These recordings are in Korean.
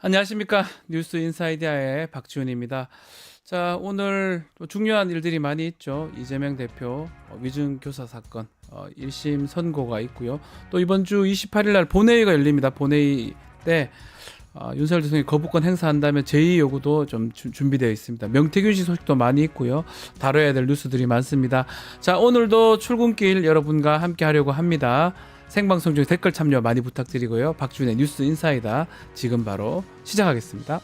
안녕하십니까. 뉴스 인사이디어의 박지훈입니다. 자, 오늘 또 중요한 일들이 많이 있죠. 이재명 대표 위증교사 사건 1심 선고가 있고요. 또 이번 주 28일 날 본회의가 열립니다. 본회의 때 윤석열 대통령이 거부권 행사한다면 제2 요구도 좀 준비되어 있습니다. 명태균 씨 소식도 많이 있고요. 다뤄야 될 뉴스들이 많습니다. 자, 오늘도 출근길 여러분과 함께 하려고 합니다. 생방송 중에 댓글 참여 많이 부탁드리고요. 박준의 뉴스 인사이다 지금 바로 시작하겠습니다.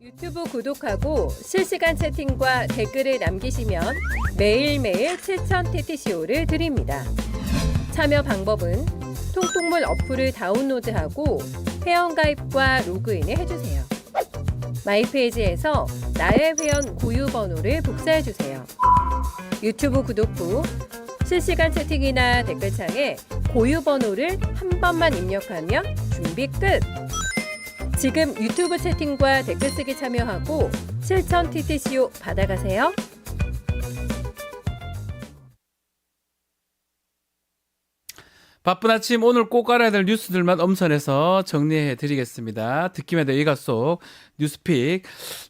유튜브 구독하고 실시간 채팅과 댓글을 남기시면 매일매일 7,000TTCO를 드립니다. 참여 방법은 통통물 어플을 다운로드하고 회원가입과 로그인을 해주세요. 마이페이지에서 나의 회원 고유 번호를 복사해주세요. 유튜브 구독 후 실시간 채팅이나 댓글창에 고유 번호를 한 번만 입력하면 준비 끝! 지금 유튜브 채팅과 댓글 쓰기 참여하고 7,000TTCO 받아가세요. 바쁜 아침 오늘 꼭 알아야 될 뉴스들만 엄선해서 정리해 드리겠습니다. 듣기만 해도 이가 속 뉴스픽.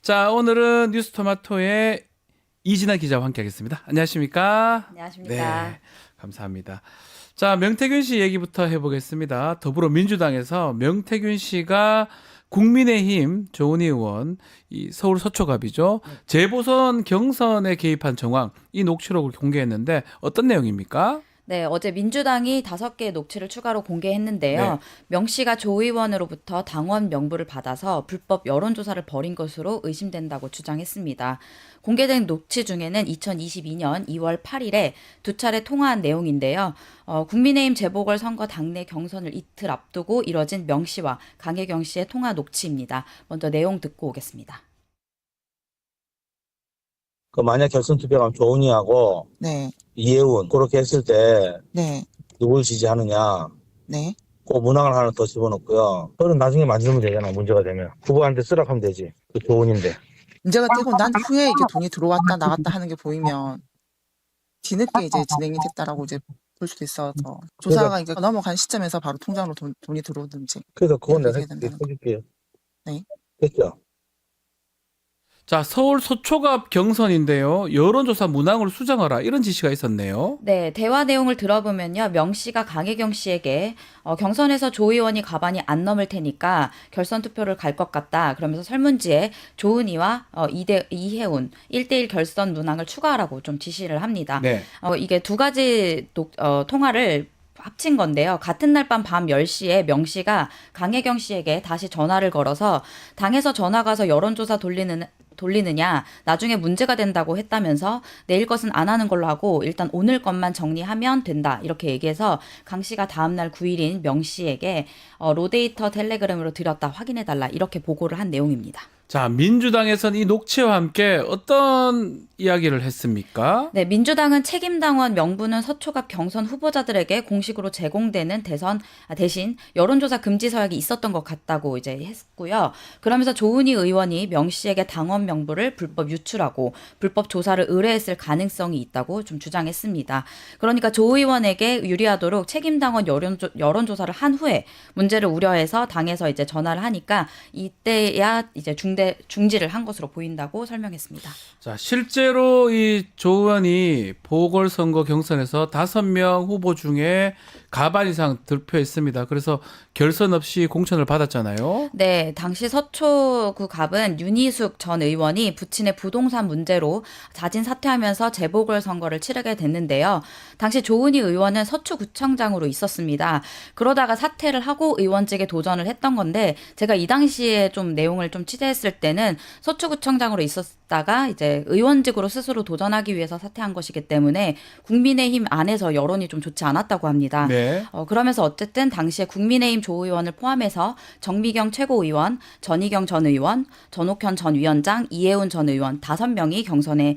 자, 오늘은 뉴스토마토의 이진아 기자와 함께 하겠습니다. 안녕하십니까? 안녕하십니까? 네, 감사합니다. 자, 명태균 씨 얘기부터 해보겠습니다. 더불어민주당에서 명태균 씨가 국민의힘 조은희 의원, 이 서울 서초갑이죠. 재보선 경선에 개입한 정황, 이 녹취록을 공개했는데 어떤 내용입니까? 네, 어제 민주당이 5개의 녹취를 추가로 공개했는데요. 네. 명 씨가 조 의원으로부터 당원 명부를 받아서 불법 여론조사를 벌인 것으로 의심된다고 주장했습니다. 공개된 녹취 중에는 2022년 2월 8일에 2차례 통화한 내용인데요. 국민의힘 재보궐선거 당내 경선을 이틀 앞두고 이뤄진 명 씨와 강혜경 씨의 통화 녹취입니다. 먼저 내용 듣고 오겠습니다. 만약 결선 투표가 조은희하고 네, 이혜훈 그렇게 했을 때 네, 누굴 지지하느냐 네. 그 문항을 하나 더 집어넣고요. 그건 나중에 만들면 되잖아. 문제가 되면 후보한테 쓰라고 하면 되지. 그 조은인데. 문제가 되고 난 후에 이게 돈이 들어왔다 나갔다 하는 게 보이면 뒤늦게 이제 진행이 됐다라고 이제 볼 수도 있어서 조사가 이제 넘어간 시점에서 바로 통장으로 돈이 들어오든지. 그래서 그건 그렇게 내가 해야 된다는 해줄게요. 네. 됐죠? 자, 서울 서초갑 경선인데요. 여론조사 문항을 수정하라 이런 지시가 있었네요. 네, 대화 내용을 들어보면요. 명 씨가 강혜경 씨에게 경선에서 조 의원이 가반이 안 넘을 테니까 결선 투표를 갈 것 같다. 그러면서 설문지에 조은희와 이혜훈 1대1 결선 문항을 추가하라고 좀 지시를 합니다. 네. 이게 두 가지 통화를 합친 건데요. 같은 날 밤 10시에 명 씨가 강혜경 씨에게 다시 전화를 걸어서 당에서 전화가 와서 여론조사 돌리느냐 나중에 문제가 된다고 했다면서 내일 것은 안 하는 걸로 하고 일단 오늘 것만 정리하면 된다 이렇게 얘기해서 강 씨가 다음날 9일인 명 씨에게 로데이터 텔레그램으로 드렸다 확인해달라 이렇게 보고를 한 내용입니다. 자, 민주당에서는 이 녹취와 함께 어떤 이야기를 했습니까? 네, 민주당은 책임당원 명부는 서초갑 경선 후보자들에게 공식으로 제공되는 대신 여론조사 금지 서약이 있었던 것 같다고 이제 했고요. 그러면서 조은희 의원이 명 씨에게 당원 명부를 불법 유출하고 불법 조사를 의뢰했을 가능성이 있다고 좀 주장했습니다. 그러니까 조 의원에게 유리하도록 책임당원 여론조사를 한 후에 문제를 우려해서 당에서 이제 전화를 하니까 이때야 이제 중지를 한 것으로 보인다고 설명했습니다. 자, 실제로 이 조 의원이 보궐선거 경선에서 5명 후보 중에 가반 이상 득표했습니다. 그래서 결선 없이 공천을 받았잖아요. 네, 당시 서초구 갑은 윤희숙 전 의원이 부친의 부동산 문제로 자진 사퇴하면서 재보궐선거를 치르게 됐는데요. 당시 조은희 의원은 서초구청장으로 있었습니다. 그러다가 사퇴를 하고 의원직에 도전을 했던 건데 제가 이 당시에 좀 내용을 좀 취재했을 때는 서초구청장으로 있었다 있다가 이제 의원직으로 스스로 도전하기 위해서 사퇴한 것이기 때문에 국민의힘 안에서 여론이 좀 좋지 않았다고 합니다. 네. 그러면서 어쨌든 당시에 국민의힘 조 의원을 포함해서 정미경 최고의원, 전희경 전 의원, 전옥현 전 위원장, 이해운 전 의원 5명이 경선에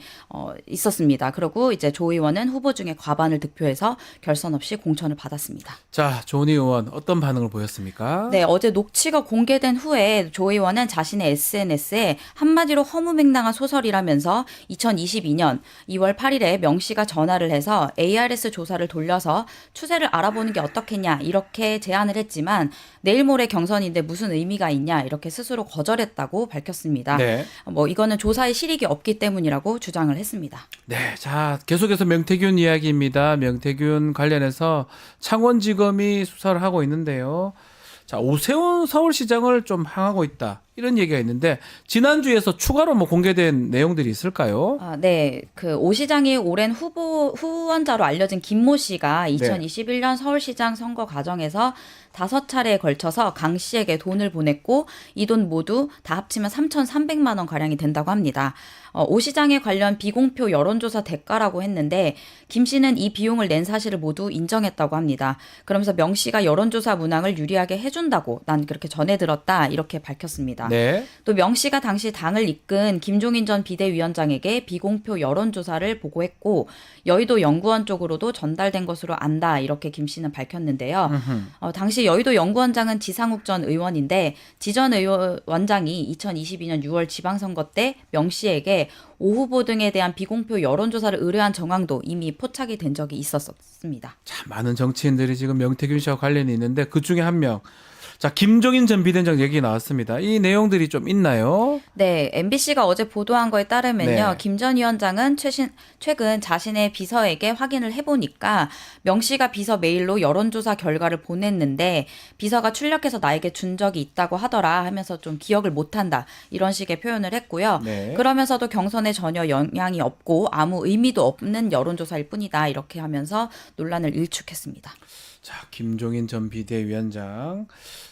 있었습니다. 그리고 이제 조 의원은 후보 중에 과반을 득표해서 결선 없이 공천을 받았습니다. 자, 조은희 의원 어떤 반응을 보였습니까? 네, 어제 녹취가 공개된 후에 조 의원은 자신의 SNS에 한마디로 허무맹랑한 소설이라면서 2022년 2월 8일에 명 씨가 전화를 해서 ARS 조사를 돌려서 추세를 알아보는 게 어떻겠냐 이렇게 제안을 했지만 내일 모레 경선인데 무슨 의미가 있냐 이렇게 스스로 거절했다고 밝혔습니다. 네. 이거는 조사에 실익이 없기 때문이라고 주장을 했습니다. 네, 자 계속해서 명태균 이야기입니다. 명태균 관련해서 창원지검이 수사를 하고 있는데요. 자, 오세훈 서울시장을 좀 향하고 있다. 이런 얘기가 있는데 지난주에서 추가로 뭐 공개된 내용들이 있을까요? 네. 그 오 시장이 오랜 후원자로 알려진 김모 씨가 2021년 서울시장 선거 과정에서 5차례에 걸쳐서 강 씨에게 돈을 보냈고 이 돈 모두 다 합치면 3,300만 원 가량이 된다고 합니다. 오 시장에 관련 비공표 여론조사 대가라고 했는데 김 씨는 이 비용을 낸 사실을 모두 인정했다고 합니다. 그러면서 명 씨가 여론조사 문항을 유리하게 해준다고 난 그렇게 전해 들었다 이렇게 밝혔습니다. 네. 또 명 씨가 당시 당을 이끈 김종인 전 비대위원장에게 비공표 여론조사를 보고했고 여의도 연구원 쪽으로도 전달된 것으로 안다 이렇게 김 씨는 밝혔는데요. 당시 여의도 연구원장은 지상욱 전 의원인데 지 전 의원장이 2022년 6월 지방선거 때 명 씨에게 오 후보 등에 대한 비공표 여론조사를 의뢰한 정황도 이미 포착이 된 적이 있었습니다. 참 많은 정치인들이 지금 명태균 씨와 관련이 있는데 그 중에 한 명. 자, 김종인 전 비대위원장 얘기 나왔습니다. 이 내용들이 좀 있나요? 네, MBC가 어제 보도한 거에 따르면요. 네. 김 전 위원장은 최근 자신의 비서에게 확인을 해보니까 명 씨가 비서 메일로 여론조사 결과를 보냈는데 비서가 출력해서 나에게 준 적이 있다고 하더라 하면서 좀 기억을 못한다 이런 식의 표현을 했고요. 네. 그러면서도 경선에 전혀 영향이 없고 아무 의미도 없는 여론조사일 뿐이다 이렇게 하면서 논란을 일축했습니다. 자, 김종인 전 비대위원장.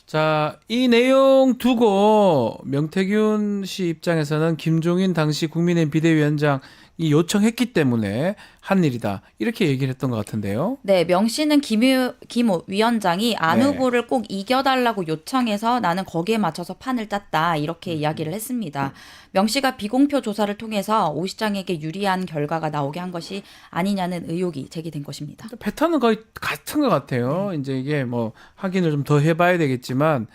자, 이 내용 두고 명태균 씨 입장에서는 김종인 당시 국민의힘 비대위원장이 요청했기 때문에 한 일이다. 이렇게 얘기를 했던 것 같은데요. 네, 명 씨는 김 위원장이 안 네. 후보를 꼭 이겨달라고 요청해서 나는 거기에 맞춰서 판을 짰다 이렇게 이야기를 했습니다. 명 씨가 비공표 조사를 통해서 오 시장에게 유리한 결과가 나오게 한 것이 아니냐는 의혹이 제기된 것입니다. 패턴은 거의 같은 것 같아요. 이제 이게 뭐 확인을 좀 더 해봐야 되겠지만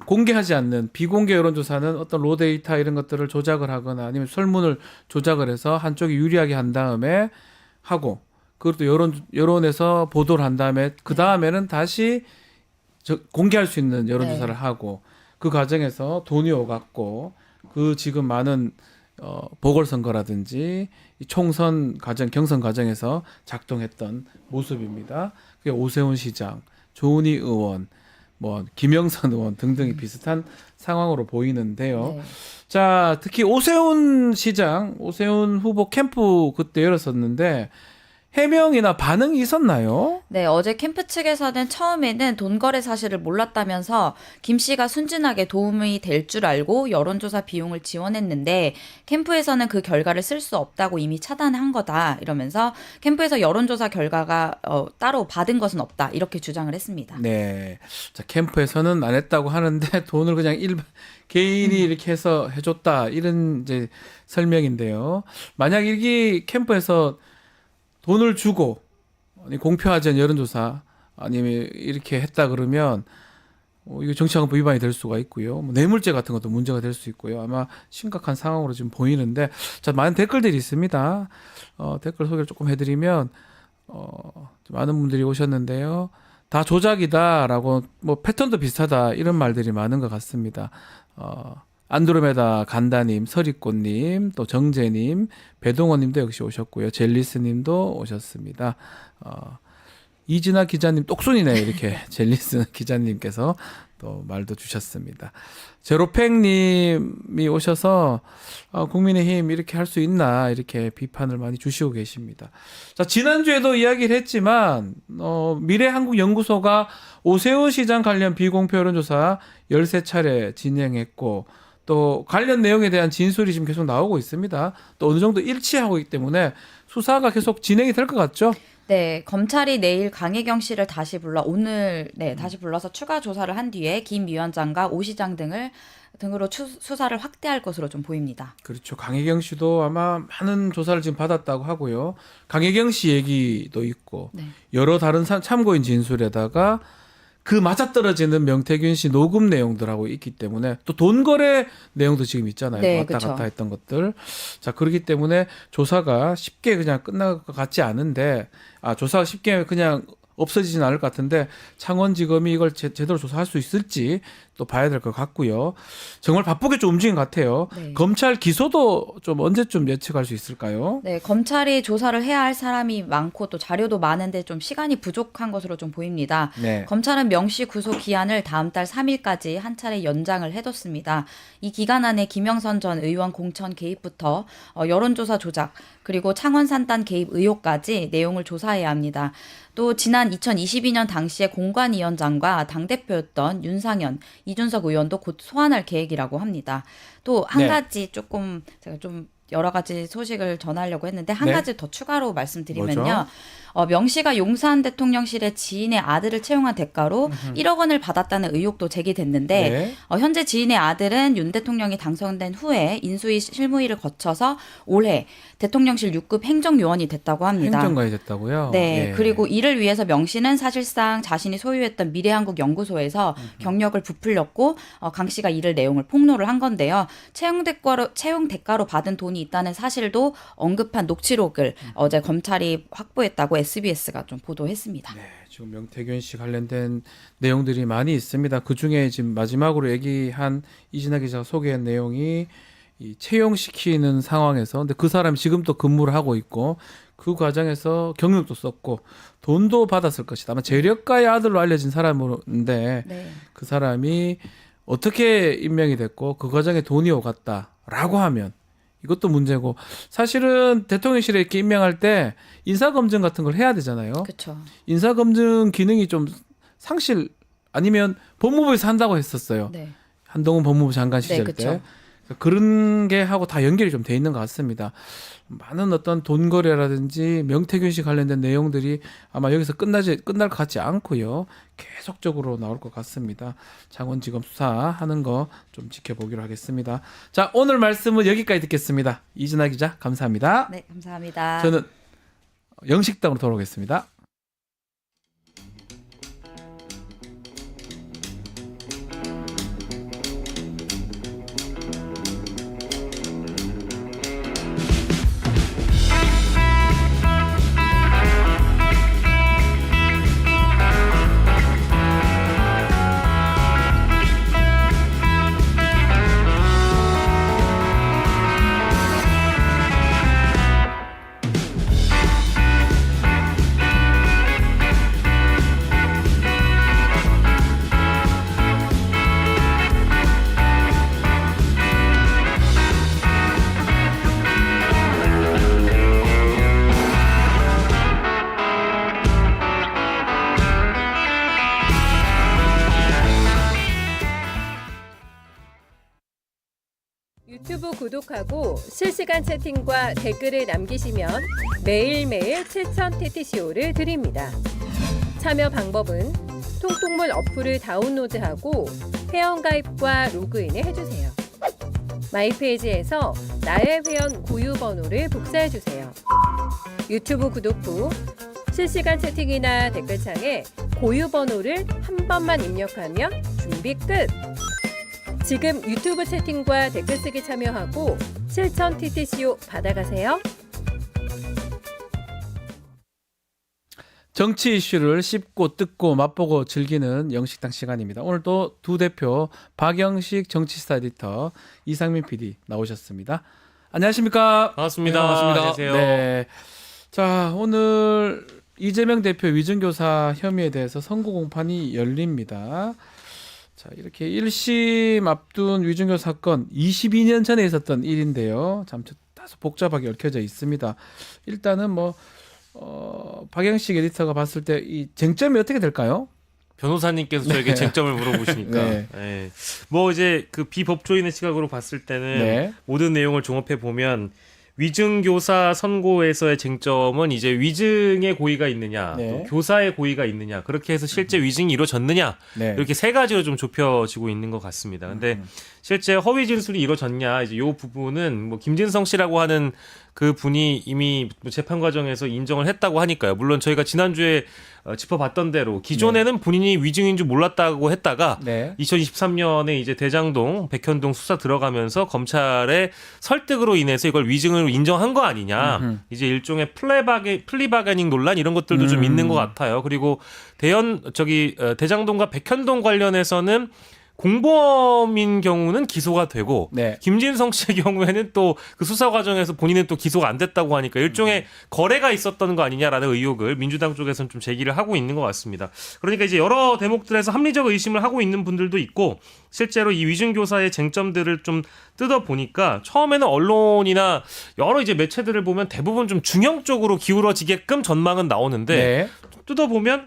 공개하지 않는 비공개 여론조사는 어떤 로 데이터 이런 것들을 조작을 하거나 아니면 설문을 조작을 해서 한쪽이 유리하게 한 다음에 하고 그것도 여론에서 보도를 한 다음에 그 다음에는 다시 공개할 수 있는 여론조사를 하고 그 과정에서 돈이 오갔고 그 지금 많은 보궐선거라든지 이 총선 과정, 경선 과정에서 작동했던 모습입니다. 그게 오세훈 시장, 조은희 의원, 뭐 김영선 의원 등등이 비슷한 상황으로 보이는데요. 네. 자, 특히 오세훈 시장, 오세훈 후보 캠프 그때 열었었는데 해명이나 반응이 있었나요? 네, 어제 캠프 측에서는 처음에는 돈 거래 사실을 몰랐다면서 김 씨가 순진하게 도움이 될 줄 알고 여론조사 비용을 지원했는데 캠프에서는 그 결과를 쓸 수 없다고 이미 차단한 거다 이러면서 캠프에서 여론조사 결과가 따로 받은 것은 없다 이렇게 주장을 했습니다. 네. 자, 캠프에서는 안 했다고 하는데 돈을 그냥 개인이 이렇게 해서 해줬다 이런 이제 설명인데요. 만약 이게 캠프에서 돈을 주고 공표하지 않은 여론조사 아니면 이렇게 했다 그러면 이거 정치자금법 위반이 될 수가 있고요. 뭐 뇌물죄 같은 것도 문제가 될 수 있고요. 아마 심각한 상황으로 지금 보이는데 자, 많은 댓글들이 있습니다. 댓글 소개를 조금 해드리면 많은 분들이 오셨는데요. 다 조작이다라고 뭐 패턴도 비슷하다 이런 말들이 많은 것 같습니다. 안드로메다 간다님, 서리꽃님, 또 정재님, 배동원님도 역시 오셨고요. 젤리스님도 오셨습니다. 이진아 기자님 똑순이네 이렇게 젤리스 기자님께서 또 말도 주셨습니다. 제로팽님이 오셔서 국민의힘 이렇게 할 수 있나 이렇게 비판을 많이 주시고 계십니다. 자, 지난주에도 이야기를 했지만 미래한국연구소가 오세훈 시장 관련 비공표 여론조사 13차례 진행했고 또 관련 내용에 대한 진술이 지금 계속 나오고 있습니다. 또 어느 정도 일치하고 있기 때문에 수사가 계속 진행이 될 것 같죠? 네, 검찰이 내일 강혜경 씨를 다시 다시 불러서 추가 조사를 한 뒤에 김 위원장과 오 시장 등으로 수사를 확대할 것으로 좀 보입니다. 그렇죠. 강혜경 씨도 아마 많은 조사를 지금 받았다고 하고요. 강혜경 씨 얘기도 있고 네. 여러 다른 참고인 진술에다가 그 맞아떨어지는 명태균 씨 녹음 내용들하고 있기 때문에 또 돈 거래 내용도 지금 있잖아요. 네, 왔다 그쵸. 갔다 했던 것들. 자, 그렇기 때문에 조사가 쉽게 그냥 끝날 것 같지 않은데 조사가 쉽게 그냥 없어지진 않을 것 같은데 창원지검이 이걸 제대로 조사할 수 있을지 또 봐야 될 것 같고요. 정말 바쁘게 좀 움직인 것 같아요. 네. 검찰 기소도 좀 언제쯤 예측할 수 있을까요? 네, 검찰이 조사를 해야 할 사람이 많고 또 자료도 많은데 좀 시간이 부족한 것으로 좀 보입니다. 네. 검찰은 명 씨 구속 기한을 다음 달 3일까지 한 차례 연장을 해뒀습니다. 이 기간 안에 김영선 전 의원 공천 개입부터 여론조사 조작 그리고 창원 산단 개입 의혹까지 내용을 조사해야 합니다. 또 지난 2022년 당시에 공관위원장과 당대표였던 윤상현, 이준석 의원도 곧 소환할 계획이라고 합니다. 또 한 네. 가지 조금 제가 좀 여러 가지 소식을 전하려고 했는데 한 네. 가지 더 추가로 말씀드리면요. 뭐죠? 명 씨가 용산 대통령실에 지인의 아들을 채용한 대가로 1억 원을 받았다는 의혹도 제기됐는데 네. 현재 지인의 아들은 윤 대통령이 당선된 후에 인수위 실무위를 거쳐서 올해 대통령실 6급 행정요원이 됐다고 합니다. 행정관이 됐다고요? 네, 예. 그리고 이를 위해서 명 씨는 사실상 자신이 소유했던 미래한국연구소에서 경력을 부풀렸고 강 씨가 이를 내용을 폭로를 한 건데요. 채용 대가로 받은 돈이 있다는 사실도 언급한 녹취록을 어제 검찰이 확보했다고 SBS가 좀 보도했습니다. 네, 지금 명태균 씨 관련된 내용들이 많이 있습니다. 그 중에 지금 마지막으로 얘기한 이진아 기자가 소개한 내용이 이 채용시키는 상황에서, 근데 그 사람이 지금 또 근무를 하고 있고 그 과정에서 경력도 썼고 돈도 받았을 것이다. 아마 재력가의 아들로 알려진 사람인데 네. 그 사람이 어떻게 임명이 됐고 그 과정에 돈이 오갔다라고 하면 이것도 문제고, 사실은 대통령실에 이렇게 임명할 때 인사검증 같은 걸 해야 되잖아요. 그렇죠. 인사검증 기능이 좀 상실 아니면 법무부에서 한다고 했었어요. 네. 한동훈 법무부 장관 시절 그쵸. 때. 그런 게 하고 다 연결이 좀 돼 있는 것 같습니다. 많은 어떤 돈 거래라든지 명태균 씨 관련된 내용들이 아마 여기서 끝날 것 같지 않고요. 계속적으로 나올 것 같습니다. 창원지검 수사하는 거 좀 지켜보기로 하겠습니다. 자, 오늘 말씀은 여기까지 듣겠습니다. 이진아 기자, 감사합니다. 네, 감사합니다. 저는 영식당으로 돌아오겠습니다. 유튜브 구독하고 실시간 채팅과 댓글을 남기시면 매일매일 7천 TTCO를 드립니다. 참여 방법은 통통물 어플을 다운로드하고 회원가입과 로그인을 해주세요. 마이페이지에서 나의 회원 고유 번호를 복사해주세요. 유튜브 구독 후 실시간 채팅이나 댓글창에 고유 번호를 한 번만 입력하면 준비 끝! 지금 유튜브 채팅과 댓글 쓰기 참여하고 실천 TTCO 받아가세요. 정치 이슈를 씹고 뜯고 맛보고 즐기는 영식당 시간입니다. 오늘도 두 대표 박영식 정치스타 에디터, 이상민 PD 나오셨습니다. 안녕하십니까? 반갑습니다. 네, 반갑습니다. 안녕하세요. 네. 자, 오늘 이재명 대표 위증교사 혐의에 대해서 선고 공판이 열립니다. 자, 이렇게 1심 앞둔 위증교 사건 22년 전에 있었던 일인데요. 참 다소 복잡하게 얽혀져 있습니다. 일단은 박영식 에디터가 봤을 때 이 쟁점이 어떻게 될까요? 변호사님께서 저에게 네. 쟁점을 물어보시니까 네. 예. 뭐 이제 그 비법조인의 시각으로 봤을 때는 네. 모든 내용을 종합해 보면 위증교사 선고에서의 쟁점은 이제 위증의 고의가 있느냐, 네. 또 교사의 고의가 있느냐, 그렇게 해서 실제 위증이 이루어졌느냐 네. 이렇게 세 가지로 좀 좁혀지고 있는 것 같습니다. 근데 실제 허위 진술이 이루어졌냐, 이제 요 부분은 뭐 김진성 씨라고 하는 그 분이 이미 재판 과정에서 인정을 했다고 하니까요. 물론 저희가 지난주에 짚어봤던 대로 기존에는 본인이 위증인 줄 몰랐다고 했다가 네. 2023년에 이제 대장동, 백현동 수사 들어가면서 검찰의 설득으로 인해서 이걸 위증으로 인정한 거 아니냐. 음흠. 이제 일종의 플리바게닝 논란 이런 것들도 좀 있는 것 같아요. 그리고 대장동과 백현동 관련해서는 공범인 경우는 기소가 되고 네. 김진성 씨의 경우에는 또 그 수사 과정에서 본인은 또 기소가 안 됐다고 하니까 일종의 거래가 있었던 거 아니냐라는 의혹을 민주당 쪽에서는 좀 제기를 하고 있는 것 같습니다. 그러니까 이제 여러 대목들에서 합리적 의심을 하고 있는 분들도 있고 실제로 이 위증교사의 쟁점들을 좀 뜯어보니까 처음에는 언론이나 여러 이제 매체들을 보면 대부분 좀 중형 쪽으로 기울어지게끔 전망은 나오는데 네. 뜯어보면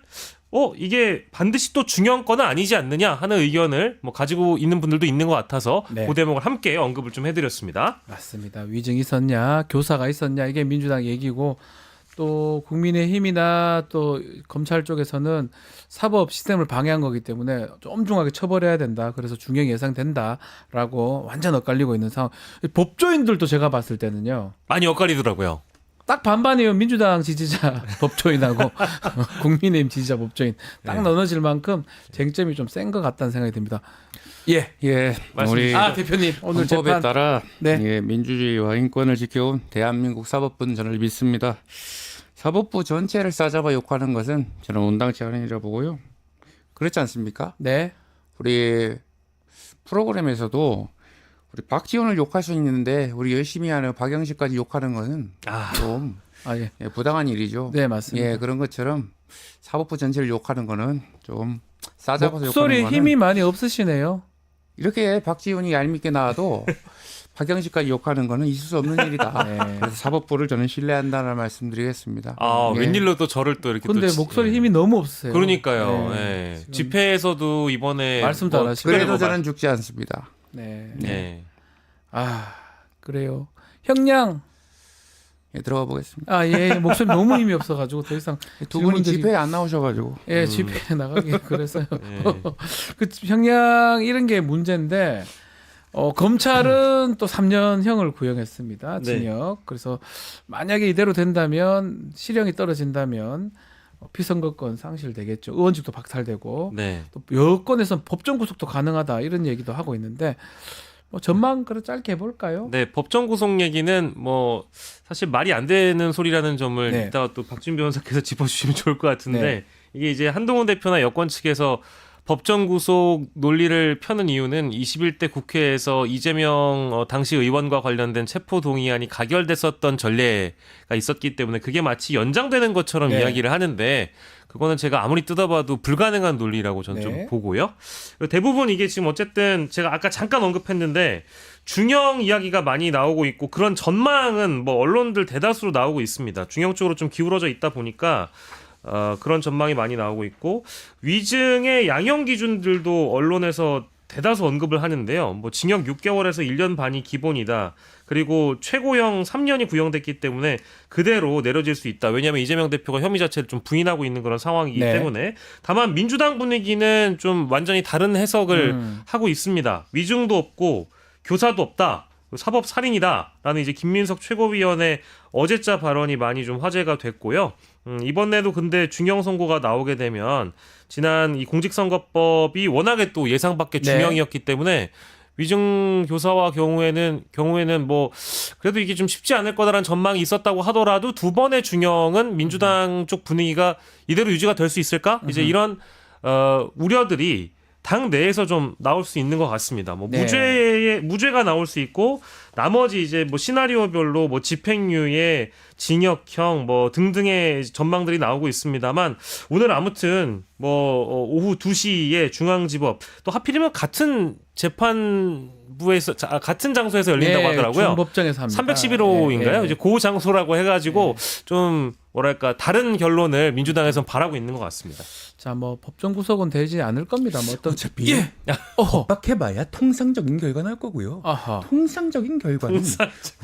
이게 반드시 또 중요한 건 아니지 않느냐 하는 의견을 뭐 가지고 있는 분들도 있는 것 같아서 네. 그 대목을 함께 언급을 좀 해드렸습니다. 맞습니다. 위증이 있었냐, 교사가 있었냐 이게 민주당 얘기고 또 국민의힘이나 또 검찰 쪽에서는 사법 시스템을 방해한 거기 때문에 좀 엄중하게 처벌해야 된다. 그래서 중형이 예상된다라고 완전 엇갈리고 있는 상황. 법조인들도 제가 봤을 때는요. 많이 엇갈리더라고요. 딱 반반이에요. 민주당 지지자 법조인하고 국민의힘 지지자 법조인 딱 네. 나눠질 만큼 쟁점이 좀 센 것 같다는 생각이 듭니다. 예, 말씀 우리 대표님 오늘 헌법에 재판 따라 네. 예, 민주주의와 인권을 지켜온 대한민국 사법부는 저는 믿습니다. 사법부 전체를 싸잡아 욕하는 것은 저는 온당치 않은 일이라고 보고요. 그렇지 않습니까? 네, 우리 프로그램에서도 우리 박지원을 욕할 수 있는데 우리 열심히 하는 박영식까지 욕하는 것은 좀 예. 예, 부당한 일이죠. 네 맞습니다. 예, 그런 것처럼 사법부 전체를 욕하는 거는 좀 싸잡아서 목소리 욕하는 거는 힘이 많이 없으시네요. 이렇게 박지훈이 얄밉게 나와도 박영식까지 욕하는 거는 있을 수 없는 일이다. 네. 그래서 사법부를 저는 신뢰한다는 말씀드리겠습니다. 예. 웬일로 또 저를 또 이렇게 근데 또 목소리 힘이 너무 없으세요. 그러니까요. 네. 예. 지금 집회에서도 이번에 말씀도 안 하시고. 그래도 저는 죽지 않습니다. 네. 네. 아 그래요. 형량. 예, 들어가 보겠습니다. 예. 목소리 너무 힘이 없어가지고 더 이상 두 분이 질문들이- 집회에 안 나오셔가지고 집회에 나가기 그래서요. 네. 그 형량 이런 게 문제인데 검찰은 또 3년형을 구형했습니다. 네. 징역. 그래서 만약에 이대로 된다면 실형이 떨어진다면 피선거권 상실되겠죠. 의원직도 박탈되고 네. 또 여권에서는 법정 구속도 가능하다 이런 얘기도 하고 있는데 뭐 전망 그래 짧게 해볼까요? 네, 법정 구속 얘기는 뭐 사실 말이 안 되는 소리라는 점을 네. 이따가 또 박준 변호사께서 짚어주시면 좋을 것 같은데 네. 이게 이제 한동훈 대표나 여권 측에서 법정 구속 논리를 펴는 이유는 21대 국회에서 이재명 당시 의원과 관련된 체포 동의안이 가결됐었던 전례가 있었기 때문에 그게 마치 연장되는 것처럼 네. 이야기를 하는데 그거는 제가 아무리 뜯어봐도 불가능한 논리라고 저는 네. 좀 보고요. 대부분 이게 지금 어쨌든 제가 아까 잠깐 언급했는데 중형 이야기가 많이 나오고 있고 그런 전망은 뭐 언론들 대다수로 나오고 있습니다. 중형 쪽으로 좀 기울어져 있다 보니까 그런 전망이 많이 나오고 있고 위증의 양형 기준들도 언론에서 대다수 언급을 하는데요. 뭐 징역 6개월에서 1년 반이 기본이다. 그리고 최고형 3년이 구형됐기 때문에 그대로 내려질 수 있다. 왜냐하면 이재명 대표가 혐의 자체를 좀 부인하고 있는 그런 상황이기 네. 때문에 다만 민주당 분위기는 좀 완전히 다른 해석을 하고 있습니다. 위증도 없고 교사도 없다. 사법 살인이다라는 이제 김민석 최고위원의 어제자 발언이 많이 좀 화제가 됐고요. 이번에도 근데 중형 선고가 나오게 되면 지난 이 공직선거법이 워낙에 또 예상 밖의 네. 중형이었기 때문에 위증 교사와 경우에는 뭐 그래도 이게 좀 쉽지 않을 거다라는 전망이 있었다고 하더라도 두 번의 중형은 민주당 쪽 분위기가 이대로 유지가 될 수 있을까? 이제 이런 우려들이 당 내에서 좀 나올 수 있는 것 같습니다. 뭐 네. 무죄가 나올 수 있고 나머지 이제 뭐 시나리오별로 뭐 집행유예, 징역형 뭐 등등의 전망들이 나오고 있습니다만 오늘 아무튼 뭐 오후 2시에 중앙지법 또 하필이면 같은 재판 재판부에서 같은 장소에서 열린다고 예, 하더라고요. 중법정에서 합니다. 311호인가요? 예, 예. 이제 그 장소라고 해가지고 좀 뭐랄까 다른 결론을 민주당에서는 바라고 있는 것 같습니다. 자, 뭐 법정 구속은 되지 않을 겁니다. 뭐 어떤 어차피 어허. 법박해봐야 통상적인 결과 나올 거고요. 아하. 통상적인 결과는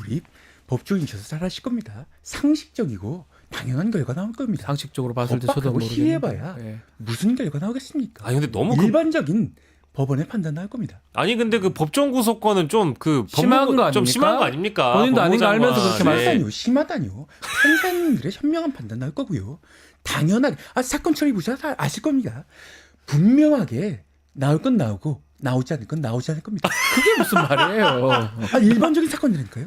우리 법조인께서 잘 아실 겁니다. 상식적이고 당연한 결과 나올 겁니다. 상식적으로 봤을 때 저도 법박하고 모르겠는데. 시해봐야 예. 무슨 결과 나오겠습니까? 아니 근데 너무 일반적인 법원의 판단 나올 겁니다. 아니 근데 그 법정 구속권은 좀 그 심한 거 좀 아닙니까? 심한 거 아닙니까? 본인도 아닌 거 알면서 그렇게 법무장관. 심하다뇨, 심하다뇨. 판사님들의 현명한 판단 나올 거고요. 당연하게 사건 처리 부사 다 아실 겁니다. 분명하게 나올 건 나오고 나오지 않을 건 나오지 않을 겁니다. 그게 무슨 말이에요? 일반적인 사건들이니까요.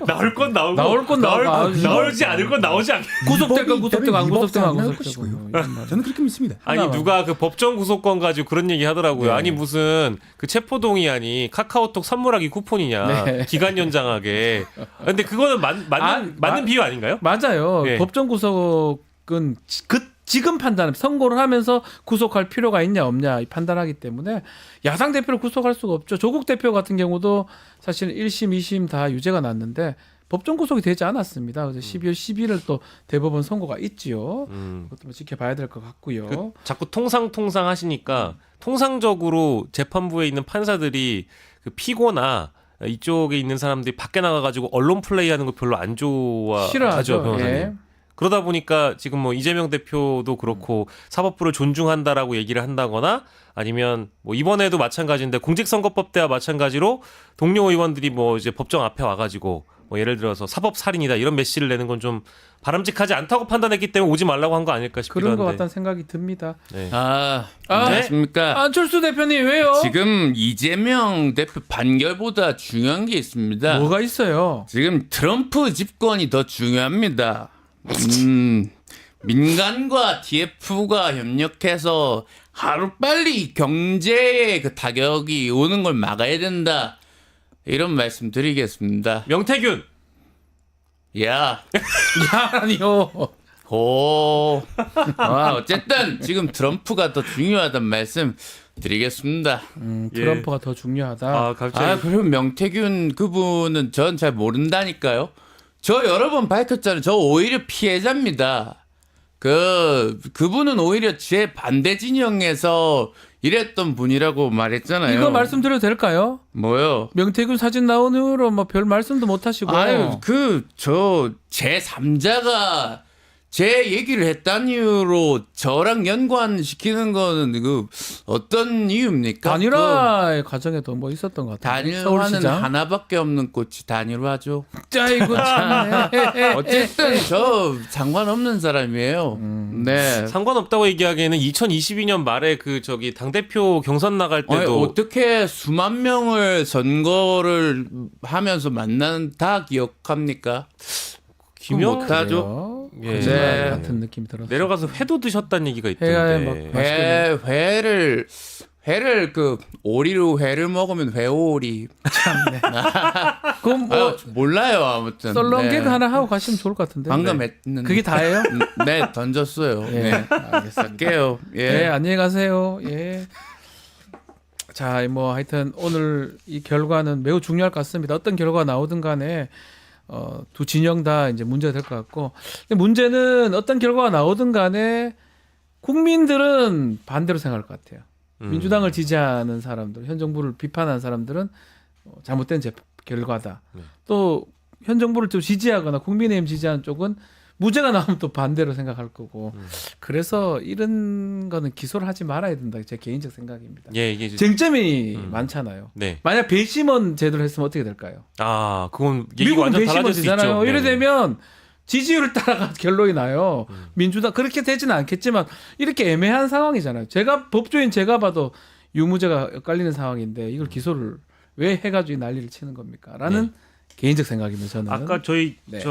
나올 건 나오고 나올 건 나오고 나오지 않을 건 나오지 않. 구속될 건 위법이 구속되고 안 있다면 구속되면 안 위법사항이 나올 구속되고. 것이고요. 이런 말이에요. 저는 그렇게 믿습니다. 아니 누가 그 법정 구속권 가지고 그런 얘기 하더라고요. 네. 아니 무슨 그 체포동의안이 카카오톡 선물하기 쿠폰이냐 네. 기간 연장하게. 근데 그거는 맞는 비유 아닌가요? 맞아요. 예. 법정 구속은 지금 판단, 선고를 하면서 구속할 필요가 있냐 없냐 이 판단하기 때문에 야당 대표를 구속할 수가 없죠. 조국 대표 같은 경우도 사실 1심, 2심 다 유죄가 났는데 법정 구속이 되지 않았습니다. 그래서 12월 10일을 또 대법원 선고가 있지요. 그것도 뭐 지켜봐야 될 것 같고요. 그 자꾸 통상 하시니까 통상적으로 재판부에 있는 판사들이 그 피고나 이쪽에 있는 사람들이 밖에 나가가지고 언론 플레이하는 거 별로 안 좋아하죠, 싫어하죠. 변호사님. 예. 그러다 보니까 지금 뭐 이재명 대표도 그렇고 사법부를 존중한다라고 얘기를 한다거나 아니면 뭐 이번에도 마찬가지인데 공직선거법 때와 마찬가지로 동료 의원들이 뭐 이제 법정 앞에 와가지고 뭐 예를 들어서 사법 살인이다 이런 메시지를 내는 건 좀 바람직하지 않다고 판단했기 때문에 오지 말라고 한 거 아닐까 싶기도 그런 한데. 것 같다는 생각이 듭니다. 네. 안녕하십니까. 안철수 대표님 왜요? 지금 이재명 대표 판결보다 중요한 게 있습니다. 뭐가 있어요? 지금 트럼프 집권이 더 중요합니다. 민간과 TF가 협력해서 하루빨리 경제에 그 타격이 오는 걸 막아야 된다. 이런 말씀 드리겠습니다. 명태균 야, 아니요. 어쨌든 지금 트럼프가 더 중요하다는 말씀 드리겠습니다. 트럼프가 더 중요하다. 아 갑자기 그럼 명태균 그분은 전 잘 모른다니까요. 저 여러 번 밝혔잖아요. 저 오히려 피해자입니다. 그분은 오히려 제 반대 진영에서 일했던 분이라고 말했잖아요. 이거 말씀드려도 될까요? 뭐요? 명태균 사진 나온 이후로 뭐 별 말씀도 못 하시고. 아유, 제 3자가 제 얘기를 했다는 이유로 저랑 연관시키는 거는 어떤 이유입니까? 단일화의 과정에도 뭐 있었던 것 같아요. 단일화는 서울시장. 하나밖에 없는 꽃이 단일화죠. 아이고 참. 어쨌든 저 상관없는 사람이에요. 네. 상관없다고 얘기하기에는 2022년 말에 그 저기 당 대표 경선 나갈 아니, 때도 어떻게 수만 명을 선거를 하면서 만나는 다 기억합니까? 김영 못하죠. 예. 거짓말 네. 같은 느낌이 들었어요. 내려가서 회도 드셨다는 얘기가 회에 있던데. 막 회를 오리로 회를 먹으면 회오리. 그럼 뭐 몰라요 아무튼. 썰렁 네. 개그 하나 하고 가시면 좋을 것 같은데. 방금 네. 했는데. 그게 다예요? 네 던졌어요. 예. 네. 알겠습니다. 할게요. 예. 예, 안녕히 가세요. 예. 자, 뭐 하여튼 오늘 이 결과는 매우 중요할 것 같습니다. 어떤 결과가 나오든 간에 두 진영 다 이제 문제가 될 것 같고, 근데 문제는 어떤 결과가 나오든 간에 국민들은 반대로 생각할 것 같아요. 민주당을 지지하는 사람들, 현 정부를 비판하는 사람들은 잘못된 결과다. 네. 또 현 정부를 좀 지지하거나 국민의힘 지지하는 쪽은 무죄가 나오면 또 반대로 생각할 거고. 그래서 이런 거는 기소를 하지 말아야 된다. 제 개인적 생각입니다. 예, 이게 이제- 쟁점이 많잖아요. 네. 만약 배심원 제도를 했으면 어떻게 될까요? 아, 그건 얘기가 미국은 완전 달라질 수 배심원이잖아요. 있죠. 이래 네. 되면 지지율을 따라가 결론이 나요. 민주당 그렇게 되지는 않겠지만 이렇게 애매한 상황이잖아요. 법조인 제가 봐도 유무죄가 엇갈리는 상황인데 이걸 기소를 왜 해가지고 난리를 치는 겁니까? 라는 개인적 생각입니다. 저는. 아까 저희 네.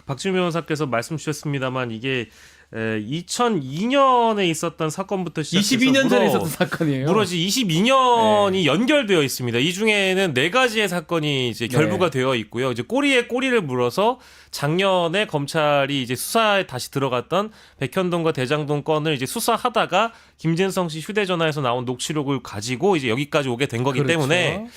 박지훈 변호사께서 말씀 주셨습니다만 이게 2002년에 있었던 사건부터 시작해서 22년 전에 있었던 사건이에요. 무려 22년이 연결되어 있습니다. 이 중에는 4가지의 사건이 이제 결부가 되어 있고요. 이제 꼬리에 꼬리를 물어서 작년에 검찰이 이제 수사에 다시 들어갔던 백현동과 대장동 건을 이제 수사하다가 김진성 씨 휴대전화에서 나온 녹취록을 가지고 이제 여기까지 오게 된 거기 그렇죠. 때문에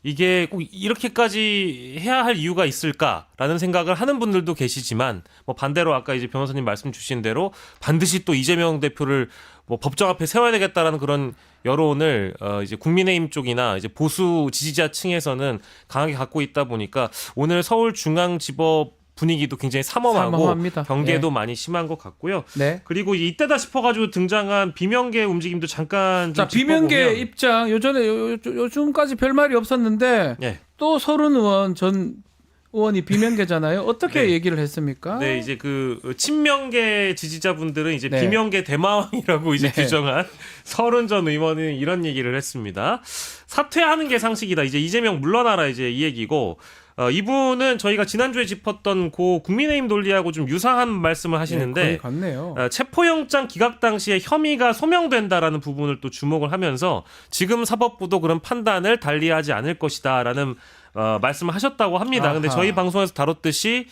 이게 꼭 이렇게까지 해야 할 이유가 있을까라는 생각을 하는 분들도 계시지만 뭐 반대로 아까 이제 변호사님 말씀 주신 대로 반드시 또 이재명 대표를 뭐 법정 앞에 세워야 되겠다라는 그런 여론을 이제 국민의힘 쪽이나 이제 보수 지지자층에서는 강하게 갖고 있다 보니까 오늘 서울중앙지법 분위기도 굉장히 삼엄하고 삼엄합니다. 경계도 많이 심한 것 같고요. 네. 그리고 이때다 싶어가지고 등장한 비명계 움직임도 잠깐 좀 자, 비명계 짚어보면 입장 요전에 요즘까지 별 말이 없었는데 예. 또 서른 의원 전 의원이 비명계잖아요. 어떻게 네. 얘기를 했습니까? 네, 이제 그 친명계 지지자분들은 이제 네. 비명계 대마왕이라고 이제 네. 규정한 서른 전 의원은 이런 얘기를 했습니다. 사퇴하는 게 상식이다. 이제 이재명 물러나라 이제 이 얘기고 이분은 저희가 지난주에 짚었던 고 국민의힘 논리하고 좀 유사한 말씀을 하시는데 거의 같네요. 체포영장 기각 당시에 혐의가 소명된다라는 부분을 또 주목을 하면서 지금 사법부도 그런 판단을 달리하지 않을 것이다라는 말씀을 하셨다고 합니다. 근데 아하. 저희 방송에서 다뤘듯이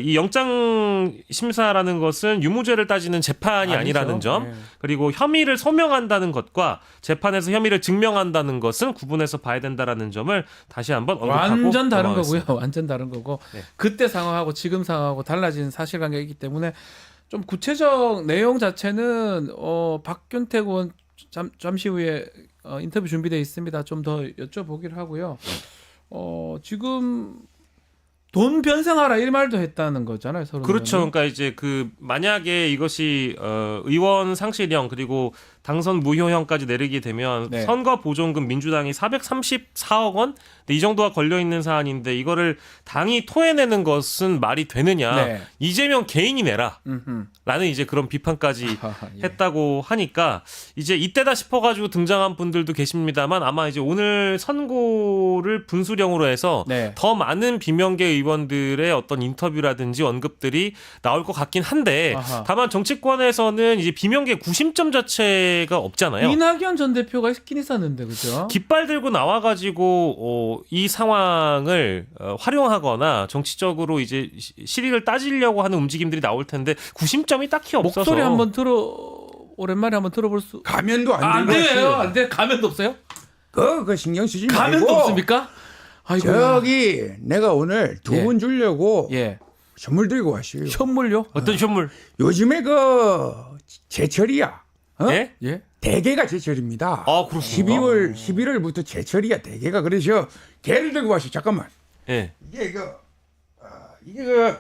이 영장 심사라는 것은 유무죄를 따지는 재판이 아니죠. 아니라는 점, 네. 그리고 혐의를 소명한다는 것과 재판에서 혐의를 증명한다는 것은 구분해서 봐야 된다라는 점을 다시 한번 언급하고 완전 다른 넘어가겠습니다. 거고요. 완전 다른 거고 네. 그때 상황하고 지금 상황하고 달라진 사실관계이기 때문에 좀 구체적 내용 자체는 박균택 의원 잠시 후에 인터뷰 준비되어 있습니다. 좀 더 여쭤보기로 하고요. 지금 돈 변상하라 이 말도 했다는 거잖아요. 서로 그렇죠. 그러니까 이제 그 만약에 이것이 의원 상실형 그리고 당선 무효형까지 내리게 되면 네. 선거 보존금 민주당이 434억 원? 근데 이 정도가 걸려 있는 사안인데 이거를 당이 토해내는 것은 말이 되느냐? 네. 이재명 개인이 내라. 음흠. 라는 이제 그런 비판까지 아하, 예. 했다고 하니까 이제 이때다 싶어가지고 등장한 분들도 계십니다만 아마 이제 오늘 선고를 분수령으로 해서 네. 더 많은 비명계 의원들의 어떤 인터뷰라든지 언급들이 나올 것 같긴 한데 아하. 다만 정치권에서는 이제 비명계 구심점 자체가 없잖아요. 이낙연 전 대표가 있긴 있었는데 그죠? 깃발 들고 나와가지고 이 상황을 활용하거나 정치적으로 이제 실익을 따지려고 하는 움직임들이 나올 텐데 구심점이 딱히 없어서 목소리 한번 오랜만에 한번 들어볼 수. 가면도 안 안 들고 돼요. 왔어요. 안 돼. 가면도 없어요? 그거 신경 쓰지 말고. 가면도 없습니까? 아이고. 저기 내가 오늘 두 예. 분 주려고 예. 선물 들고 왔어요. 현물요? 어떤 현물? 요즘에 그 제철이야. 예? 예. 대게가 제철입니다. 아, 그렇습니까? 11월부터 제철이야 대게가. 그래서 게를 들고 왔어요. 잠깐만. 예. 이게 이게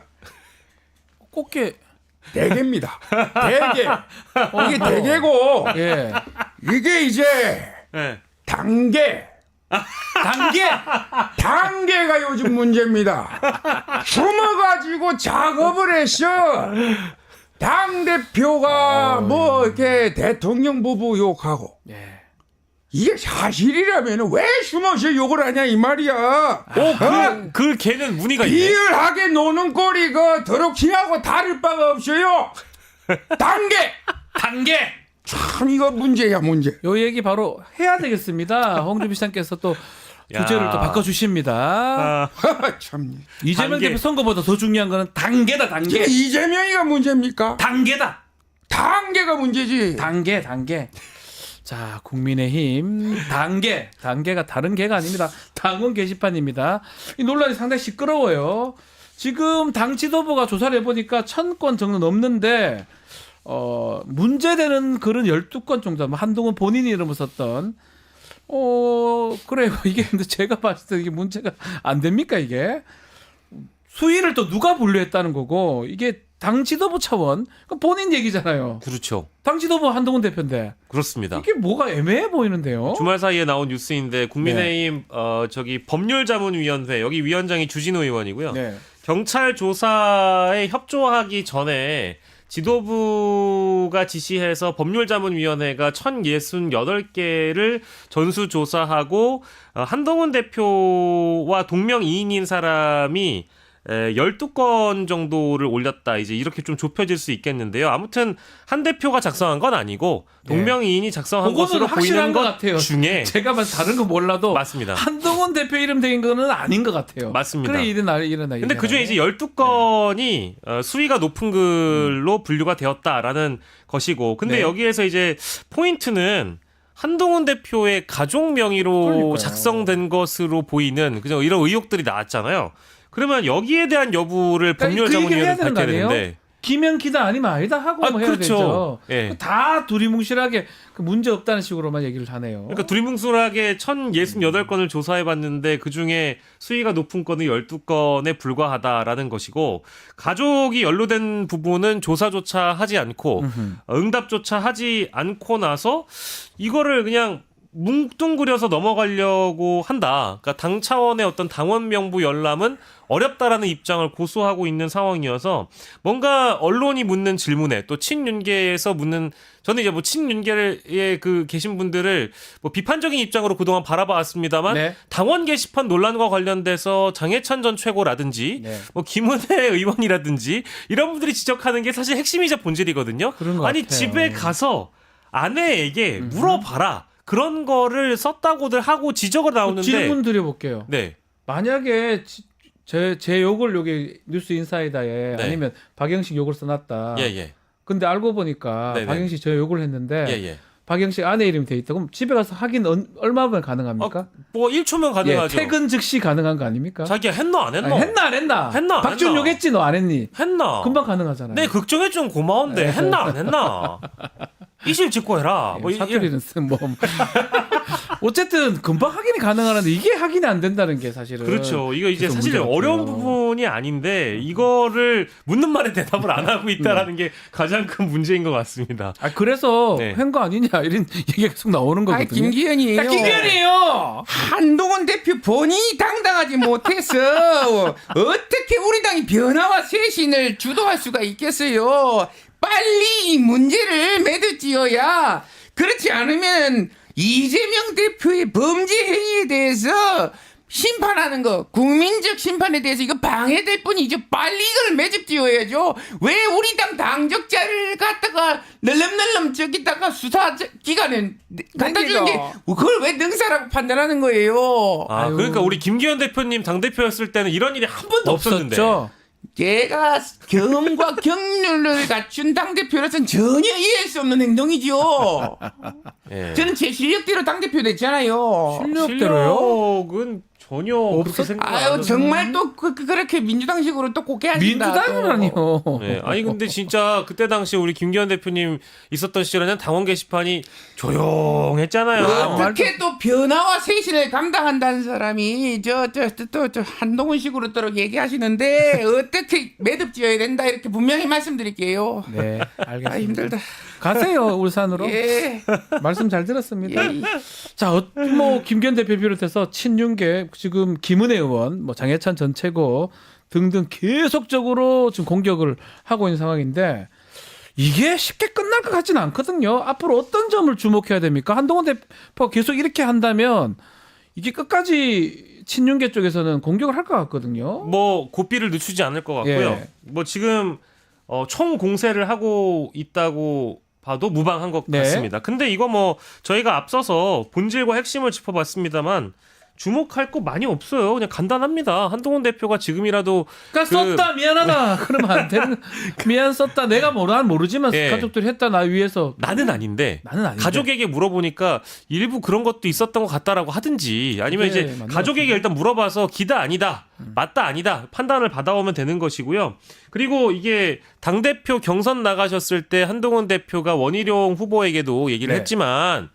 꽃게. 대게입니다. 대게. 이게 대게고 예. 이게 이제 예. 단계. 단계가 요즘 문제입니다. 숨어가지고 작업을 했어. 당 대표가 뭐 이렇게 대통령 부부 욕하고 예. 이게 사실이라면 왜 숨어서 욕을 하냐 이 말이야. 그 걔는 무늬가 있네. 비열하게 노는 꼴이 더럽히하고 다를 바가 없어요. 단계. 참 이거 문제야 문제. 요 얘기 바로 해야 되겠습니다. 홍준표 시장께서 또 주제를 야. 또 바꿔주십니다. 아, 참. 이재명 단계. 대표 선거보다 더 중요한 거는 단계다. 단계. 지금 이재명이가 문제입니까? 단계다. 단계가 문제지. 단계. 자, 국민의힘 단계가 다른 개가 아닙니다. 당원 게시판입니다. 이 논란이 상당히 시끄러워요. 지금 당 지도부가 조사를 해보니까 1000건 정도 넘는데 문제되는 글은 12건 정도. 한동훈 본인 이름을 썼던. 그래요. 이게 근데 제가 봤을 때 이게 문제가 안 됩니까 이게? 수위를 또 누가 분류했다는 거고 이게 당 지도부 차원 그럼 본인 얘기잖아요. 그렇죠. 당 지도부 한동훈 대표인데 그렇습니다. 이게 뭐가 애매해 보이는데요. 주말 사이에 나온 뉴스인데 국민의힘 저기 법률자문위원회 여기 위원장이 주진우 의원이고요. 네. 경찰 조사에 협조하기 전에 지도부가 지시해서 법률자문위원회가 1068개를 전수조사하고 한동훈 대표와 동명이인인 사람이 12건 정도를 올렸다. 이제 이렇게 좀 좁혀질 수 있겠는데요. 아무튼 한 대표가 작성한 건 아니고 동명이인이 작성한 그거는 것으로 확실한 보이는 것 것 같아요. 중에 제가 봐서 다른 거 몰라도 맞습니다. 한동훈 대표 이름 된 거는 아닌 것 같아요. 맞습니다. 그래 일어나. 근데 그중에 이제 12건이 수위가 높은 글로 분류가 되었다라는 것이고 근데 네. 여기에서 이제 포인트는 한동훈 대표의 가족 명의로 그러니까요. 작성된 것으로 보이는 그냥 이런 의혹들이 나왔잖아요. 그러면 여기에 대한 여부를 그러니까 그 얘기를 해야 법률자문위원회는 되는 거 밝혀야 아니에요? 되는데 김영키다 아니면 아니다 하고 뭐 해야 되죠. 예. 다 두리뭉실하게 그 문제 없다는 식으로만 얘기를 하네요. 그러니까 두리뭉술하게 1068건을 조사해봤는데 그중에 수위가 높은 건은 12건에 불과하다라는 것이고 가족이 연루된 부분은 조사조차 하지 않고 응답조차 하지 않고 나서 이거를 그냥 뭉뚱그려서 넘어가려고 한다. 그러니까 당 차원의 어떤 당원 명부 열람은 어렵다라는 입장을 고수하고 있는 상황이어서 뭔가 언론이 묻는 질문에 또 친윤계에서 묻는 저는 이제 뭐 친윤계에 그 계신 분들을 뭐 비판적인 입장으로 그동안 바라봐왔습니다만 네. 당원 게시판 논란과 관련돼서 장해찬 전 최고라든지 네. 뭐 김은혜 의원이라든지 이런 분들이 지적하는 게 사실 핵심이자 본질이거든요. 그런 것 아니 같아요. 집에 가서 아내에게 물어봐라. 그런 거를 썼다고들 하고 지적을 나오는데 질문 드려볼게요. 네. 만약에 제 욕을 여기 뉴스 인사이다에 네. 아니면 박영식 욕을 써놨다. 예, 예. 근데 알고 보니까 네네. 박영식 저 욕을 했는데 예, 예. 박영식 아내 이름이 돼 있다. 그럼 집에 가서 확인 얼마면 가능합니까? 뭐 1초면 가능하죠. 예, 퇴근 즉시 가능한 거 아닙니까? 자기가 했노 안 했노? 아니, 했나 안 했나? 했나 안 박준 했나? 욕했지 너 안 했니? 했나? 금방 가능하잖아요. 네, 걱정해 좀 고마운데 했나 안 했나? 이실 짓고 해라. 뭐 사투리는 뭐 어쨌든 금방 확인이 가능하는데 이게 확인이 안 된다는 게 사실은 그렇죠. 이거 이제 계속 사실 문제 같아요. 어려운 부분이 아닌데 이거를 묻는 말에 대답을 안 하고 있다라는 게 가장 큰 문제인 것 같습니다. 아 그래서 네. 한 거 아니냐 이런 얘기가 계속 나오는 거거든요. 김기현이에요. 야, 김기현이에요. 한동훈 대표 본인이 당당하지 못해서 어떻게 우리 당이 변화와 쇄신을 주도할 수가 있겠어요. 빨리 이 문제를 매듭지어야 그렇지 않으면 이재명 대표의 범죄 행위에 대해서 심판하는 거 국민적 심판에 대해서 이거 방해될 뿐이죠. 빨리 이걸 매듭지어야죠. 왜 우리 당 당적자를 갖다가 널름널름 저기다가 수사기관에 갖다 주는 게 그걸 왜 능사라고 판단하는 거예요. 아, 그러니까 우리 김기현 대표님 당 대표였을 때는 이런 일이 한 번도 없었는데. 없었죠. 얘가 경험과 경륜을 갖춘 당대표로서는 전혀 이해할 수 없는 행동이죠. 예. 저는 제 실력대로 당대표 됐잖아요. 실력은 전혀 그렇게 생각 안 아유 하는데. 정말 또 그렇게 민주당식으로 또 곱게 하신다. 민주당이라니요. 네. 아니 근데 진짜 그때 당시 우리 김기현 대표님 있었던 시절에는 당원 게시판이 조용했잖아요. 어떻게 또 변화와 쇄신을 감당한다는 사람이 저 한동훈식으로 또 얘기하시는데 어떻게 매듭지어야 된다 이렇게 분명히 말씀드릴게요. 네, 알겠습니다. 아 힘들다. 가세요 울산으로. 예. 말씀 잘 들었습니다. 예. 자, 뭐 김기현 대표 비롯해서 친윤계 지금 김은혜 의원, 뭐 장해찬 전 최고 등등 계속적으로 지금 공격을 하고 있는 상황인데 이게 쉽게 끝날 것 같지는 않거든요. 앞으로 어떤 점을 주목해야 됩니까? 한동훈 대표가 계속 이렇게 한다면 이게 끝까지 친윤계 쪽에서는 공격을 할 것 같거든요. 뭐 고삐를 늦추지 않을 것 같고요. 예. 뭐 지금 총 공세를 하고 있다고 봐도 무방한 것 네. 같습니다. 근데 이거 뭐 저희가 앞서서 본질과 핵심을 짚어봤습니다만 주목할 거 많이 없어요. 그냥 간단합니다. 한동훈 대표가 지금이라도 그러니까 썼다 미안하다 그러면 안 되는 미안 썼다 내가 모르지만 예. 가족들이 했다 나 위해서 나는 아닌데 나는 아닌데. 가족에게 물어보니까 일부 그런 것도 있었던 것 같다라고 하든지 아니면 그게 이제 맞는 가족에게 것 일단 물어봐서 기다 아니다 맞다 아니다 판단을 받아오면 되는 것이고요. 그리고 이게 당대표 경선 나가셨을 때 한동훈 대표가 원희룡 후보에게도 얘기를 네. 했지만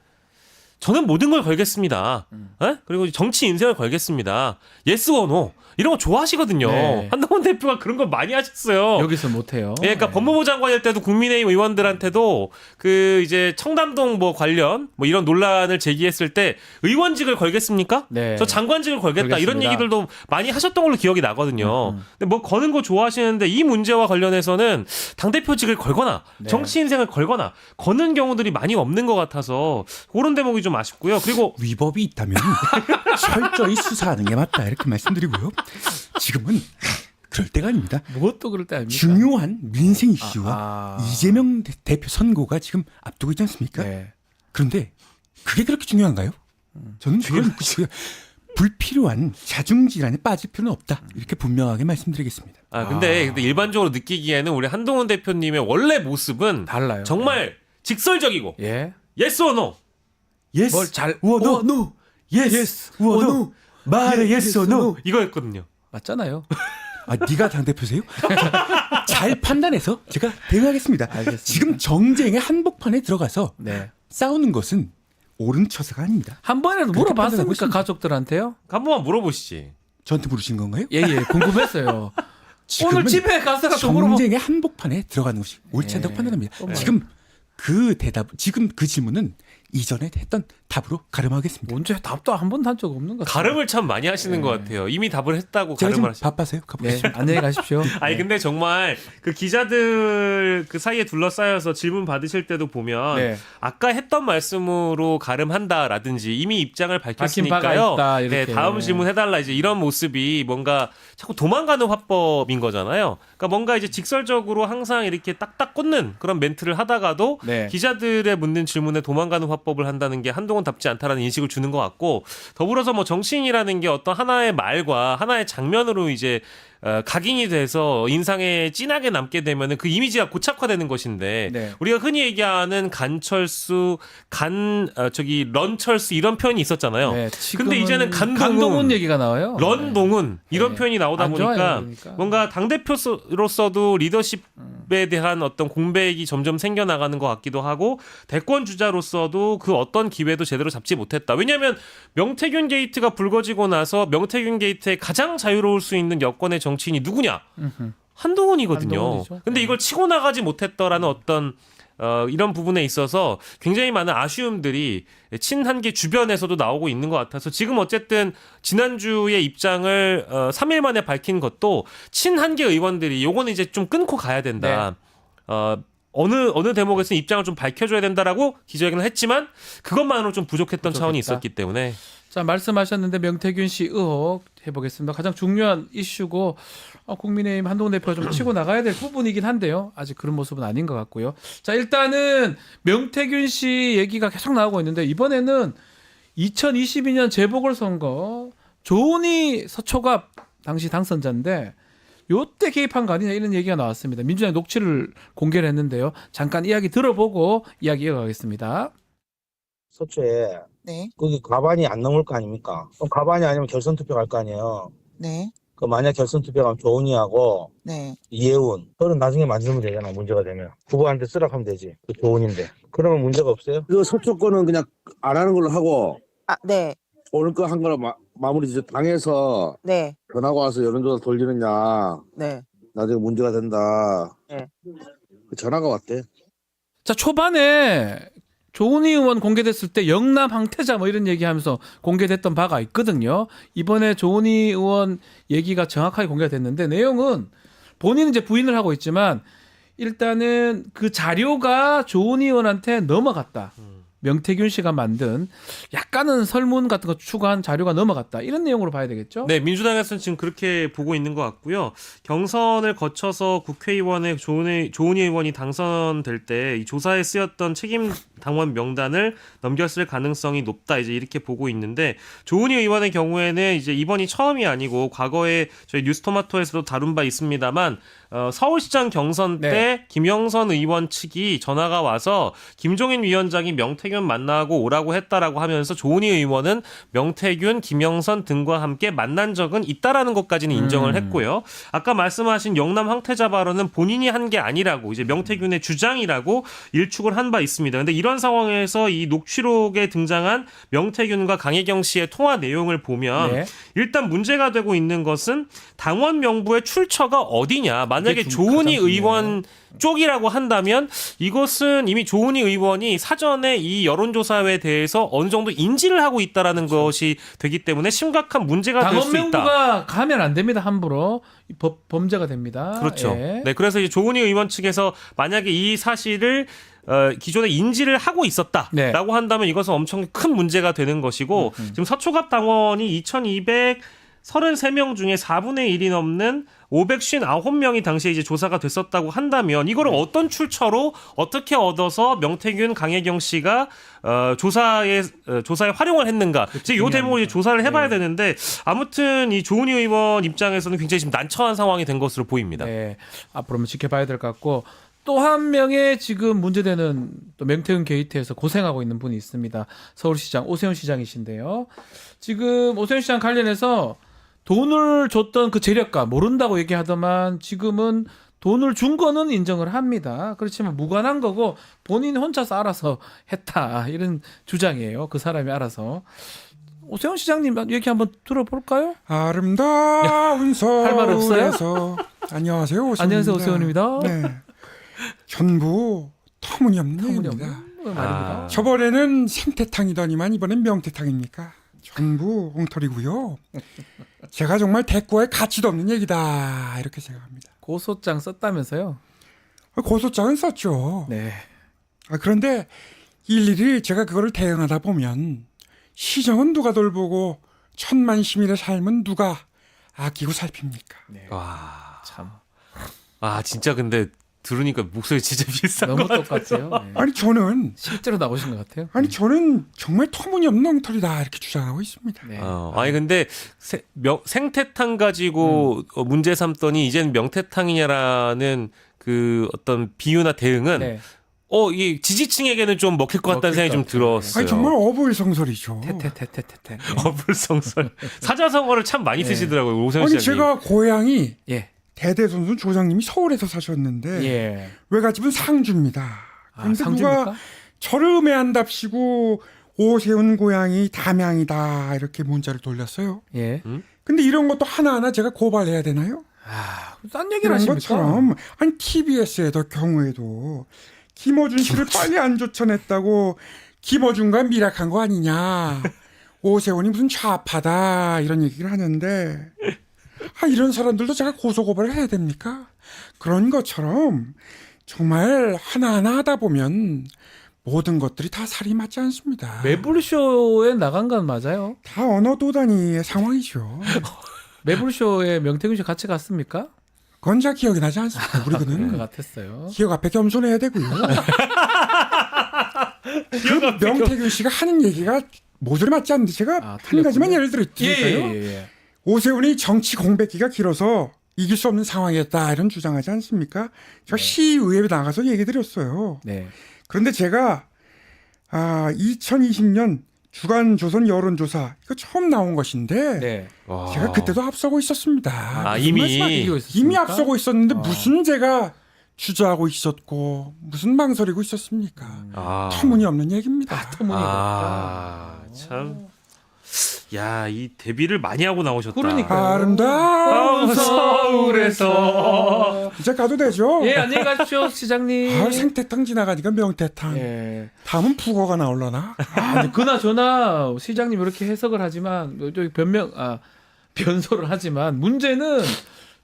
저는 모든 걸 걸겠습니다. 에? 그리고 정치 인생을 걸겠습니다. 예스 or no 이런 거 좋아하시거든요. 네. 한동훈 대표가 그런 거 많이 하셨어요. 여기서 못해요. 예, 그러니까 법무부 장관일 때도 국민의힘 의원들한테도 그 이제 청담동 뭐 관련 뭐 이런 논란을 제기했을 때 의원직을 걸겠습니까? 네. 저 장관직을 걸겠다 이런 걸겠습니다. 얘기들도 많이 하셨던 걸로 기억이 나거든요. 근데 뭐 거는 거 좋아하시는데 이 문제와 관련해서는 당 대표직을 걸거나 네. 정치 인생을 걸거나 거는 경우들이 많이 없는 것 같아서 그런 대목이 좀 아쉽고요. 그리고 위법이 있다면 철저히 수사하는 게 맞다 이렇게 말씀드리고요. 지금은 그럴 때가 아닙니다. 무엇도 그럴 때 아닙니까? 중요한 민생 이슈와 아. 이재명 대표 선거가 지금 앞두고 있지 않습니까? 네. 그런데 그게 그렇게 중요한가요? 저는 그건 불필요한 자중질환에 빠질 필요는 없다. 이렇게 분명하게 말씀드리겠습니다. 근데 일반적으로 느끼기에는 우리 한동훈 대표님의 원래 모습은 달라요. 정말 직설적이고 예. yes or no 예스. 뭘 잘 노. 예스. 노. 말해 예스 노. 이거였거든요. 맞잖아요. 아, 네가 당대표세요? 잘 판단해서 제가 대응하겠습니다. 알겠습니다. 지금 정쟁의 한복판에 들어가서 네. 싸우는 것은 옳은 처사가 아닙니다. 한 번이라도 그렇게 판단하고 물어봤습니까 있습니다. 가족들한테요? 한 번만 물어보시지. 저한테 물으신 건가요? 예예 궁금했어요. 지금은 오늘 집에 가서라도 물어보. 정쟁의 한복판에 들어가는 것이 옳지 않다고 판단합니다. 또 뭐야? 지금 그 질문은 이전에 했던 답으로 가름하겠습니다. 문제 답도 한 번도 한 적 없는 것 같아요. 가름을 참 많이 하시는 것 같아요. 이미 답을 했다고 제가 가름을 지금 하시. 바빠서요. 네, 가보겠습니다. 안녕히 가십시오. 아니 근데 정말 그 기자들 그 사이에 둘러싸여서 질문 받으실 때도 보면 네. 아까 했던 말씀으로 가름한다라든지 이미 입장을 바가 밝혔으니까요. 있다, 이렇게. 네, 다음 질문 해달라 이제 이런 모습이 뭔가 자꾸 도망가는 화법인 거잖아요. 그러니까 뭔가 이제 직설적으로 항상 이렇게 딱딱 꽂는 그런 멘트를 하다가도 네. 기자들의 묻는 질문에 도망가는 화법을 한다는 게 한동훈답지 않다라는 인식을 주는 것 같고 더불어서 뭐 정치인이라는 게 어떤 하나의 말과 하나의 장면으로 이제 각인이 돼서 인상에 진하게 남게 되면은 그 이미지가 고착화되는 것인데 네. 우리가 흔히 얘기하는 간철수, 런철수 이런 표현이 있었잖아요. 네, 근데 이제는 강동훈 얘기가 나와요. 런동훈 이런 네. 표현이 나오다 안 좋아요, 보니까 그러니까. 뭔가 당대표로서도 리더십에 대한 어떤 공백이 점점 생겨나가는 것 같기도 하고 대권 주자로서도 그 어떤 기회도 제대로 잡지 못했다. 왜냐하면 명태균 게이트가 불거지고 나서 명태균 게이트에 가장 자유로울 수 있는 여권의 정치인이 누구냐? 한동훈이거든요. 한동훈이죠. 근데 이걸 치고 나가지 못했더라는 어떤 이런 부분에 있어서 굉장히 많은 아쉬움들이 친한계 주변에서도 나오고 있는 것 같아서 지금 어쨌든 지난주의 입장을 3일 만에 밝힌 것도 친한계 의원들이 요거는 이제 좀 끊고 가야 된다. 어느 대목에서는 입장을 좀 밝혀줘야 된다라고 기자회견을 했지만 그것만으로 좀 부족했던 차원이 있었기 때문에 자 말씀하셨는데 명태균 씨 의혹 해보겠습니다. 가장 중요한 이슈고 국민의힘 한동훈 대표가 좀 치고 나가야 될 부분이긴 한데요. 아직 그런 모습은 아닌 것 같고요. 자 일단은 명태균 씨 얘기가 계속 나오고 있는데 이번에는 2022년 재보궐선거 조은희 서초갑 당시 당선자인데 요때 개입한 거 아니냐 이런 얘기가 나왔습니다. 민주당이 녹취를 공개를 했는데요. 잠깐 이야기 들어보고 이야기 이어가겠습니다. 서초에 네. 거기 과반이 안 넘을 거 아닙니까? 그럼 과반이 아니면 결선 투표 갈 거 아니에요. 네. 그 만약 결선 투표 가면 조은희하고 네. 이혜훈 그런 나중에 만들면 되잖아. 문제가 되면 후보한테 쓰라하면 되지. 그 조은인데 그러면 문제가 없어요? 그 서초 거는 그냥 안 하는 걸로 하고 아, 네. 오늘 거 한 거로 마무리 이제 당에서 네. 전화가 와서 여론조사 돌리느냐 네. 나중에 문제가 된다. 네. 그 전화가 왔대. 자 초반에 조은희 의원 공개됐을 때 영남 황태자 뭐 이런 얘기하면서 공개됐던 바가 있거든요. 이번에 조은희 의원 얘기가 정확하게 공개가 됐는데 내용은 본인은 이제 부인을 하고 있지만 일단은 그 자료가 조은희 의원한테 넘어갔다. 명태균 씨가 만든 약간은 설문 같은 거 추가한 자료가 넘어갔다. 이런 내용으로 봐야 되겠죠? 네, 민주당에서는 지금 그렇게 보고 있는 것 같고요. 경선을 거쳐서 국회의원의 조은희 의원이 당선될 때 이 조사에 쓰였던 책임 당원 명단을 넘겼을 가능성이 높다. 이제 이렇게 보고 있는데 조은희 의원의 경우에는 이제 이번이 처음이 아니고 과거에 저희 뉴스토마토에서도 다룬 바 있습니다만 서울시장 경선 때 네. 김영선 의원 측이 전화가 와서 김종인 위원장이 명태균 만나고 오라고 했다라고 하면서 조은희 의원은 명태균, 김영선 등과 함께 만난 적은 있다라는 것까지는 인정을 했고요. 아까 말씀하신 영남 황태자 발언은 본인이 한 게 아니라고 이제 명태균의 주장이라고 일축을 한 바 있습니다. 근데 이런 상황에서 이 녹취록에 등장한 명태균과 강혜경 씨의 통화 내용을 보면 네. 일단 문제가 되고 있는 것은 당원 명부의 출처가 어디냐. 만약에 그게 조은희 가장 의원 쪽이라고 한다면 이것은 이미 조은희 의원이 사전에 이 여론조사에 대해서 어느 정도 인지를 하고 있다라는 것이 되기 때문에 심각한 문제가 될 당원 수 있다. 명부가 가면 안 됩니다. 함부로 범죄가 됩니다. 그렇죠. 예. 네, 그래서 이제 조은희 의원 측에서 만약에 이 사실을 기존에 인지를 하고 있었다라고 네. 한다면 이것은 엄청 큰 문제가 되는 것이고 지금 서초갑 당원이 2,233명 중에 4분의 1이 넘는 559명이 당시에 이제 조사가 됐었다고 한다면 이거를 어떤 출처로 어떻게 얻어서 명태균, 강혜경 씨가 조사에 활용을 했는가? 이제 요 대목을 이제 조사를 해봐야 되는데 아무튼 이 조은희 의원 입장에서는 굉장히 지금 난처한 상황이 된 것으로 보입니다. 네. 앞으로 한번 지켜봐야 될 것 같고 또 한 명의 지금 문제되는 또 명태균 게이트에서 고생하고 있는 분이 있습니다. 서울시장 오세훈 시장이신데요. 지금 오세훈 시장 관련해서 돈을 줬던 그 재력가 모른다고 얘기하더만 지금은 돈을 준 거는 인정을 합니다. 그렇지만 무관한 거고 본인 혼자서 알아서 했다 이런 주장이에요. 그 사람이 알아서. 오세훈 시장님 얘기 한번 들어볼까요? 아름다운 할 말 없어요? 서울에서 안녕하세요. 오세훈입니다. 안녕하세요, 오세훈입니다. 네. 전부 터무니없는 터무니없는 얘기입니다. 말입니다. 저번에는 생태탕이더니만 이번엔 명태탕입니까? 전부 엉터리고요. 제가 정말 대꾸할 가치도 없는 얘기다 이렇게 생각합니다. 고소장 썼다면서요? 고소장은 썼죠. 네. 그런데 일일이 제가 그거를 대응하다 보면 시정은 누가 돌보고 천만 시민의 삶은 누가 아끼고 살핍니까? 네. 와, 참 진짜 근데 들으니까 목소리 진짜 비슷한 너무 것 같아요. 똑같아요. 네. 아니 저는 실제로 나오신 것 같아요. 저는 정말 터무니없는 엉터리다 이렇게 주장하고 있습니다. 네. 아니 근데 생태탕 가지고 문제 삼더니 이제는 명태탕이냐라는 그 어떤 비유나 대응은 네. 이 지지층에게는 좀 먹힐 것 같다는 먹힐 생각이 좀 것 같아요. 들었어요. 아니 정말 어불성설이죠. 테테테테테. 어불성설. 사자성어를 참 많이 네. 쓰시더라고요. 오세훈 아니 시장님. 제가 고향이 예. 대대손손 조상님이 서울에서 사셨는데 예. 외갓집은 상주입니다. 그런데 상주입니까? 누가 저를 음해한답시고 오세훈 고향이 담양이다 이렇게 문자를 돌렸어요. 예. 근데 이런 것도 하나하나 제가 고발해야 되나요? 딴 얘기를 이런 하십니까? 것처럼 아니 TBS의 경우에도 김어준 씨를 빨리 안 쫓아냈다고 김어준과 미락한 거 아니냐. 오세훈이 무슨 좌파다 이런 얘기를 하는데 이런 사람들도 제가 고소고발을 해야 됩니까? 그런 것처럼 정말 하나하나 하다 보면 모든 것들이 다 살이 맞지 않습니다. 매불쇼에 나간 건 맞아요. 다 언어 도단위의 상황이죠. 매불쇼에 명태균 씨 같이 갔습니까? 그건 잘 기억이 나지 않습니다. 그런 것 우리는 같았어요. 기억 앞에 겸손해야 되고요. 그 명태균 씨가 하는 얘기가 모조리 맞지 않는데 제가 한 가지만 예를 들어 드릴까요? 예. 오세훈이 정치 공백기가 길어서 이길 수 없는 상황이었다 이런 주장하지 않습니까? 제가 시의회에 나가서 얘기 드렸어요. 네. 그런데 제가 2020년 주간 조선 여론조사 이거 처음 나온 것인데 네. 제가 그때도 앞서고 있었습니다. 이미 앞서고 있었는데 무슨 제가 주저하고 있었고 무슨 망설이고 있었습니까? 터무니없는 얘기입니다. 참. 야, 이 데뷔를 많이 하고 나오셨다. 그러니까 아름다운 서울에서 이제 가도 되죠? 예, 안녕히 가십시오, 시장님. 생태탕 지나가니까 명태탕. 예. 다음은 북어가 나올라나? 근데 그나저나 시장님 이렇게 해석을 하지만 변소를 하지만 문제는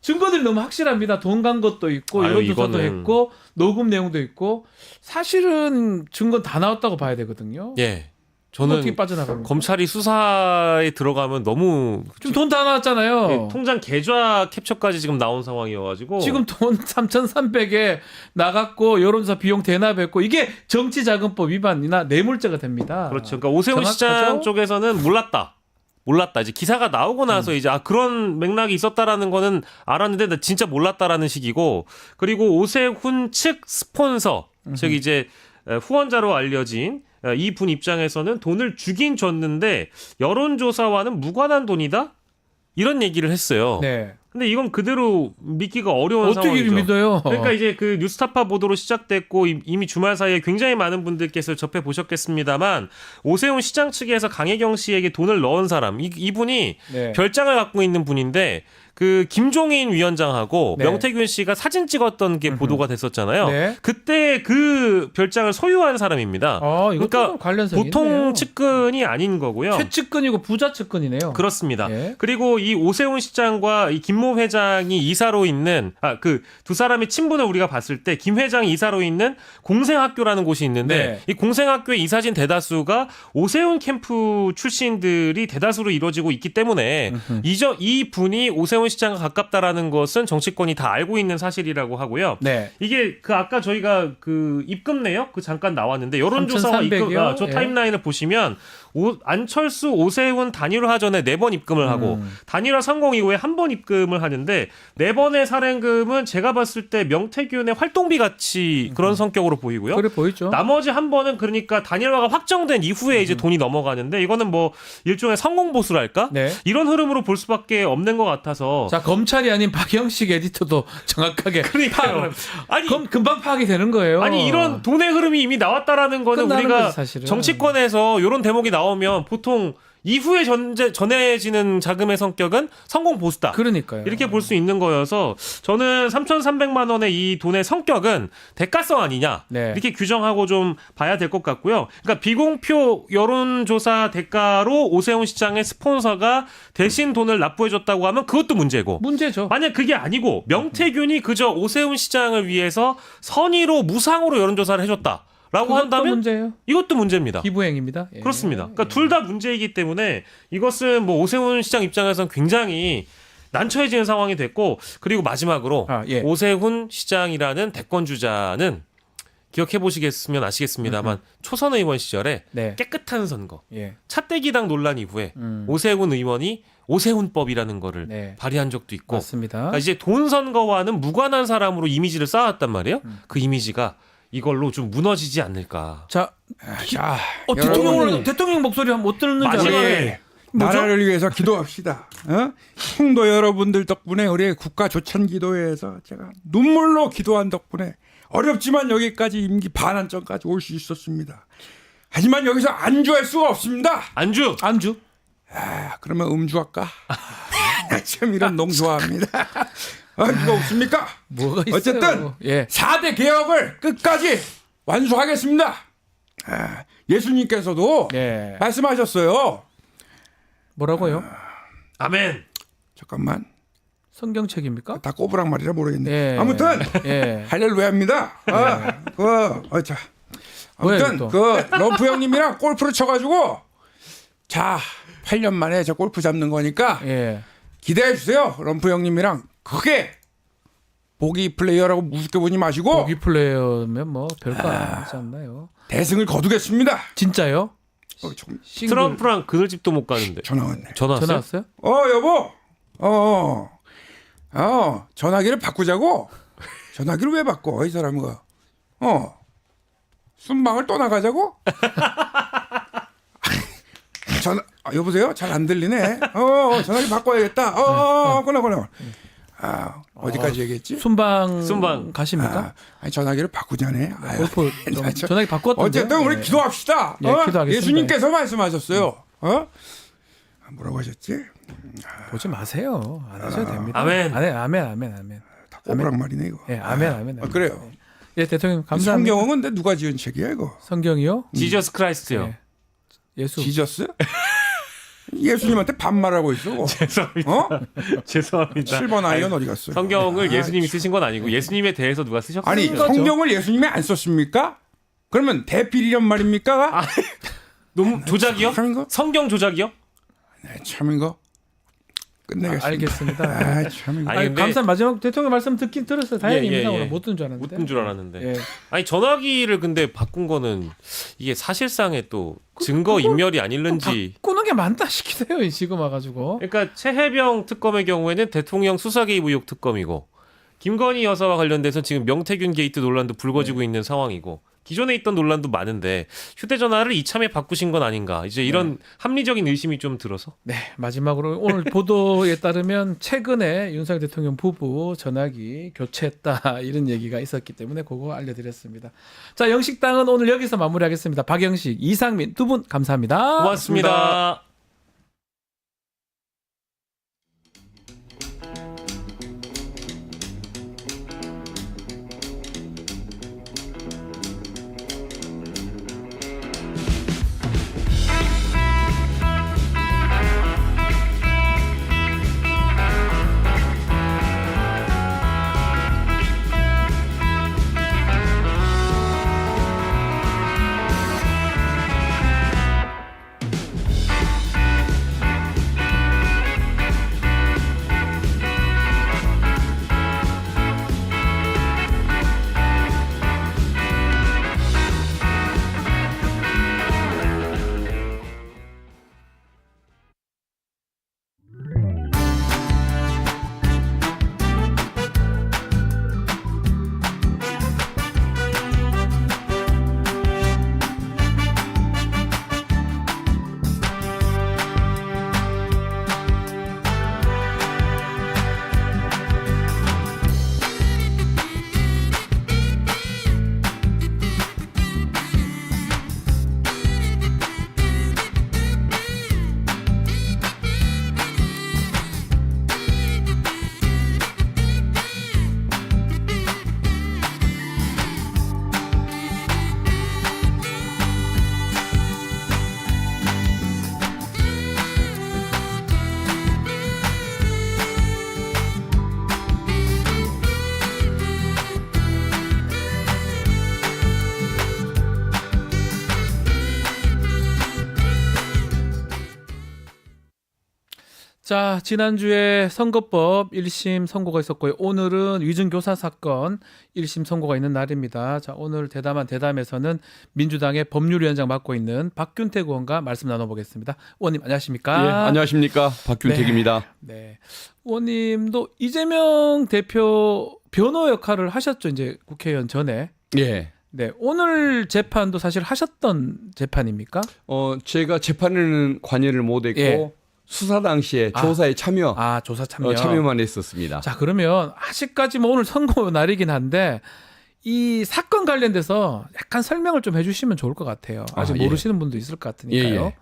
증거들이 너무 확실합니다. 돈 간 것도 있고 여론조사도 이거는... 했고 녹음 내용도 있고 사실은 증거 다 나왔다고 봐야 되거든요. 예. 저는 어떻게 빠져나갑니까? 검찰이 수사에 들어가면 너무 지금 돈 다 나왔잖아요. 예, 통장 계좌 캡처까지 지금 나온 상황이어가지고 지금 돈 3,300에 나갔고 여론조사 비용 대납했고 이게 정치자금법 위반이나 뇌물죄가 됩니다. 그렇죠. 그러니까 오세훈 정확하죠? 시장 쪽에서는 몰랐다. 이제 기사가 나오고 나서 이제 그런 맥락이 있었다라는 거는 알았는데 나 진짜 몰랐다라는 식이고, 그리고 오세훈 측 스폰서 즉 이제 후원자로 알려진 이분 입장에서는 돈을 주긴 줬는데 여론조사와는 무관한 돈이다? 이런 얘기를 했어요. 네. 근데 이건 그대로 믿기가 어려운 어떻게 상황이죠. 믿어요? 그러니까 이제 그 뉴스타파 보도로 시작됐고 이미 주말 사이에 굉장히 많은 분들께서 접해 보셨겠습니다만 오세훈 시장 측에서 강혜경 씨에게 돈을 넣은 사람 이분이 네. 별장을 갖고 있는 분인데 그 김종인 위원장하고 네. 명태균 씨가 사진 찍었던 게 보도가 됐었잖아요. 네. 그때 그 별장을 소유한 사람입니다. 그러니까 관련성이 보통 있네요. 측근이 아닌 거고요. 최측근이고 부자 측근이네요. 그렇습니다. 네. 그리고 이 오세훈 시장과 이 김모 회장이 이사로 있는 그 두 사람의 친분을 우리가 봤을 때 김 회장이 이사로 있는 공생학교라는 곳이 있는데 네. 이 공생학교의 이사진 대다수가 오세훈 캠프 출신들이 대다수로 이루어지고 있기 때문에 이 분이 오세훈 시장과 가깝다라는 것은 정치권이 다 알고 있는 사실이라고 하고요. 네. 이게 그 아까 저희가 그 입금 내역 그 잠깐 나왔는데 여론조사와 3,300 입금 이요? 저 예. 타임라인을 보시면 안철수 오세훈 단일화 전에 4번 입금을 하고 단일화 성공 이후에 1번 입금을 하는데 4번의 살행금은 제가 봤을 때 명태균의 활동비 같이 그런 성격으로 보이고요. 그래 보이죠. 나머지 1번은 그러니까 단일화가 확정된 이후에 이제 돈이 넘어가는데 이거는 뭐 일종의 성공 보수랄까? 네. 이런 흐름으로 볼 수밖에 없는 것 같아서. 자, 검찰이 아닌 박영식 에디터도 정확하게 그러니까요. 아니 금방 파악이 되는 거예요. 아니 이런 돈의 흐름이 이미 나왔다라는 거는 끝나는 우리가 거지, 사실은. 정치권에서 이런 대목이 나오면 보통 이후에 전해지는 자금의 성격은 성공 보수다. 그러니까요. 이렇게 볼 수 있는 거여서 저는 3,300만 원의 이 돈의 성격은 대가성 아니냐 네. 이렇게 규정하고 좀 봐야 될 것 같고요. 그러니까 비공표 여론조사 대가로 오세훈 시장의 스폰서가 대신 돈을 납부해줬다고 하면 그것도 문제고 문제죠. 만약 그게 아니고 명태균이 그저 오세훈 시장을 위해서 선의로 무상으로 여론조사를 해줬다. 라고 그것도 한다면 문제예요. 이것습니다 문제입니다. 기부행입니다. 예. 그렇습니다. 그러니까 둘 다 문제이기 때문에 이것은 뭐 오세훈 시장 입장에서는 굉장히 난처해지는 상황이 됐고 그리고 마지막으로 예. 오세훈 시장이라는 대권 주자는 기억해 보시겠으면 아시겠습니다만 초선 의원 시절에 네. 깨끗한 선거 예. 차떼기당 논란 이후에 오세훈 의원이 오세훈법이라는 거를 네. 발의한 적도 있고 맞습니다. 그러니까 이제 돈 선거와는 무관한 사람으로 이미지를 쌓았단 말이에요. 그 이미지가 이걸로 좀 무너지지 않을까. 자, 자, 대통령 목소리 한번 못 듣는 줄 마지막에 알아요. 뭐죠? 나라를 위해서 기도합시다. 성도 여러분들 덕분에 우리 국가 조찬 기도회에서 제가 눈물로 기도한 덕분에 어렵지만 여기까지 임기 반환점까지 올 수 있었습니다. 하지만 여기서 안주할 수가 없습니다. 안주. 그러면 음주할까? 참 이런 농 좋아합니다. 이거 없습니까? 뭐가 있어요? 어쨌든 예. 4대 개혁을 끝까지 완수하겠습니다. 예수님께서도 예. 말씀하셨어요. 뭐라고요? 아멘. 잠깐만. 성경책입니까? 다 꼬부랑 말이라 모르겠네. 예. 아무튼 예. 할렐루야입니다. 자. 뭐예요, 아무튼 또? 그 럼프 형님이랑 골프를 쳐가지고 자 8년 만에 저 골프 잡는 거니까 예. 기대해 주세요. 럼프 형님이랑 크게 보기 플레이어라고 무섭게 보지 마시고 보기 플레이어면 뭐 별거 아니지 않나요? 대승을 거두겠습니다. 진짜요? 싱글- 트럼프랑 그늘집도 못 가는데. 전화 왔네. 전화 왔어요? 전화 왔어요? 여보. 전화기를 바꾸자고. 전화기를 왜 바꿔 이 사람은? 순방을 또 나가자고? 여보세요? 잘 안 들리네. 전화기 바꿔야겠다. 끊어. 어디까지 얘기했지? 순방. 가십니까? 아니 전화기를 바꾸자네. 골프 좀 전화기 바꿨던데. 어쨌든 우리 기도합시다. 예, 기도하겠습니다. 예수님께서 말씀하셨어요. 뭐라고 하셨지? 보지 마세요. 안 하셔도 됩니다. 아멘. 아멘. 다 꼬부랑 말이네 이거. 예, 아멘. 그래요. 예, 대통령 감사합니다. 성경은 근데 누가 지은 책이야 이거? 성경이요? 지저스 크라이스트요. 예. 예수. 지저스? 예수님한테 반말하고 있어. 죄송합니다. 죄송합니다. 7번 아이언 어디 갔어요? 성경을 예수님이 쓰신 건 아니고 예수님에 대해서 누가 쓰셨어요? 아니 성경을 예수님이 안 썼습니까? 그러면 대필이란 말입니까? 너무 조작이요? 참인가? 성경 조작이요? 네, 참인가? 끝내겠습니다. 알겠습니다. 참인가? 아니, 아니, 근데- 감사 마지막 대통령 말씀 들었어요. 다행입니다. 예. 오늘 못 듣는 줄 알았는데. 묻은 줄 알았는데. 예. 아니 전화기를 근데 바꾼 거는 이게 사실상의 또 증거 인멸이 아닐는지. 꾸는 게 많다 싶기도 해요. 지금 와가지고. 그러니까 최혜병 특검의 경우에는 대통령 수사 개입 의혹 특검이고 김건희 여사와 관련돼서 지금 명태균 게이트 논란도 불거지고 있는 상황이고 기존에 있던 논란도 많은데 휴대전화를 이참에 바꾸신 건 아닌가 이제 이런 합리적인 의심이 좀 들어서. 네, 마지막으로 오늘 보도에 따르면 최근에 윤석열 대통령 부부 전화기 교체했다 이런 얘기가 있었기 때문에 그거 알려드렸습니다. 자, 영식당은 오늘 여기서 마무리하겠습니다. 박영식, 이상민 두 분 감사합니다. 고맙습니다. 자, 지난주에 선거법 1심 선고가 있었고요. 오늘은 위증교사 사건 1심 선고가 있는 날입니다. 자, 오늘 대담한 대담에서는 민주당의 법률위원장 맡고 있는 박균택 의원과 말씀 나눠보겠습니다. 의원님 안녕하십니까? 예, 안녕하십니까? 박균택입니다. 네. 의원님도 이재명 대표 변호 역할을 하셨죠. 이제 국회의원 전에. 예. 네. 오늘 재판도 사실 하셨던 재판입니까? 제가 재판에는 관여를 못했고 예. 수사 당시에 조사에 참여, 조사 참여. 참여만 했었습니다. 자, 그러면 아직까지 뭐 오늘 선고 날이긴 한데 이 사건 관련돼서 약간 설명을 좀 해주시면 좋을 것 같아요. 아직 예. 모르시는 분도 있을 것 같으니까요. 예.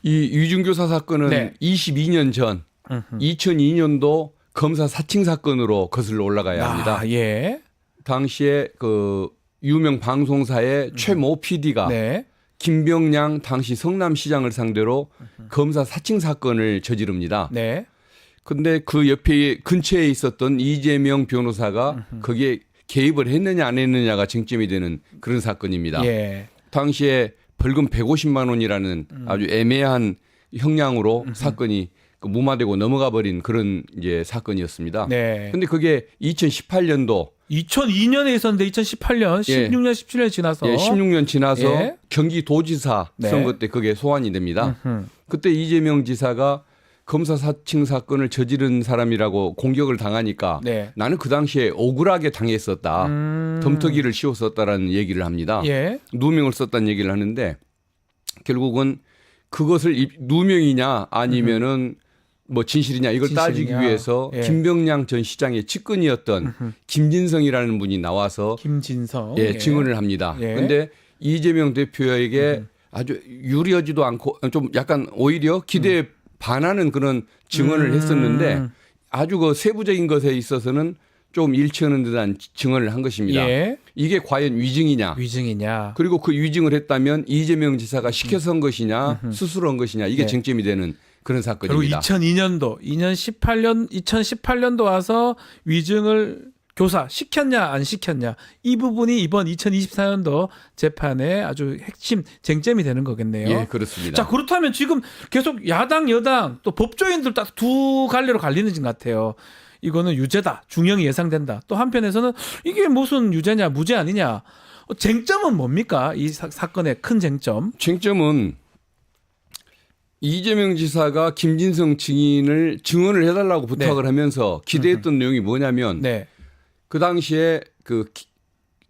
이 위증교사 사건은 네. 22년 전 2002년도 검사 사칭 사건으로 거슬러 올라가야 합니다. 예. 당시에 그 유명 방송사의 최모 PD가 네. 김병량 당시 성남시장을 상대로 검사 사칭 사건을 저지릅니다. 네. 근데 그 옆에 근처에 있었던 이재명 변호사가 거기에 개입을 했느냐 안 했느냐가 쟁점이 되는 그런 사건입니다. 예. 당시에 벌금 150만 원이라는 아주 애매한 형량으로 사건이 무마되고 넘어가 버린 그런 이제 사건이었습니다. 네. 근데 그게 2018년도 2002년에 있었는데 2018년, 16년, 17년 지나서 16년 지나서 예. 경기도지사 네. 선거 때 그게 소환이 됩니다. 그때 이재명 지사가 검사 사칭 사건을 저지른 사람이라고 공격을 당하니까 네. 나는 그 당시에 억울하게 당했었다. 덤터기를 씌웠었다라는 얘기를 합니다. 예. 누명을 썼다는 얘기를 하는데 결국은 그것을 누명이냐 아니면은 뭐 진실이냐 이걸 진실이냐. 따지기 위해서 예. 김병량 전 시장의 측근이었던 김진성이라는 분이 나와서 김진성. 예, 증언을 합니다. 예. 그런데 이재명 대표에게 아주 유리하지도 않고 좀 약간 오히려 기대에 반하는 그런 증언을 했었는데 아주 그 세부적인 것에 있어서는 좀 일치하는 듯한 증언을 한 것입니다. 예. 이게 과연 위증이냐? 위증이냐? 그리고 그 위증을 했다면 이재명 지사가 시켜서 한 것이냐, 스스로 한 것이냐 이게 네. 쟁점이 되는 그런 그리고 사건입니다. 2018년도 와서 위증을 교사 시켰냐 안 시켰냐 이 부분이 이번 2024년도 재판의 아주 핵심 쟁점이 되는 거겠네요. 예, 그렇습니다. 자, 그렇다면 지금 계속 야당 여당 또 법조인들 딱 두 갈래로 갈리는 것 같아요. 이거는 유죄다, 중형이 예상된다. 또 한편에서는 이게 무슨 유죄냐 무죄 아니냐. 쟁점은 뭡니까? 이 사건의 큰 쟁점. 쟁점은 이재명 지사가 김진성 증인을 해달라고 부탁을 하면서 기대했던 내용이 뭐냐면 네. 그 당시에 그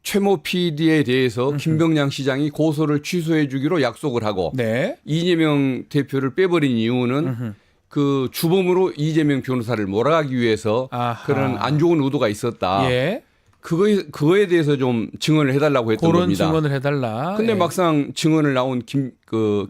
최모 PD에 대해서 김병량 시장이 고소를 취소해 주기로 약속을 하고 네. 이재명 대표를 빼버린 이유는 그 주범으로 이재명 변호사를 몰아가기 위해서 아하. 그런 안 좋은 의도가 있었다. 예. 그거에 대해서 좀 증언을 해달라고 했던 그런 겁니다. 증언을 해달라. 근데 예. 막상 증언을 나온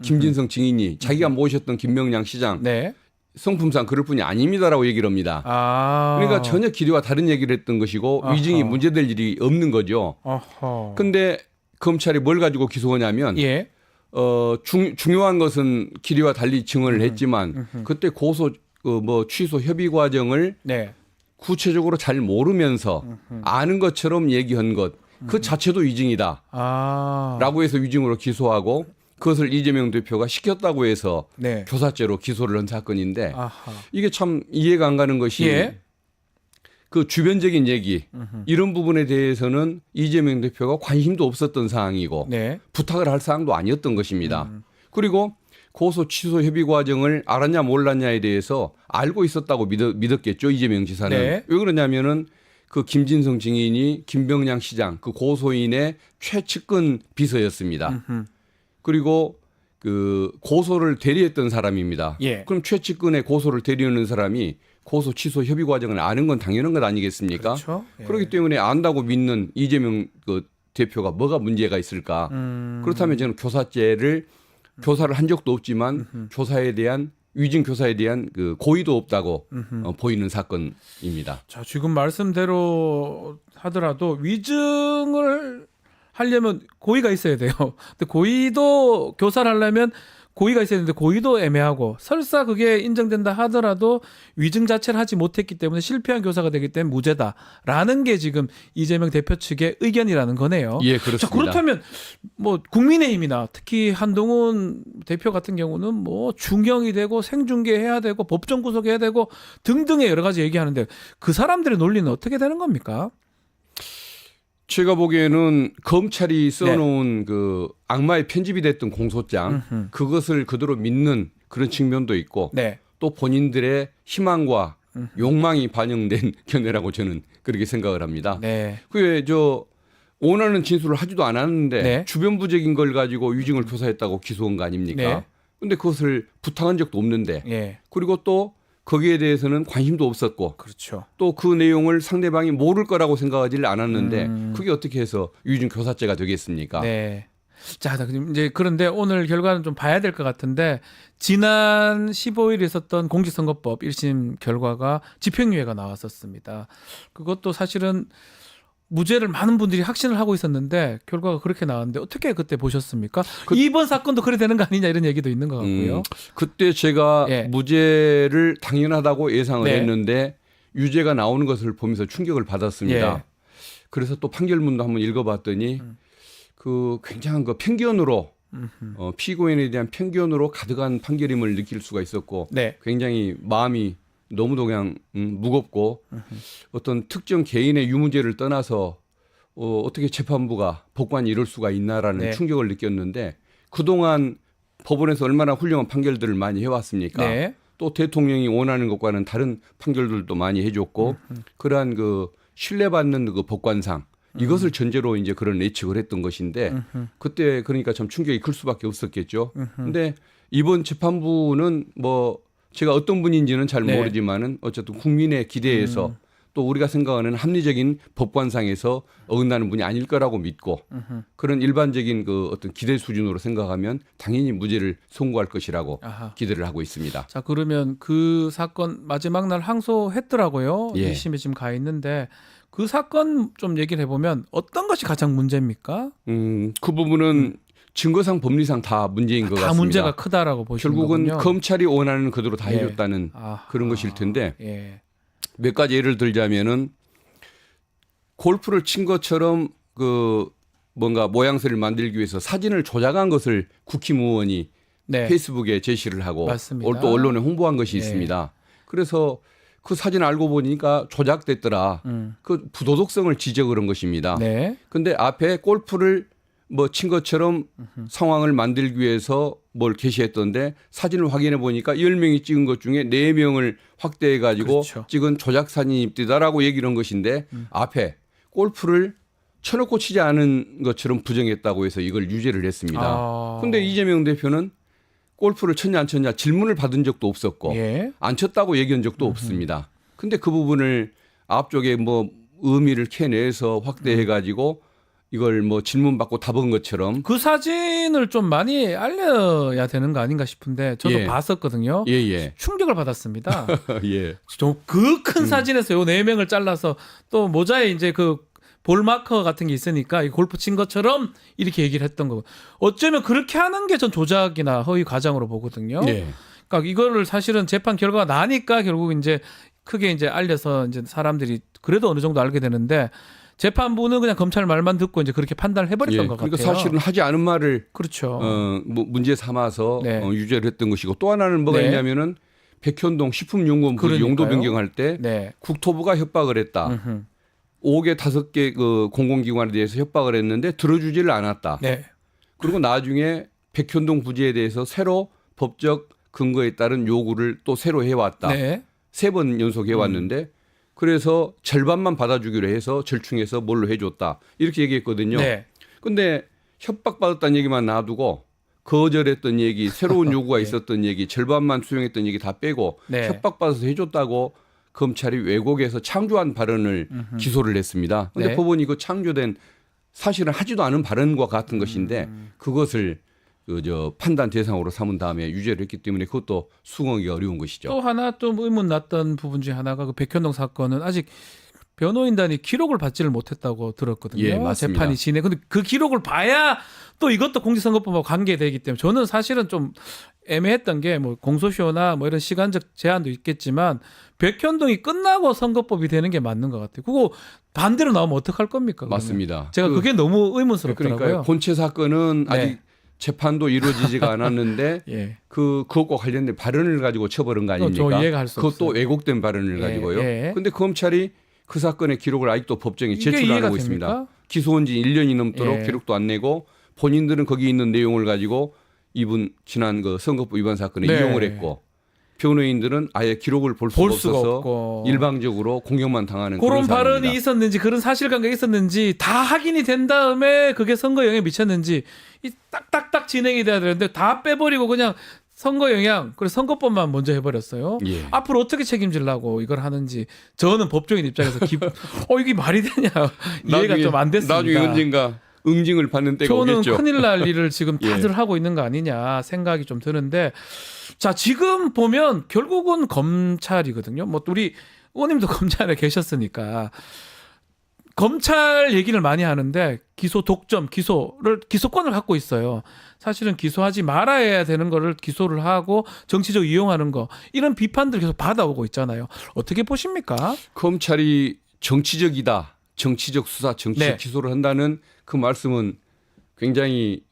김진성 증인이 자기가 모셨던 김병량 시장 네. 성품상 그럴 뿐이 아닙니다라고 얘기를 합니다. 그러니까 전혀 기대와 다른 얘기를 했던 것이고 아하. 위증이 문제될 일이 없는 거죠. 어허. 근데 검찰이 뭘 가지고 기소하냐면 예. 중요한 것은 기대와 달리 증언을 했지만 그때 고소 취소 협의 과정을 네. 구체적으로 잘 모르면서 아는 것처럼 얘기한 것 그 자체도 위증이다. 라고 해서 위증으로 기소하고 그것을 이재명 대표가 시켰다고 해서 네. 교사죄로 기소를 한 사건인데 아하. 이게 참 이해가 안 가는 것이 예. 그 주변적인 얘기 이런 부분에 대해서는 이재명 대표가 관심도 없었던 사항이고 네. 부탁을 할 사항도 아니었던 것입니다. 그리고 고소 취소 협의 과정을 알았냐 몰랐냐에 대해서 알고 있었다고 믿었겠죠. 이재명 지사는. 네. 왜 그러냐면은 그 김진성 증인이 김병량 시장 그 고소인의 최측근 비서였습니다. 그리고 그 고소를 대리했던 사람입니다. 예. 그럼 최측근의 고소를 대리하는 사람이 고소 취소 협의 과정을 아는 건 당연한 것 아니겠습니까? 그렇죠. 예. 그렇기 때문에 안다고 믿는 이재명 그 대표가 뭐가 문제가 있을까? 그렇다면 저는 교사죄를 교사를 한 적도 없지만 교사에 대한 위증 교사에 대한 그 고의도 없다고 보이는 사건입니다. 자, 지금 말씀대로 하더라도 위증을 하려면 고의가 있어야 돼요. 근데 고의도 교사를 하려면 고의가 있어야 되는데 고의도 애매하고 설사 그게 인정된다 하더라도 위증 자체를 하지 못했기 때문에 실패한 교사가 되기 때문에 무죄다라는 게 지금 이재명 대표 측의 의견이라는 거네요. 예, 그렇습니다. 자, 그렇다면 뭐 국민의힘이나 특히 한동훈 대표 같은 경우는 뭐 중형이 되고 생중계해야 되고 법정 구속해야 되고 등등의 여러 가지 얘기하는데 그 사람들의 논리는 어떻게 되는 겁니까? 제가 보기에는 검찰이 써놓은 그 악마의 편집이 됐던 공소장 그것을 그대로 믿는 그런 측면도 있고 네. 또 본인들의 희망과 욕망이 반영된 견해라고 저는 그렇게 생각을 합니다. 네. 그게 저 원하는 진술을 하지도 않았는데 네. 주변부적인 걸 가지고 위증을 교사했다고 기소한 거 아닙니까? 네. 근데 그것을 부탁한 적도 없는데 예. 그리고 또 거기에 대해서는 관심도 없었고 그렇죠. 또 그 내용을 상대방이 모를 거라고 생각하지를 않았는데 그게 어떻게 해서 위증 교사죄가 되겠습니까? 네. 자, 그럼 이제 그런데 오늘 결과는 좀 봐야 될 것 같은데 지난 15일 있었던 공직선거법 1심 결과가 집행유예가 나왔었습니다. 그것도 사실은 무죄를 많은 분들이 확신을 하고 있었는데 결과가 그렇게 나왔는데 어떻게 그때 보셨습니까? 이번 사건도 그래 되는 거 아니냐 이런 얘기도 있는 것 같고요. 그때 제가 예. 무죄를 당연하다고 예상을 네. 했는데 유죄가 나오는 것을 보면서 충격을 받았습니다. 예. 그래서 또 판결문도 한번 읽어봤더니 그 굉장한 그 편견으로 피고인에 대한 편견으로 가득한 판결임을 느낄 수가 있었고 네. 굉장히 마음이 너무도 그냥 무겁고 어떤 특정 개인의 유무죄를 떠나서 어떻게 재판부가 법관이 이럴 수가 있나라는 네. 충격을 느꼈는데 그동안 법원에서 얼마나 훌륭한 판결들을 많이 해왔습니까? 네. 또 대통령이 원하는 것과는 다른 판결들도 많이 해줬고 그러한 그 신뢰받는 그 법관상 이것을 전제로 이제 그런 예측을 했던 것인데 그때 그러니까 참 충격이 클 수밖에 없었겠죠. 근데 이번 재판부는 뭐 제가 어떤 분인지는 잘 네. 모르지만은 어쨌든 국민의 기대에서 또 우리가 생각하는 합리적인 법관상에서 어긋나는 분이 아닐 거라고 믿고 그런 일반적인 그 어떤 기대 수준으로 생각하면 당연히 무죄를 선고할 것이라고 아하. 기대를 하고 있습니다. 자, 그러면 그 사건 마지막 날 항소했더라고요. 예. 1심에 지금 가 있는데 그 사건 좀 얘기를 해보면 어떤 것이 가장 문제입니까? 그 부분은 증거상 법리상 다 문제인 것 다 같습니다. 문제가 크다라고 보시는 결국은 거군요. 검찰이 원하는 그대로 다 예. 해줬다는 아하. 그런 것일 텐데 예. 몇 가지 예를 들자면은 골프를 친 것처럼 그 뭔가 모양새를 만들기 위해서 사진을 조작한 것을 국힘의원이 네. 페이스북에 제시를 하고 맞습니다. 또 언론에 홍보한 것이 예. 있습니다. 그래서 그 사진 알고 보니까 조작됐더라. 그 부도덕성을 지적을 한 것입니다. 네. 근데 앞에 골프를 뭐 친 것처럼 상황을 만들기 위해서 뭘 게시했던데 사진을 확인해 보니까 10명이 찍은 것 중에 4명을 확대해 가지고 그렇죠. 찍은 조작 사진입니다라고 얘기를 한 것인데 앞에 골프를 쳐놓고 치지 않은 것처럼 부정했다고 해서 이걸 유죄를 했습니다. 근데 이재명 대표는 골프를 쳤냐 안 쳤냐 질문을 받은 적도 없었고 예. 안 쳤다고 얘기한 적도 없습니다. 근데 그 부분을 앞쪽에 뭐 의미를 캐내서 확대해 가지고 이걸 뭐 질문 받고 답한 것처럼 그 사진을 좀 많이 알려야 되는 거 아닌가 싶은데 저도 예. 봤었거든요. 예. 충격을 받았습니다. 예. 그 큰 사진에서 요 4명을 잘라서 또 모자에 이제 그 볼마커 같은 게 있으니까 이 골프 친 것처럼 이렇게 얘기를 했던 거고 어쩌면 그렇게 하는 게 전 조작이나 허위 과장으로 보거든요. 예. 그러니까 이거를 사실은 재판 결과가 나니까 결국 이제 크게 이제 알려서 이제 사람들이 그래도 어느 정도 알게 되는데 재판부는 그냥 검찰 말만 듣고 이제 그렇게 판단을 해버렸던 것 그러니까 같아요. 사실은 하지 않은 말을 그렇죠. 뭐 문제 삼아서 네. 유죄를 했던 것이고 또 하나는 뭐가 네. 있냐면은 백현동 식품연구원부 그러니까요. 용도 변경할 때 네. 국토부가 협박을 했다. 5개 5개 그 공공기관에 대해서 협박을 했는데 들어주지를 않았다. 네. 그리고 나중에 백현동 부지에 대해서 새로 법적 근거에 따른 요구를 또 새로 해왔다. 네. 3번 연속 해왔는데 그래서 절반만 받아주기로 해서 절충해서 뭘로 해줬다. 이렇게 얘기했거든요. 네. 근데 협박받았다는 얘기만 놔두고 거절했던 얘기, 새로운 요구가 네. 있었던 얘기, 절반만 수용했던 얘기 다 빼고 네. 협박받아서 해줬다고 검찰이 왜곡해서 창조한 발언을 기소를 했습니다. 그런데 네. 법원이 그 창조된 사실은 하지도 않은 발언과 같은 것인데 그것을 그 판단 대상으로 삼은 다음에 유죄를 했기 때문에 그것도 수긍하기가 어려운 것이죠. 또 하나 좀 의문 났던 부분 중에 하나가 그 백현동 사건은 아직 변호인단이 기록을 받지를 못했다고 들었거든요. 예, 맞습니다. 재판이 진행. 근데 그 기록을 봐야 또 이것도 공직선거법하고 관계되기 때문에 저는 사실은 좀 애매했던 게 뭐 공소시효나 뭐 이런 시간적 제한도 있겠지만 백현동이 끝나고 선거법이 되는 게 맞는 것 같아요. 그거 반대로 나오면 어떡할 겁니까? 그러면? 맞습니다. 제가 그게 너무 의문스럽더라고요. 그러니까 본체 사건은 네. 아직 재판도 이루어지지가 않았는데 예. 그것과 관련된 발언을 가지고 처벌한 거 아닙니까? 저 이해가 할 수 그것도 없어요. 왜곡된 발언을 예, 가지고요. 예. 근데 검찰이 그 사건의 기록을 아직도 법정에 이게 제출 안 이해가 하고 됩니까? 있습니다. 기소한 지 1년이 넘도록 예. 기록도 안 내고 본인들은 거기 있는 내용을 가지고 이분 지난 그 선거법 위반 사건에 네. 이용을 했고 변호인들은 아예 기록을 볼 수가 볼 수가 없어서 없고. 일방적으로 공격만 당하는 그런 발언이 상황입니다. 있었는지 그런 사실관계가 있었는지 다 확인이 된 다음에 그게 선거 영향에 미쳤는지 이 딱딱딱 진행이 돼야 되는데 다 빼버리고 그냥 선거 영향 그래서 선거법만 먼저 해버렸어요. 예. 앞으로 어떻게 책임지려고 이걸 하는지 저는 법조인 입장에서 이게 말이 되냐 이해가 좀 안 됐습니다. 나중에 언젠가 응징을 받는 때가 저는 오겠죠. 큰일 날 일을 지금 예. 다들 하고 있는 거 아니냐 생각이 좀 드는데 자 지금 보면 결국은 검찰이거든요. 뭐 우리 의원님도 검찰에 계셨으니까 검찰 얘기를 많이 하는데 기소 독점 기소권을 갖고 있어요. 사실은 기소하지 말아야 되는 거를 기소를 하고 정치적 이용하는 거 이런 비판들 계속 받아오고 있잖아요. 어떻게 보십니까? 검찰이 정치적이다. 정치적 수사, 정치적 네. 기소를 한다는 그 말씀은 굉장히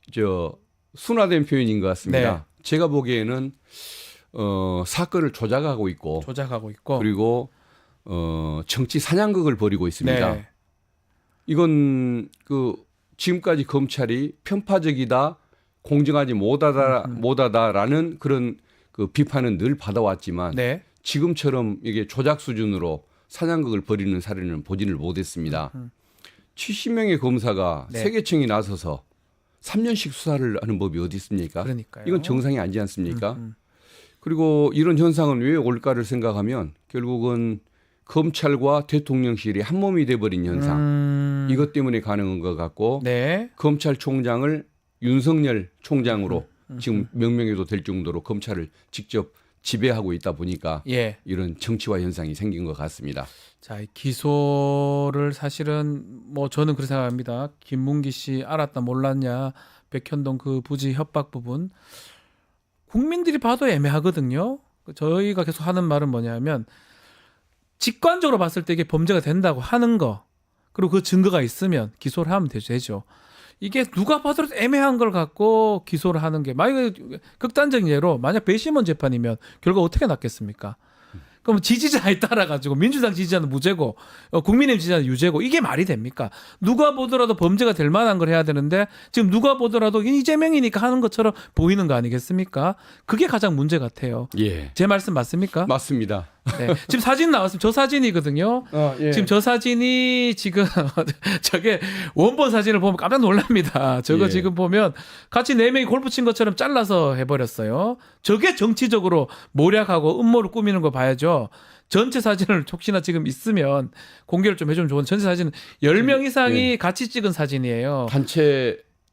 순화된 표현인 것 같습니다. 네. 제가 보기에는 사건을 조작하고 있고 그리고 정치 사냥극을 벌이고 있습니다. 네. 이건 지금까지 검찰이 편파적이다, 공정하지 못하다라는 그런 그 비판은 늘 받아왔지만 네. 지금처럼 이게 조작 수준으로 사냥극을 벌이는 사례는 보지를 못했습니다. 70명의 검사가 네. 세계청이 나서서 3년씩 수사를 하는 법이 어디 있습니까? 그러니까요. 이건 정상이 아니지 않습니까? 그리고 이런 현상은 왜 올까를 생각하면 결국은 검찰과 대통령실이 한 몸이 돼버린 현상. 이것 때문에 가능한 것 같고 네. 검찰총장을 윤석열 총장으로 지금 명명해도 될 정도로 검찰을 직접 지배하고 있다 보니까 예. 이런 정치화 현상이 생긴 것 같습니다. 자, 이 기소를 사실은 뭐 저는 그렇게 생각합니다. 김문기 씨 알았다 몰랐냐, 백현동 그 부지 협박 부분 국민들이 봐도 애매하거든요. 저희가 계속 하는 말은 뭐냐면 직관적으로 봤을 때 이게 범죄가 된다고 하는 거 그리고 그 증거가 있으면 기소를 하면 되죠. 이게 누가 봐도 애매한 걸 갖고 기소를 하는 게 만약에 극단적인 예로 만약 배심원 재판이면 결과 어떻게 났겠습니까? 그럼 지지자에 따라 가지고 민주당 지지자는 무죄고 국민의힘 지지자는 유죄고 이게 말이 됩니까? 누가 보더라도 범죄가 될 만한 걸 해야 되는데 지금 누가 보더라도 이재명이니까 하는 것처럼 보이는 거 아니겠습니까? 그게 가장 문제 같아요. 예, 제 말씀 맞습니까? 맞습니다. 네. 지금 사진 나왔습니다. 저 사진이거든요. 예. 지금 저 사진이 지금 저게 원본 사진을 보면 깜짝 놀랍니다. 저거 예. 지금 보면 같이 4명이 골프 친 것처럼 잘라서 해버렸어요. 저게 정치적으로 모략하고 음모를 꾸미는 거 봐야죠. 전체 사진을 혹시나 지금 있으면 공개를 좀 해주면 좋은 전체 사진은 10명 이상이 같이 찍은 사진이에요.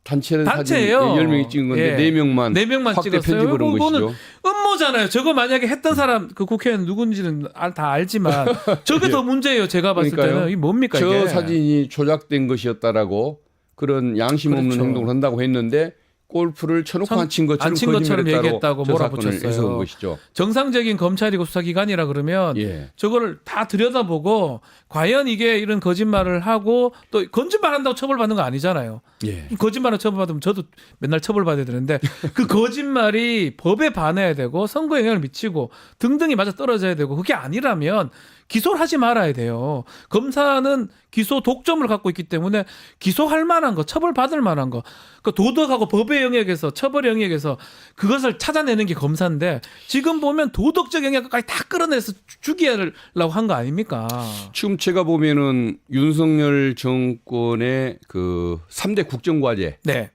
단체는 단체예요. 사진 10명이 찍은 건데 예. 4명만 4명만 확대 찍었어요. 편집을 한 이거는 것이죠. 음모잖아요. 저거 만약에 했던 사람 그 국회의원 누군지는 다 알지만 저게 더 문제예요. 제가 봤을 그러니까요. 때는 이게 뭡니까 저 이게? 사진이 조작된 것이었다라고 그런 양심 없는 그렇죠. 행동을 한다고 했는데 골프를 쳐놓고 안 친 것처럼 안 친 것처럼 거짓말했다고 얘기했다고 저 사건을 몰아붙였어요. 해석한 것이죠. 정상적인 검찰이고 수사기관이라 그러면 예. 저거를 다 들여다보고 과연 이게 이런 거짓말을 하고 또 거짓말한다고 처벌받는 거 아니잖아요. 예. 거짓말을 처벌받으면 저도 맨날 처벌받아야 되는데 그 거짓말이 법에 반해야 되고 선거에 영향을 미치고 등등이 맞아 떨어져야 되고 그게 아니라면 기소를 하지 말아야 돼요. 검사는 기소 독점을 갖고 있기 때문에 기소할 만한 거, 처벌받을 만한 거, 그 도덕하고 법의 영역에서 처벌의 영역에서 그것을 찾아내는 게 검사인데 지금 보면 도덕적 영역까지 다 끌어내서 죽이려고 한 거 아닙니까? 지금 제가 보면은 윤석열 정권의 그 3대 국정과제. 네.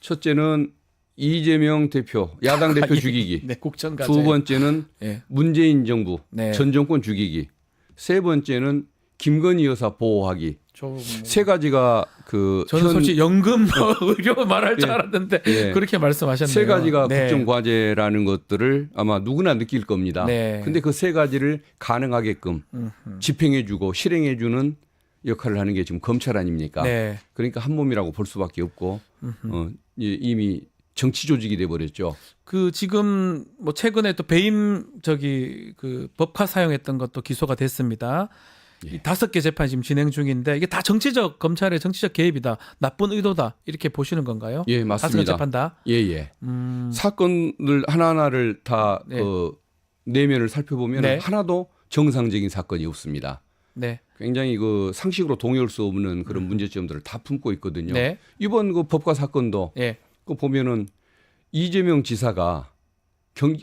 첫째는 이재명 대표, 야당 대표 죽이기. 네, 국정과제. 두 번째는 네. 문재인 정부, 네. 전 정권 죽이기. 세 번째는 김건희 여사 보호하기. 세 가지가 그 저는 솔직히 연금 의료 말할 줄 예. 알았는데 예. 그렇게 말씀하셨네요. 세 가지가 네. 국정 과제라는 것들을 아마 누구나 느낄 겁니다. 네. 근데 그 세 가지를 가능하게끔 집행해주고 실행해주는 역할을 하는 게 지금 검찰 아닙니까? 네. 그러니까 한 몸이라고 볼 수밖에 없고 이미 정치 조직이 돼 버렸죠. 그 지금 뭐 최근에 또 배임 그 법카 사용했던 것도 기소가 됐습니다. 예. 이 5개 재판이 지금 진행 중인데 이게 다 검찰의 정치적 개입이다, 나쁜 의도다 이렇게 보시는 건가요? 예, 5개 맞습니다. 재판 다. 예. 사건을 하나하나를 다 네. 내면을 살펴보면 네. 하나도 정상적인 사건이 없습니다. 네. 굉장히 그 상식으로 동의할 수 없는 그런 문제점들을 다 품고 있거든요. 네. 이번 그 법과 사건도 예. 그 보면은 이재명 지사가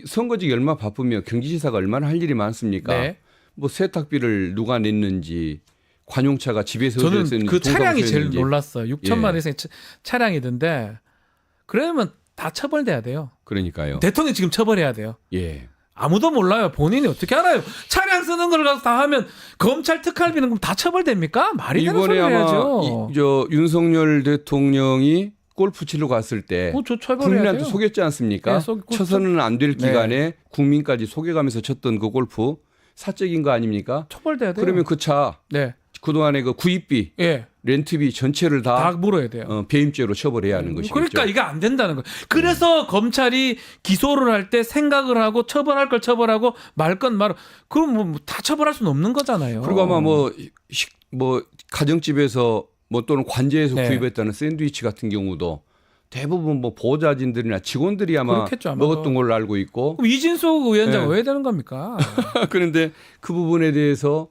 선거직이 얼마나 바쁘며 경기지사가 얼마나 할 일이 많습니까? 네. 뭐 세탁비를 누가 냈는지 관용차가 집에서 저는 어디서 그 차량이 제일 썼는지. 놀랐어요. 6천만 원 예. 이상의 차량이던데 그러면 다 처벌돼야 돼요. 그러니까요. 대통령 지금 처벌해야 돼요. 예. 아무도 몰라요. 본인이 어떻게 알아요? 차량 쓰는 걸 가서 다 하면 검찰 특활비는 그럼 다 처벌됩니까? 말이 되는 이번에 소리 아마 해야죠. 저 윤석열 대통령이 골프 치러 갔을 때 저 처벌해야 국민한테 돼요. 속였지 않습니까? 네, 쳐서는 안 될 네. 기간에 국민까지 속여가면서 쳤던 그 골프 사적인 거 아닙니까? 처벌돼야 돼요. 그러면 그 차 네. 그동안의 그 구입비, 예. 렌트비 전체를 다 다 물어야 돼요. 배임죄로 처벌해야 하는 것이죠. 그러니까 이게 안 된다는 거예요. 그래서 검찰이 기소를 할 때 생각을 하고 처벌할 걸 처벌하고 말 건 말. 그럼 뭐 다 처벌할 수는 없는 거잖아요. 그리고 아마 뭐 가정집에서 뭐 또는 관제에서 네. 구입했다는 샌드위치 같은 경우도 대부분 뭐 보좌진들이나 직원들이 아마 그렇겠죠, 아마. 먹었던 걸로 알고 있고 그럼 이진숙 위원장 네. 왜 되는 겁니까? 그런데 그 부분에 대해서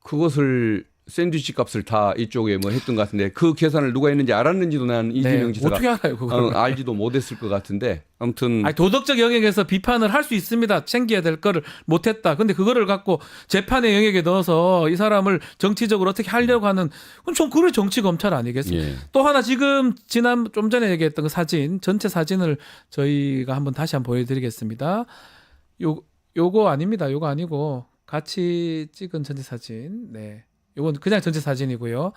그것을 샌드위치 값을 다 이쪽에 뭐 했던 것 같은데 그 계산을 누가 했는지 알았는지도 난 이재명 지사가 어떻게 알아요, 그걸? 알지도 못했을 것 같은데 아무튼 아니, 도덕적 영역에서 비판을 할 수 있습니다. 챙겨야 될 거를 못했다. 근데 그거를 갖고 재판의 영역에 넣어서 이 사람을 정치적으로 어떻게 하려고 하는 그건 좀 그게 정치 검찰 아니겠습니까? 예. 또 하나 지금 좀 전에 얘기했던 그 사진 전체 사진을 저희가 다시 한번 보여드리겠습니다. 요거 아닙니다. 요거 아니고 같이 찍은 전체 사진. 네. 요건 그냥 전체 사진이고요.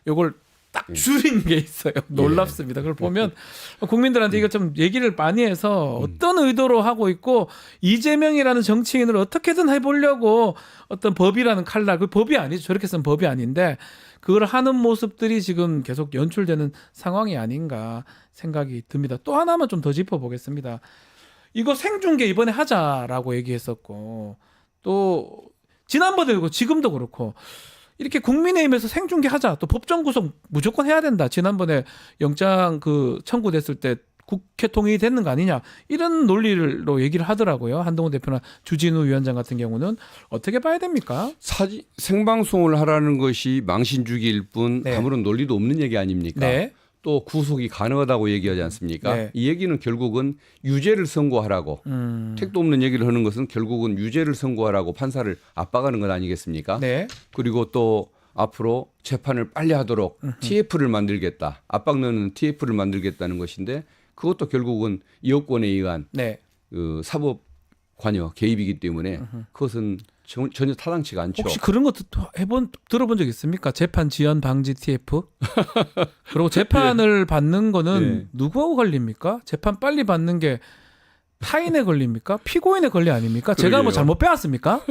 요걸 딱 줄인 게 있어요. 놀랍습니다. 그걸 보면 국민들한테 이거 좀 얘기를 많이 해서 어떤 의도로 하고 있고 이재명이라는 정치인을 어떻게든 해보려고 어떤 법이라는 칼날, 그 법이 아니죠. 저렇게 쓴 법이 아닌데 그걸 하는 모습들이 지금 계속 연출되는 상황이 아닌가 생각이 듭니다. 또 하나만 좀 더 짚어보겠습니다. 이거 생중계 이번에 하자라고 얘기했었고 또 지난번에도 그렇고 지금도 그렇고 이렇게 국민의힘에서 생중계 하자, 또 법정 구속 무조건 해야 된다. 지난번에 영장 청구됐을 때 국회 동의이 됐는 거 아니냐 이런 논리로 얘기를 하더라고요. 한동훈 대표나 주진우 위원장 같은 경우는 어떻게 봐야 됩니까? 생방송을 하라는 것이 망신주기일 뿐 네. 아무런 논리도 없는 얘기 아닙니까? 네. 또 구속이 가능하다고 얘기하지 않습니까? 네. 이 얘기는 결국은 유죄를 선고하라고 택도 없는 얘기를 하는 것은 결국은 유죄를 선고하라고 판사를 압박하는 것 아니겠습니까? 네. 그리고 또 앞으로 재판을 빨리 하도록 TF를 만들겠다. 압박 넣는 TF를 만들겠다는 것인데 그것도 결국은 여권에 의한 네. 그 사법 관여 개입이기 때문에 그것은 전혀 타당치가 않죠. 혹시 그런 거 들어본 적 있습니까? 재판 지연 방지 TF? 그리고 재판을 받는 거는 네. 누구하고 걸립니까? 재판 빨리 받는 게 타인에 걸립니까? 피고인의 권리 아닙니까? 제가 뭐 그러게요. 잘못 빼왔습니까?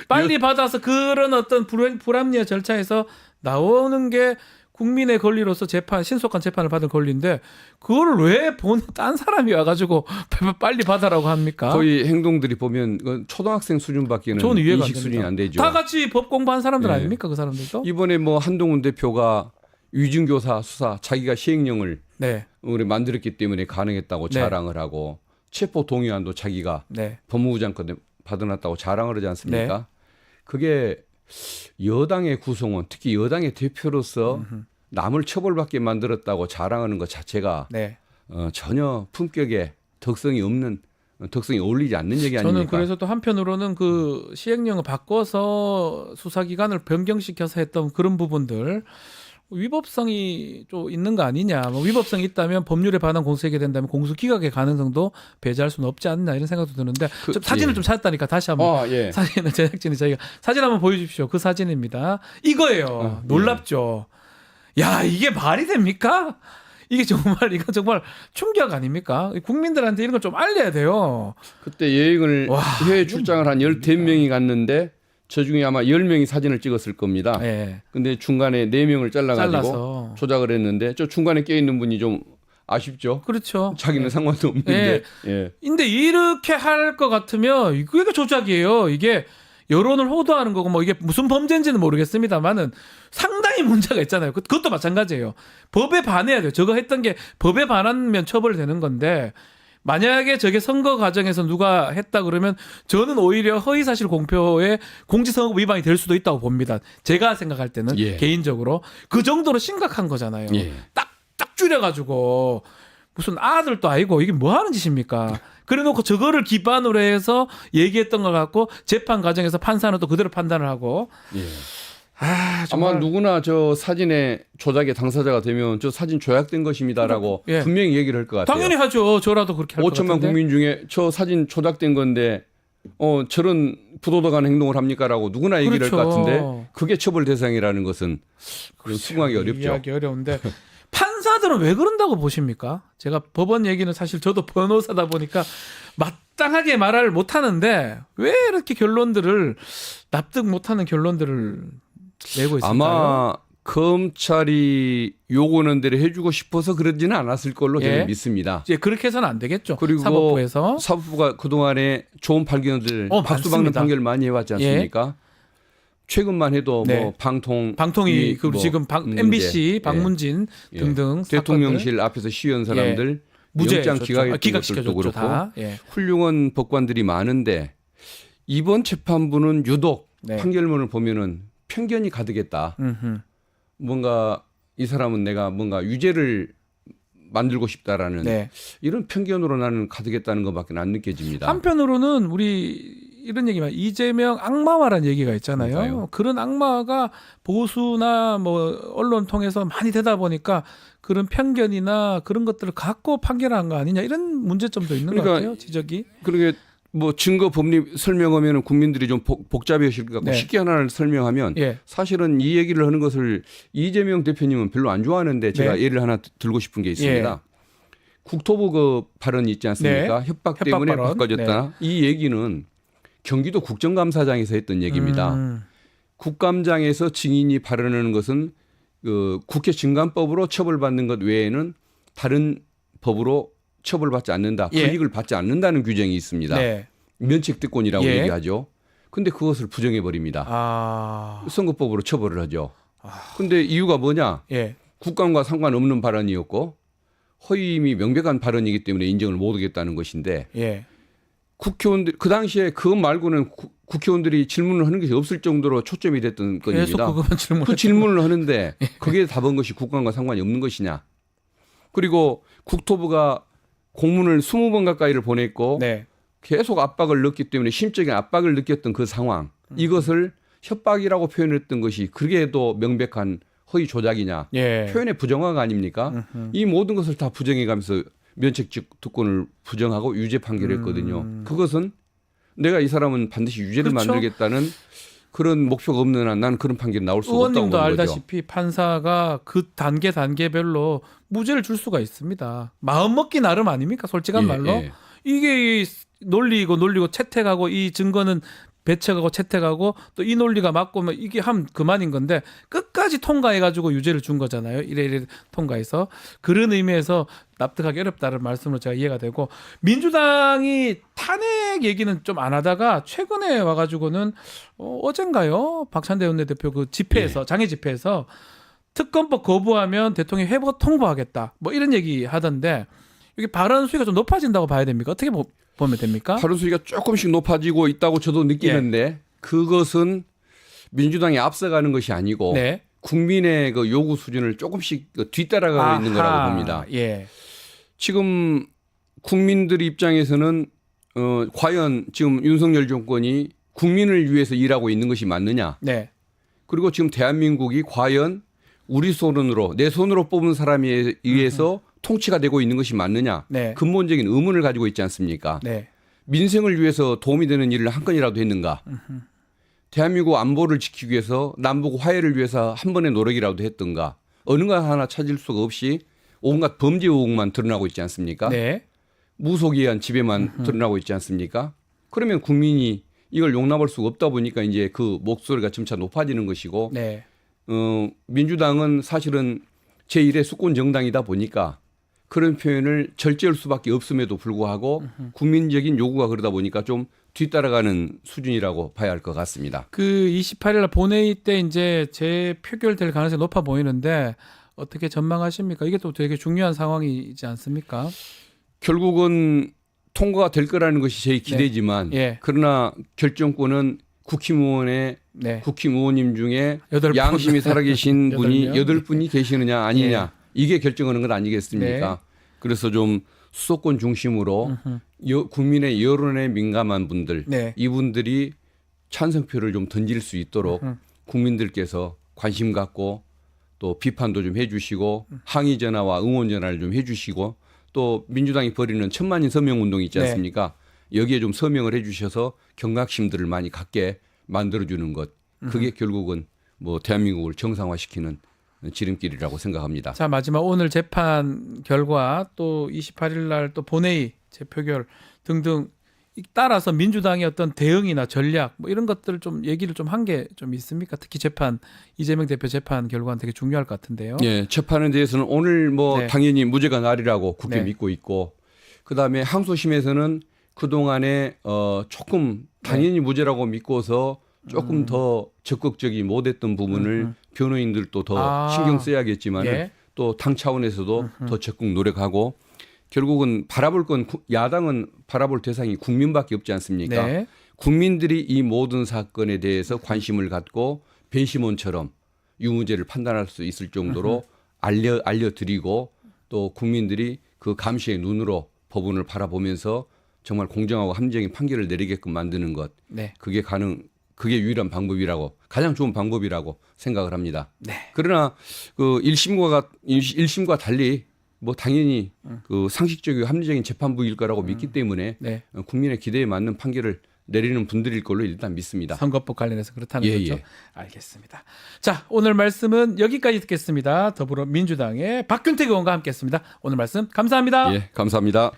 빨리 받아서 그런 어떤 불합리한 절차에서 나오는 게 국민의 권리로서 신속한 재판을 받을 권리인데 그걸 왜 딴 사람이 와가지고 빨리 받아라고 합니까? 거의 행동들이 보면 그건 초등학생 수준밖에는 저는 이해가 안 인식 됩니다. 수준이 안 되죠. 다 같이 법 공부한 사람들 네. 아닙니까? 그 사람들도? 이번에 뭐 한동훈 대표가 위증교사 수사 자기가 시행령을 네. 우리 만들었기 때문에 가능했다고 네. 자랑을 하고 체포 동의안도 자기가 네. 법무부 장관 받아놨다고 자랑을 하지 않습니까? 네. 그게 여당의 구성원, 특히 여당의 대표로서 남을 처벌받게 만들었다고 자랑하는 것 자체가 네. 전혀 품격에 덕성이 어울리지 않는 얘기 아닙니까? 저는 그래서 또 한편으로는 그 시행령을 바꿔서 수사기관을 변경시켜서 했던 그런 부분들 위법성이 좀 있는 거 아니냐. 뭐 위법성이 있다면 법률에 반한 공소하게 된다면 공소 기각의 가능성도 배제할 수는 없지 않나 이런 생각도 드는데 좀 사진을 예. 좀 찾았다니까 다시 한번 예. 사진을 제작진이 저희가 사진 한번 보여주십시오. 그 사진입니다. 이거예요. 예. 놀랍죠. 야 이게 말이 됩니까? 이게 정말 이거 정말 충격 아닙니까? 국민들한테 이런 걸 좀 알려야 돼요. 그때 여행을 와, 해외 출장을 한 12명이 갔는데 저 중에 아마 10명이 사진을 찍었을 겁니다. 예. 근데 중간에 4명을 잘라가지고 잘라서. 조작을 했는데 저 중간에 껴있는 분이 좀 아쉽죠. 그렇죠. 자기는 상관도 없는데. 예. 근데 이렇게 할 것 같으면 이게 조작이에요. 이게 여론을 호도하는 거고 뭐 이게 무슨 범죄인지는 모르겠습니다만은 상당히 문제가 있잖아요. 그것도 마찬가지예요. 법에 반해야 돼요. 저거 했던 게 법에 반하면 처벌되는 건데 만약에 저게 선거 과정에서 누가 했다 그러면 저는 오히려 허위사실 공표에 공직선거법 위반이 될 수도 있다고 봅니다. 제가 생각할 때는 예. 개인적으로 그 정도로 심각한 거잖아요. 예. 딱 줄여가지고 무슨 아들도 아니고 이게 뭐 하는 짓입니까? 그래놓고 저거를 기반으로 해서 얘기했던 것 같고 재판 과정에서 판사는 또 그대로 판단을 하고 예. 정말. 아마 누구나 저 사진의 조작의 당사자가 되면 저 사진 조작된 것입니다라고 예. 분명히 얘기를 할 것 같아요. 당연히 하죠. 저라도 그렇게 할 것 같은데. 5천만 국민 중에 저 사진 조작된 건데 저런 부도덕한 행동을 합니까라고 누구나 얘기를 그렇죠. 할 것 같은데 그게 처벌 대상이라는 것은 수긍하기 어렵죠. 이해하기 어려운데 판사들은 왜 그런다고 보십니까? 제가 법원 얘기는 사실 저도 변호사다 보니까 마땅하게 말을 못하는데 왜 이렇게 결론들을 납득 못하는 결론들을 내고 있을까요? 아마 검찰이 요구하는 대로 해주고 싶어서 그러지는 않았을 걸로 예. 저는 믿습니다. 이제 그렇게 해서는 안 되겠죠. 그리고 사법부에서 사법부가 그동안에 좋은 판결들 박수 박는 많습니다. 판결 많이 해왔지 않습니까? 최근만 해도 네. 뭐 방통위 그리고 지금 MBC 방문진 예. 등등 대통령실 앞에서 시위한 사람들 무죄 영장 기각시켜줬죠. 기각했던 것도 그렇고 다. 예. 훌륭한 법관들이 많은데 이번 재판부는 유독 네. 판결문을 보면은 편견이 가득했다. 음흠. 뭔가 이 사람은 내가 뭔가 유죄를 만들고 싶다라는 네. 이런 편견으로 나는 가득했다는 것밖에 안 느껴집니다. 한편으로는 우리 이런 얘기만 이재명 악마화라는 얘기가 있잖아요. 맞아요. 그런 악마가 보수나 뭐 언론 통해서 많이 되다 보니까 그런 편견이나 그런 것들을 갖고 판결한 거 아니냐 이런 문제점도 있는 것 같아요. 지적이. 그러게 뭐 증거 법리 설명하면 국민들이 좀 복잡해질 것 같고 네. 쉽게 하나를 설명하면 예. 사실은 이 얘기를 하는 것을 이재명 대표님은 별로 안 좋아하는데 제가 네. 예를 하나 들고 싶은 게 있습니다. 예. 국토부 그 발언 있지 않습니까? 네. 협박 협박 때문에 발언. 바꿔줬다. 이 얘기는 경기도 국정감사장에서 했던 얘기입니다. 국감장에서 증인이 발언하는 것은 그 국회 증감법으로 처벌받는 것 외에는 다른 법으로 처벌받지 않는다. 예. 불이익을 받지 않는다는 규정이 있습니다. 네. 면책특권이라고 예. 얘기하죠. 근데 그것을 부정해 버립니다. 아. 선거법으로 처벌을 하죠. 근데 이유가 뭐냐? 예. 국감과 상관없는 발언이었고 허위임이 명백한 발언이기 때문에 인정을 못 하겠다는 것인데 예. 국회의원들 그 당시에 그것 말고는 국회의원들이 질문을 하는 것이 없을 정도로 초점이 됐던 계속 건입니다. 그것만 질문. 그 질문을 하는데 거기에 답한 것이 국감과 상관이 없는 것이냐? 그리고 국토부가 공문을 20번 가까이를 보냈고 네. 계속 압박을 넣기 때문에 심적인 압박을 느꼈던 그 상황 이것을 협박이라고 표현했던 것이 그게도 명백한 허위 조작이냐 예. 표현의 부정화가 아닙니까? 이 모든 것을 다 부정해가면서 면책특권을 부정하고 유죄 판결했거든요. 그것은 내가 이 사람은 반드시 유죄를 그렇죠. 만들겠다는 그런 목표가 없는 한 난 그런 판결이 나올 수가 없다고 의원님도 보는 거죠. 알다시피 판사가 그 단계별로 무죄를 줄 수가 있습니다. 마음 먹기 나름 아닙니까? 솔직한 예, 말로. 예. 이게 논리고 채택하고 이 증거는 배척하고 채택하고 또 이 논리가 맞고 뭐 이게 하면 그만인 건데 끝까지 통과해가지고 유죄를 준 거잖아요. 이래 통과해서 그런 의미에서 납득하기 어렵다는 말씀으로 제가 이해가 되고 민주당이 탄핵 얘기는 좀 안 하다가 최근에 와가지고는 어젠가요 박찬대 원내대표 그 집회에서 장애 집회에서 특검법 거부하면 대통령이 회복 통보하겠다 뭐 이런 얘기 하던데 이게 발언 수위가 좀 높아진다고 봐야 됩니까? 어떻게 보면 됩니까? 발언 수위가 조금씩 높아지고 있다고 저도 느끼는데 그것은 민주당이 앞서가는 것이 아니고 네. 국민의 그 요구 수준을 조금씩 뒤따라가고 있는 거라고 봅니다. 예. 지금 국민들 입장에서는 과연 지금 윤석열 정권이 국민을 위해서 일하고 있는 것이 맞느냐? 네. 그리고 지금 대한민국이 과연 우리 손으로 내 손으로 뽑은 사람에 의해서 통치가 되고 있는 것이 맞느냐 네. 근본적인 의문을 가지고 있지 않습니까? 네. 민생을 위해서 도움이 되는 일을 한 건이라도 했는가? 대한민국 안보를 지키기 위해서 남북 화해를 위해서 한 번의 노력이라도 했던가? 어느 것 하나 찾을 수가 없이 온갖 범죄 의혹만 드러나고 있지 않습니까? 네. 무속에 의한 지배만 드러나고 있지 않습니까? 그러면 국민이 이걸 용납할 수가 없다 보니까 이제 그 목소리가 점차 높아지는 것이고 네. 민주당은 사실은 제1의 수권 정당이다 보니까 그런 표현을 절제할 수밖에 없음에도 불구하고 국민적인 요구가 그러다 보니까 좀 뒤따라가는 수준이라고 봐야 할 것 같습니다. 그 28일 본회의 때 이제 재표결될 가능성이 높아 보이는데 어떻게 전망하십니까? 이게 또 되게 중요한 상황이지 않습니까? 결국은 통과가 될 거라는 것이 제 기대지만 예. 그러나 결정권은 국힘의원의 네. 국힘의원님 중에 8분. 양심이 살아계신 분이 8명? 8분이 계시느냐 아니냐 이게 결정하는 것 아니겠습니까? 네. 그래서 좀 수도권 중심으로 국민의 여론에 민감한 분들 네. 이분들이 찬성표를 좀 던질 수 있도록 국민들께서 관심 갖고 또 비판도 좀 해주시고 항의 전화와 응원 전화를 좀 해주시고 또 민주당이 벌이는 1000만인 서명 운동이 있지 네. 않습니까? 여기에 좀 서명을 해주셔서 경각심들을 많이 갖게 만들어주는 것 그게 결국은 뭐 대한민국을 정상화시키는 지름길이라고 생각합니다. 자, 마지막 오늘 재판 결과 또 28일 날 또 본회의 재표결 등등 따라서 민주당의 어떤 대응이나 전략 뭐 이런 것들을 좀 얘기를 좀 한 게 좀 있습니까? 특히 재판 이재명 대표 재판 결과는 되게 중요할 것 같은데요. 예, 재판에 대해서는 오늘 뭐 네. 당연히 무죄가 날이라고 국회 네. 믿고 있고 그다음에 항소심에서는 그동안에 조금 당연히 무죄라고 믿고서 조금 더 적극적이 못했던 부분을 변호인들도 더 신경 써야겠지만 예. 또 당 차원에서도 더 적극 노력하고 결국은 바라볼 건 야당은 바라볼 대상이 국민밖에 없지 않습니까? 네. 국민들이 이 모든 사건에 대해서 관심을 갖고 배심원처럼 유무죄를 판단할 수 있을 정도로 알려드리고 또 국민들이 그 감시의 눈으로 법원을 바라보면서 정말 공정하고 합리적인 판결을 내리게끔 만드는 것. 네. 그게 유일한 방법이라고 가장 좋은 방법이라고 생각을 합니다. 네. 그러나 그 1심과 달리 뭐 당연히 그 상식적이고 합리적인 재판부일 거라고 믿기 때문에 네. 국민의 기대에 맞는 판결을 내리는 분들일 걸로 일단 믿습니다. 선거법 관련해서 그렇다는 예, 거죠. 예. 알겠습니다. 자, 오늘 말씀은 여기까지 듣겠습니다. 더불어민주당의 박균택 의원과 함께했습니다. 오늘 말씀 감사합니다. 예, 감사합니다.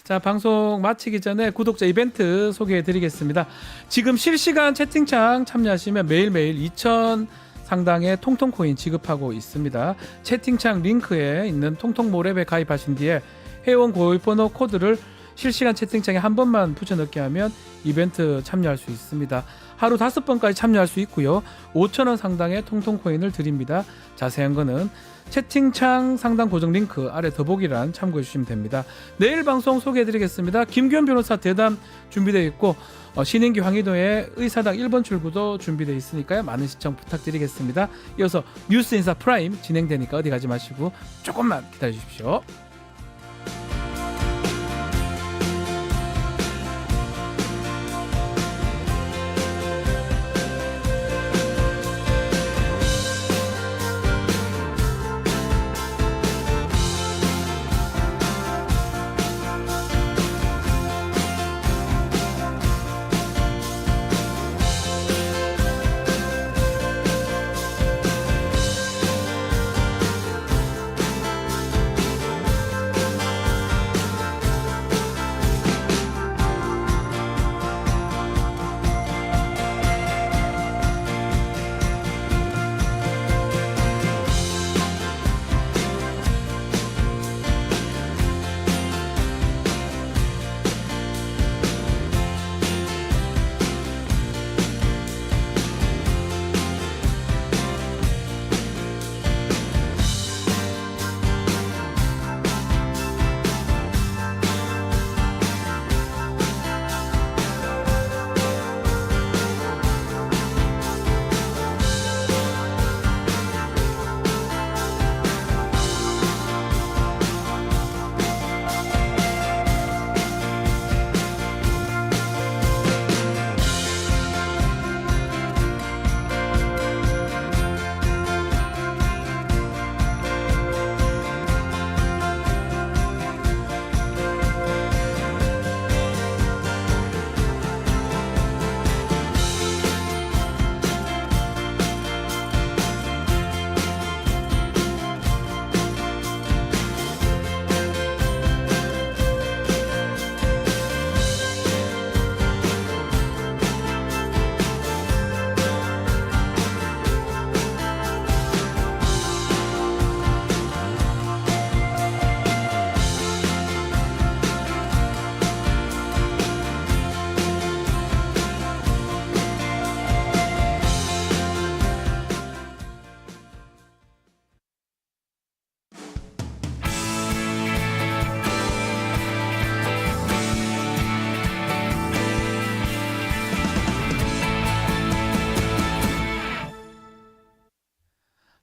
자, 방송 마치기 전에 구독자 이벤트 소개해드리겠습니다. 지금 실시간 채팅창 참여하시면 매일매일 2,000 상당의 통통코인 지급하고 있습니다. 채팅창 링크에 있는 통통몰 앱에 가입하신 뒤에 회원 고유번호 코드를 실시간 채팅창에 한 번만 붙여넣기 하면 이벤트 참여할 수 있습니다. 하루 5번까지 참여할 수 있고요. 5,000원 상당의 통통코인을 드립니다. 자세한 거는 채팅창 상단 고정 링크 아래 더보기란 참고해 주시면 됩니다. 내일 방송 소개해드리겠습니다. 김규현 변호사 대담 준비되어 있고 신인기 황희도의 의사당 1번 출구도 준비되어 있으니까요. 많은 시청 부탁드리겠습니다. 이어서 뉴스인사 프라임 진행되니까 어디 가지 마시고 조금만 기다려 주십시오.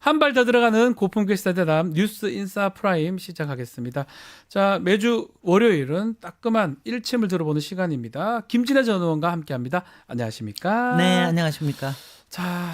한 발 더 들어가는 고품격 시사 대담 뉴스 인사 프라임 시작하겠습니다. 자, 매주 월요일은 따끔한 일침을 들어보는 시간입니다. 김진애 전 의원과 함께합니다. 안녕하십니까? 네, 안녕하십니까? 자,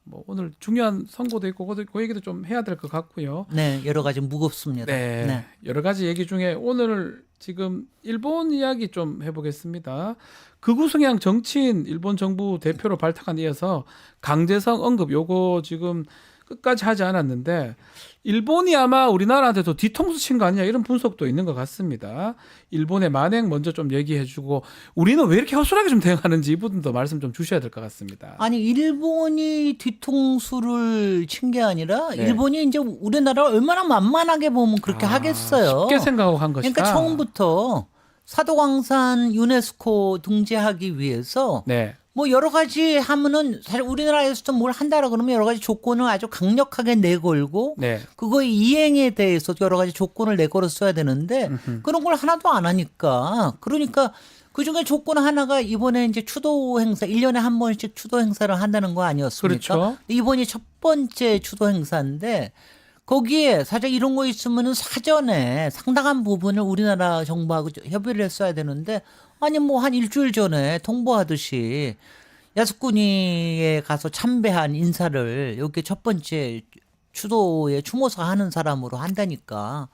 뭐 오늘 중요한 선거도 있고 그 얘기도 좀 해야 될 것 같고요. 네, 여러 가지 무겁습니다. 네, 여러 가지 얘기 중에 오늘 지금 일본 이야기 좀 해보겠습니다. 극우 성향 정치인 일본 정부 대표로 발탁한 이어서 강제성 언급 요거 지금 끝까지 하지 않았는데 일본이 아마 우리나라한테도 뒤통수 친 거 아니냐 이런 분석도 있는 것 같습니다. 일본의 만행 먼저 좀 얘기해주고 우리는 왜 이렇게 허술하게 좀 대응하는지 이분도 말씀 좀 주셔야 될 것 같습니다. 아니, 일본이 뒤통수를 친 게 아니라 네. 일본이 이제 우리나라를 얼마나 만만하게 보면 그렇게 하겠어요. 쉽게 생각하고 한 것이다. 그러니까 처음부터 사도광산 유네스코 등재하기 위해서 네. 뭐 여러 가지 하면은 사실 우리나라에서도 뭘 한다라 그러면 여러 가지 조건을 아주 강력하게 내걸고 네. 그거의 이행에 대해서 여러 가지 조건을 내걸었어야 되는데 그런 걸 하나도 안 하니까 그러니까 그중에 조건 하나가 이번에 이제 추도 행사 1년에 한 번씩 추도 행사를 한다는 거 아니었습니까? 그렇죠. 이번이 첫 번째 추도 행사인데 거기에 사실 이런 거 있으면은 사전에 상당한 부분을 우리나라 정부하고 협의를 했어야 되는데 아니 뭐 한 일주일 전에 통보하듯이 야스쿠니에 가서 참배한 인사를 여기 첫 번째 추도에 추모사 하는 사람으로 한다니까.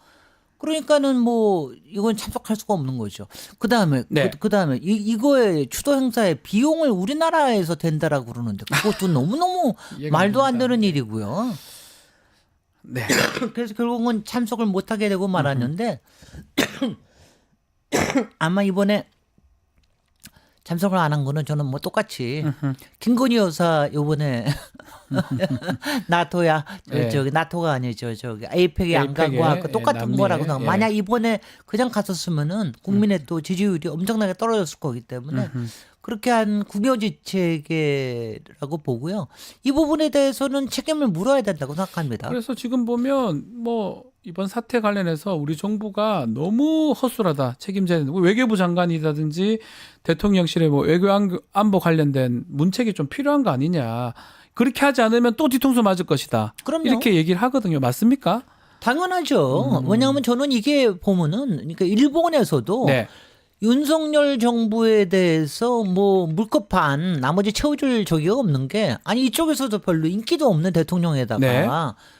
그러니까는 뭐 이건 참석할 수가 없는 거죠. 그다음에 네. 그다음에 이거의 추도 행사의 비용을 우리나라에서 된다라고 그러는데 그것도 너무너무 말도 안 되는 일이고요. 네. 그래서 결국은 참석을 못 하게 되고 말았는데 아마 이번에 참석을 안 한 거는 저는 뭐 똑같이 김건희 여사 요번에 나토야 네. 저기 나토가 아니죠 저기 APEC에 안 APEC 에, 가고 똑같은 남미에, 거라고 생각. 예. 만약 이번에 그냥 갔었으면은 국민의 또 지지율이 엄청나게 떨어졌을 거기 때문에 그렇게 한 국여지책이라고 보고요. 이 부분에 대해서는 책임을 물어야 된다고 생각합니다. 그래서 지금 보면 뭐 이번 사태 관련해서 우리 정부가 너무 허술하다 책임져야 된다. 외교부 장관이라든지 대통령실의 뭐 외교안보 관련된 문책이 좀 필요한 거 아니냐. 그렇게 하지 않으면 또 뒤통수 맞을 것이다. 그럼요. 이렇게 얘기를 하거든요. 맞습니까? 당연하죠. 왜냐하면 저는 이게 보면은 그러니까 일본에서도 네. 윤석열 정부에 대해서 뭐 물컵판 나머지 채워줄 적이 없는 게 아니 이쪽에서도 별로 인기도 없는 대통령에다가 네.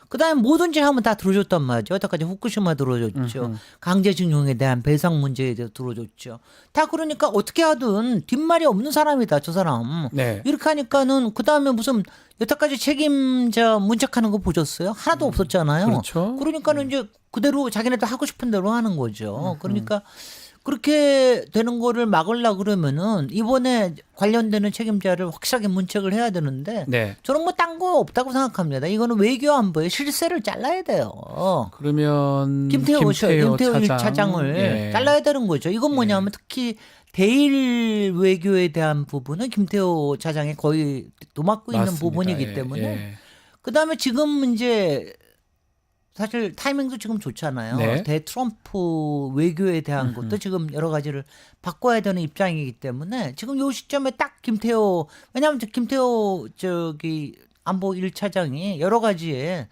그다음에 뭐든지 하면 다 들어줬단 말이죠. 여태까지 후쿠시마 들어줬죠. 강제징용에 대한 배상 문제에 대해서 들어줬죠. 다 그러니까 어떻게 하든 뒷말이 없는 사람이다 저 사람. 네. 이렇게 하니까는 그다음에 무슨 여태까지 책임자 문책하는 거 보셨어요? 하나도 없었잖아요. 그렇죠. 그러니까는 이제 그대로 자기네들 하고 싶은 대로 하는 거죠. 그러니까 그렇게 되는 거를 막으려고 그러면은 이번에 관련되는 책임자를 확실하게 문책을 해야 되는데 네. 저는 뭐 딴 거 없다고 생각합니다. 이거는 외교안보의 실세를 잘라야 돼요. 그러면 김태호 차장을 예. 잘라야 되는 거죠. 이건 뭐냐면 특히 대일 외교에 대한 부분은 김태호 차장이 거의 도맡고 있는 맞습니다. 부분이기 예, 때문에 예. 그다음에 지금 이제 사실 타이밍도 지금 좋잖아요. 네. 대트럼프 외교에 대한 것도 지금 여러 가지를 바꿔야 되는 입장이기 때문에 지금 요 시점에 딱 김태호 왜냐하면 김태호 저기 안보 1차장이 여러 가지에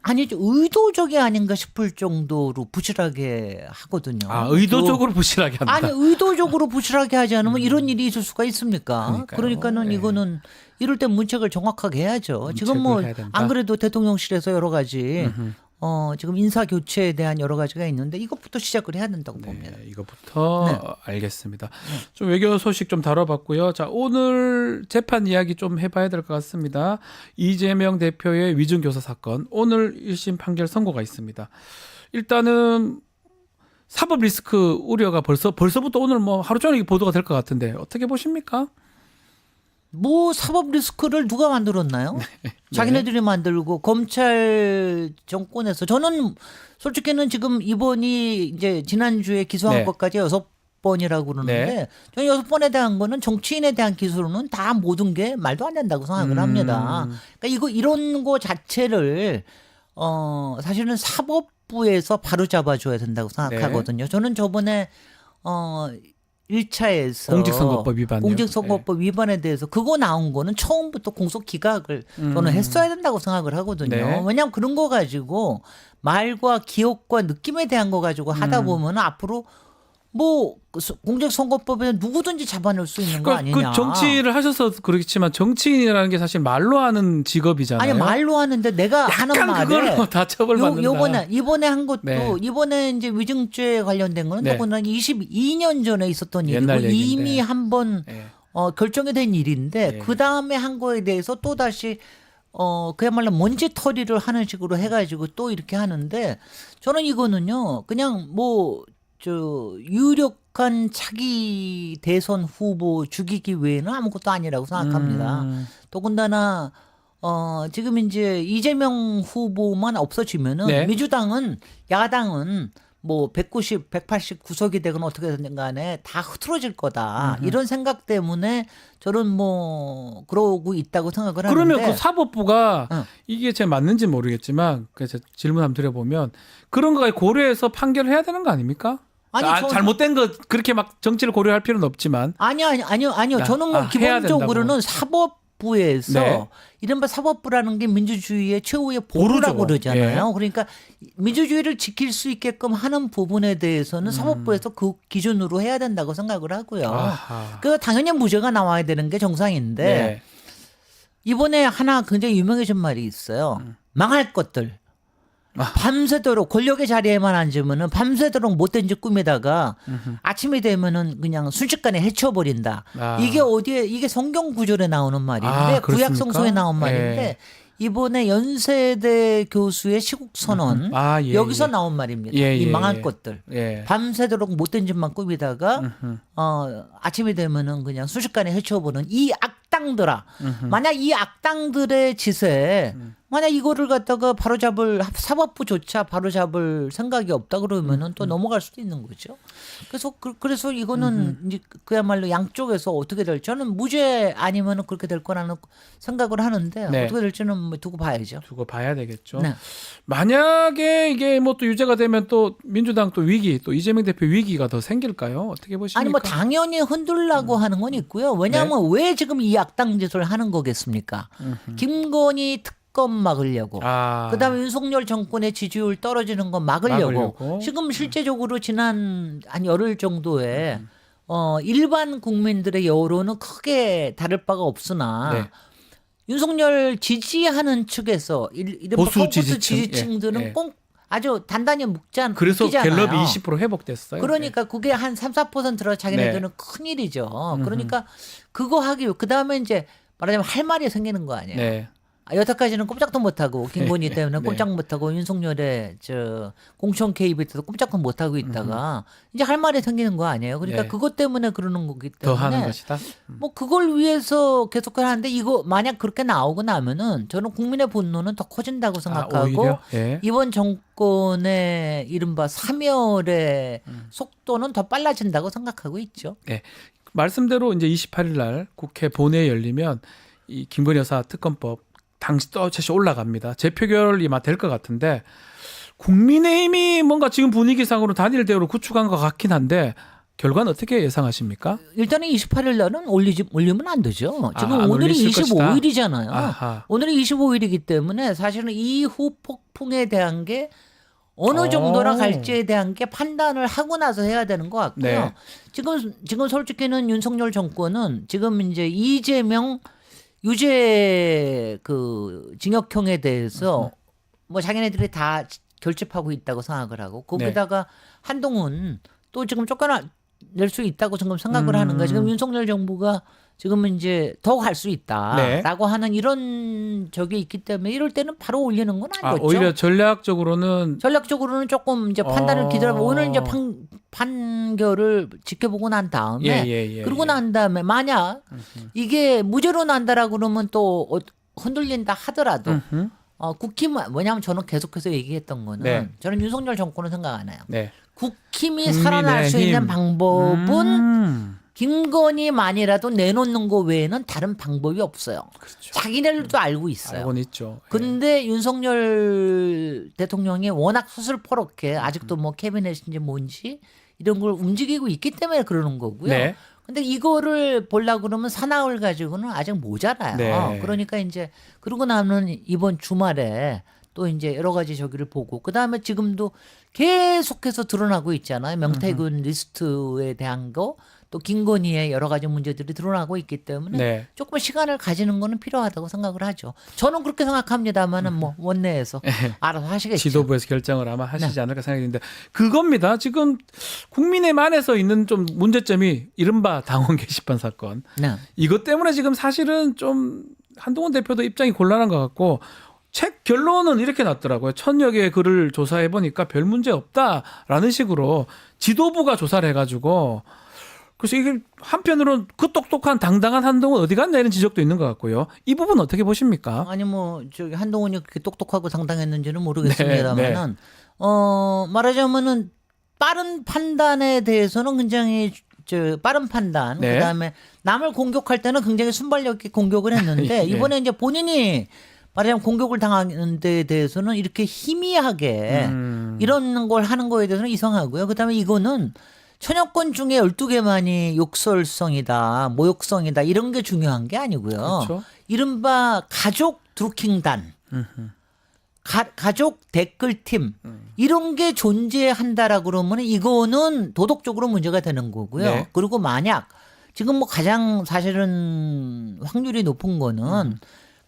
아니 의도적이 아닌가 싶을 정도로 부실하게 하거든요. 아, 의도적으로 부실하게 한다. 아니 의도적으로 부실하게 하지 않으면 이런 일이 있을 수가 있습니까? 그러니까요. 그러니까는 예. 이거는 이럴 때 문책을 정확하게 해야죠. 지금 뭐 문책을 해야 된다. 안 그래도 대통령실에서 여러 가지 지금 인사 교체에 대한 여러 가지가 있는데 이것부터 시작을 해야 된다고 봅니다. 네, 이거부터 알겠습니다. 좀 외교 소식 좀 다뤄봤고요. 자, 오늘 재판 이야기 좀 해봐야 될 것 같습니다. 이재명 대표의 위증교사 사건 오늘 1심 판결 선고가 있습니다. 일단은 사법 리스크 우려가 벌써부터 오늘 뭐 하루 종일 보도가 될 것 같은데 어떻게 보십니까? 뭐 사법 리스크를 누가 만들었나요? 자기네들이 만들고 검찰 정권에서 저는 솔직히는 지금 이번이 이제 지난주에 기소한 네. 것까지 6번이라고 그러는데 네. 저는 6번에 대한 거는 정치인에 대한 기소로는 다 모든 게 말도 안 된다고 생각을 합니다. 그러니까 이런 거 자체를 사실은 사법부에서 바로 잡아줘야 된다고 생각하거든요. 저는 저번에 1차에서 공직선거법 위반이요. 공직선거법 위반에 대해서 그거 나온 거는 처음부터 공소 기각을 저는 했어야 된다고 생각을 하거든요. 네. 왜냐하면 그런 거 가지고 말과 기억과 느낌에 대한 거 가지고 하다 보면 앞으로 뭐 공직선거법에 누구든지 잡아낼 수 있는 거 아니냐. 그 정치를 하셔서 그렇지만 정치인이라는 게 사실 말로 하는 직업이잖아요. 아니 말로 하는데 내가 하는 말에 그걸로 다 처벌받는다. 이번에 한 것도 네. 이번에 이제 위증죄 관련된 거는 네. 더군다나 22년 전에 있었던 일이고 옛날 얘기인데. 이미 한번 네. 결정이 된 일인데 네. 그 다음에 한 거에 대해서 또 다시 그야말로 먼지털이를 하는 식으로 해가지고 또 이렇게 하는데 저는 이거는요 그냥 뭐 유력한 차기 대선 후보 죽이기 외에는 아무것도 아니라고 생각합니다. 더군다나 지금 이제 이재명 후보만 없어지면은 네. 민주당은 야당은 뭐 190, 180 구석이 되건 어떻게 되든 간에 다 흐트러질 거다. 이런 생각 때문에 저는 뭐 그러고 있다고 생각을 하는데 그러면 그 사법부가 응. 이게 제 맞는지 모르겠지만 그래서 질문 한번 드려보면 그런 거에 고려해서 판결을 해야 되는 거 아닙니까? 아니, 잘못된 거 그렇게 막 정치를 고려할 필요는 없지만 아니요. 저는 뭐 해야 기본적으로는 사법부에서 네. 이른바 사법부라는 게 민주주의의 최후의 보루라고 보루죠. 그러잖아요. 그러니까 민주주의를 지킬 수 있게끔 하는 부분에 대해서는 사법부에서 그 기준으로 해야 된다고 생각을 하고요. 아하. 그 당연히 무죄가 나와야 되는 게 정상인데 네. 이번에 하나 굉장히 유명해진 말이 있어요. 망할 것들. 밤새도록 권력의 자리에만 앉으면은 밤새도록 못된 짓 꾸미다가 아침이 되면은 그냥 순식간에 해쳐버린다. 이게 어디에 이게 성경 구절에 나오는 말인데 그렇습니까? 구약 성서에 나온 말인데 예. 이번에 연세대 교수의 시국 선언 예, 여기서 예. 나온 말입니다. 예, 이 예, 망할 예. 것들. 예. 밤새도록 못된 짓만 꾸미다가 아침이 되면은 그냥 순식간에 해쳐보는 이 악당들아. 만약 이 악당들의 짓에 만약 이거를 갖다가 바로잡을 사법부조차 바로잡을 생각이 없다 그러면은 또 넘어갈 수도 있는 거죠. 그래서 이거는 이제 그야말로 양쪽에서 어떻게 될지 저는 무죄 아니면은 그렇게 될 거라는 생각을 하는데 네. 어떻게 될지는 뭐 두고 봐야죠. 두고 봐야 되겠죠. 네. 만약에 이게 뭐 또 유죄가 되면 또 민주당 또 위기, 또 이재명 대표 위기가 더 생길까요? 어떻게 보십니까? 아니 뭐 당연히 흔들라고 하는 건 있고요. 왜냐하면 왜 지금 이 악당 짓을 하는 거겠습니까? 김건희 특검 막으려고. 그다음에 윤석열 정권의 지지율 떨어지는 거 막으려고. 지금 실제적으로 지난 한 열흘 정도에 일반 국민들의 여론은 크게 다를 바가 없으나 네. 윤석열 지지하는 측에서 보수 지지층들은 예. 꼭 아주 단단히 묶잖아요. 그래서 갤럽이 20% 회복됐어요. 그러니까 그게 한 3-4%라 자기네들은 네. 큰일이죠. 그러니까 그거 하기 위해 그다음에 이제 말하자면 할 말이 생기는 거 아니에요. 네. 여태까지는 꼼짝도 못하고 김건희 네. 때문에 네. 꼼짝 못하고 윤석열의 공천 개입에 대해서 꼼짝도 못하고 있다가 이제 할 말이 생기는 거 아니에요. 그러니까 네. 그것 때문에 그러는 거기 더 때문에 하는 것이다. 뭐 그걸 위해서 계속 하는데 이거 만약 그렇게 나오고 나면은 저는 국민의 분노는 더 커진다고 생각하고 오히려? 예. 이번 정권의 이른바 사멸의 속도는 더 빨라진다고 생각하고 있죠. 네. 말씀대로 이제 28일 날 국회 본회의 열리면 이 김건희 여사 특검법 당시 또 다시 올라갑니다. 재표결이 막 될 것 같은데 국민의힘이 뭔가 지금 분위기상으로 단일대우로 구축한 것 같긴 한데 결과는 어떻게 예상하십니까? 일단은 28일 날은 올리면 안 되죠. 지금 안 오늘이 올리실 25일이잖아요. 아하. 오늘이 25일이기 때문에 사실은 이후 폭풍에 대한 게 어느 정도나 갈지에 대한 게 판단을 하고 나서 해야 되는 것 같고요. 네. 지금 솔직히는 윤석열 정권은 지금 이제 이재명 유죄 징역형에 대해서 뭐 자기네들이 다 결집하고 있다고 생각을 하고 거기다가 한동훈 또 지금 쫓겨낼 수 있다고 지금 생각을 하는 거예요. 지금 윤석열 정부가 지금은 이제 더 갈 수 있다라고 하는 이런 적이 있기 때문에 이럴 때는 바로 올리는 건 아니겠죠. 오히려 전략적으로는 조금 이제 판단을 기다려보고 오늘 이제 판결을 지켜보고 난 다음에 그러고 난 다음에 만약 이게 무죄로 난다라고 그러면 또 흔들린다 하더라도 국힘은 뭐냐면 저는 계속해서 얘기했던 거는 저는 윤석열 정권은 생각 안 해요. 국힘이 살아날 수 있는 방법은 김건희만이라도 내놓는 거 외에는 다른 방법이 없어요. 그렇죠. 자기네들도 알고 있어요. 알고는 있죠. 근데 윤석열 대통령이 워낙 수술퍼렇게 아직도 뭐 캐비넷인지 뭔지 이런 걸 움직이고 있기 때문에 그러는 거고요. 네. 근데 이거를 보려고 그러면 사나흘 가지고는 아직 모자라요. 네. 그러니까 이제 그러고 나면 이번 주말에 또 이제 여러 가지 저기를 보고 그다음에 지금도 계속해서 드러나고 있잖아요. 명태균 리스트에 대한 거 또 김건희의 여러 가지 문제들이 드러나고 있기 때문에 네. 조금 시간을 가지는 거는 필요하다고 생각을 하죠. 저는 그렇게 생각합니다만은 뭐 원내에서 알아서 하시겠죠. 지도부에서 결정을 아마 하시지 않을까 생각이 드는데 그겁니다. 지금 국민의힘 안에서 있는 좀 문제점이 이른바 당원 게시판 사건. 네. 이것 때문에 지금 사실은 좀 한동훈 대표도 입장이 곤란한 것 같고 책 결론은 이렇게 났더라고요. 1000여 개의 글을 조사해 보니까 별 문제 없다라는 식으로 지도부가 조사를 해가지고 그래서 이게 한편으로는 그 똑똑한 당당한 한동훈 어디 갔냐 이런 지적도 있는 것 같고요. 이 부분 어떻게 보십니까? 아니 뭐 저기 한동훈이 그렇게 똑똑하고 당당했는지는 모르겠습니다만은 말하자면은 빠른 판단에 대해서는 굉장히 빠른 판단 네. 그다음에 남을 공격할 때는 굉장히 순발력 있게 공격을 했는데 예. 이번에 이제 본인이 말하자면 공격을 당하는 데에 대해서는 이렇게 희미하게 이런 걸 하는 거에 대해서는 이상하고요. 그다음에 이거는 천여권 중에 12개만이 욕설성이다, 모욕성이다 이런 게 중요한 게 아니고요. 그렇죠. 이른바 가족 드루킹단, 가족 댓글팀 이런 게 존재한다라 그러면 이거는 도덕적으로 문제가 되는 거고요. 네. 그리고 만약 지금 뭐 가장 사실은 확률이 높은 거는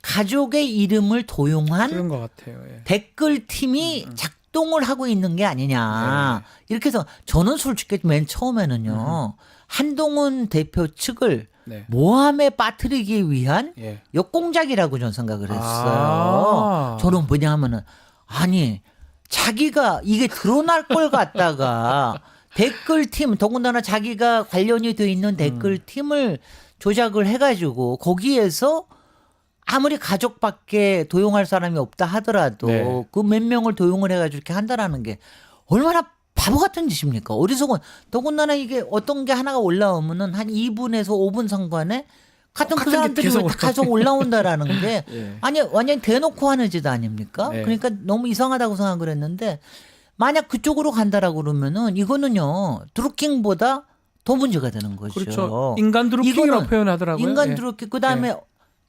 가족의 이름을 도용한 그런 것 같아요. 예. 댓글팀이 작동을 하고 있는 게 아니냐. 이렇게 해서 저는 솔직히 맨 처음에는요. 한동훈 대표 측을 네. 모함에 빠뜨리기 위한 예. 역공작이라고 저는 생각을 했어요. 아. 저는 뭐냐 하면은 아니 자기가 이게 드러날 걸 갖다가 댓글팀 더군다나 자기가 관련이 돼 있는 댓글팀을 조작을 해가지고 거기에서 아무리 가족밖에 도용할 사람이 없다 하더라도 네. 그 몇 명을 도용을 해가지고 이렇게 한다라는 게 얼마나 바보 같은 짓입니까? 어리석은 더군다나 이게 어떤 게 하나가 올라오면은 한 2분에서 5분 상관에 같은 그 같은 게 사람들이 계속 올라온다라는 게 예. 아니 완전 히 대놓고 하는 짓 아닙니까? 네. 그러니까 너무 이상하다고 생각을 했는데 만약 그쪽으로 간다라고 그러면은 이거는요 드루킹보다 더 문제가 되는 거죠. 그렇죠. 인간 드루킹이라고 이거는 표현하더라고요. 인간 예. 드루킹 그다음에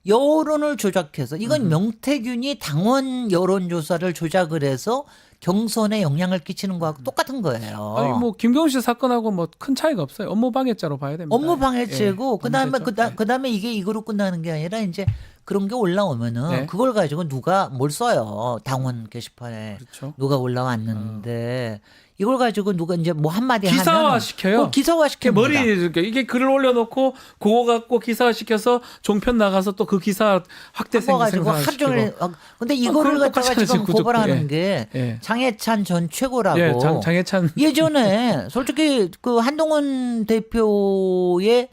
여론을 조작해서 이건 명태균이 당원 여론조사를 조작을 해서 경선에 영향을 끼치는 거하고 똑같은 거예요. 아니 뭐 김경수 씨 사건하고 뭐 큰 차이가 없어요. 업무 방해죄로 봐야 됩니다. 업무 방해죄고 예. 그다음에 범죄죠. 그다음에 이게 이거로 끝나는 게 아니라 이제 그런 게 올라오면은 네. 그걸 가지고 누가 뭘 써요. 당원 게시판에 그렇죠. 누가 올라왔는데 이걸 가지고 누가 이제 뭐 한마디 기사화 하면 시켜요. 기사화 시킵니다. 머리 이게 글을 올려놓고 그거 갖고 기사화 시켜서 종편 나가서 또 그 기사 확대 가지고 하루 생산시키고. 종일 근데 이거를 그걸 갖다가 똑같이 지금 하지, 구독도. 고발하는 예. 게 예. 장해찬 전 최고라고. 예, 장해찬 예전에 솔직히 그 한동훈 대표의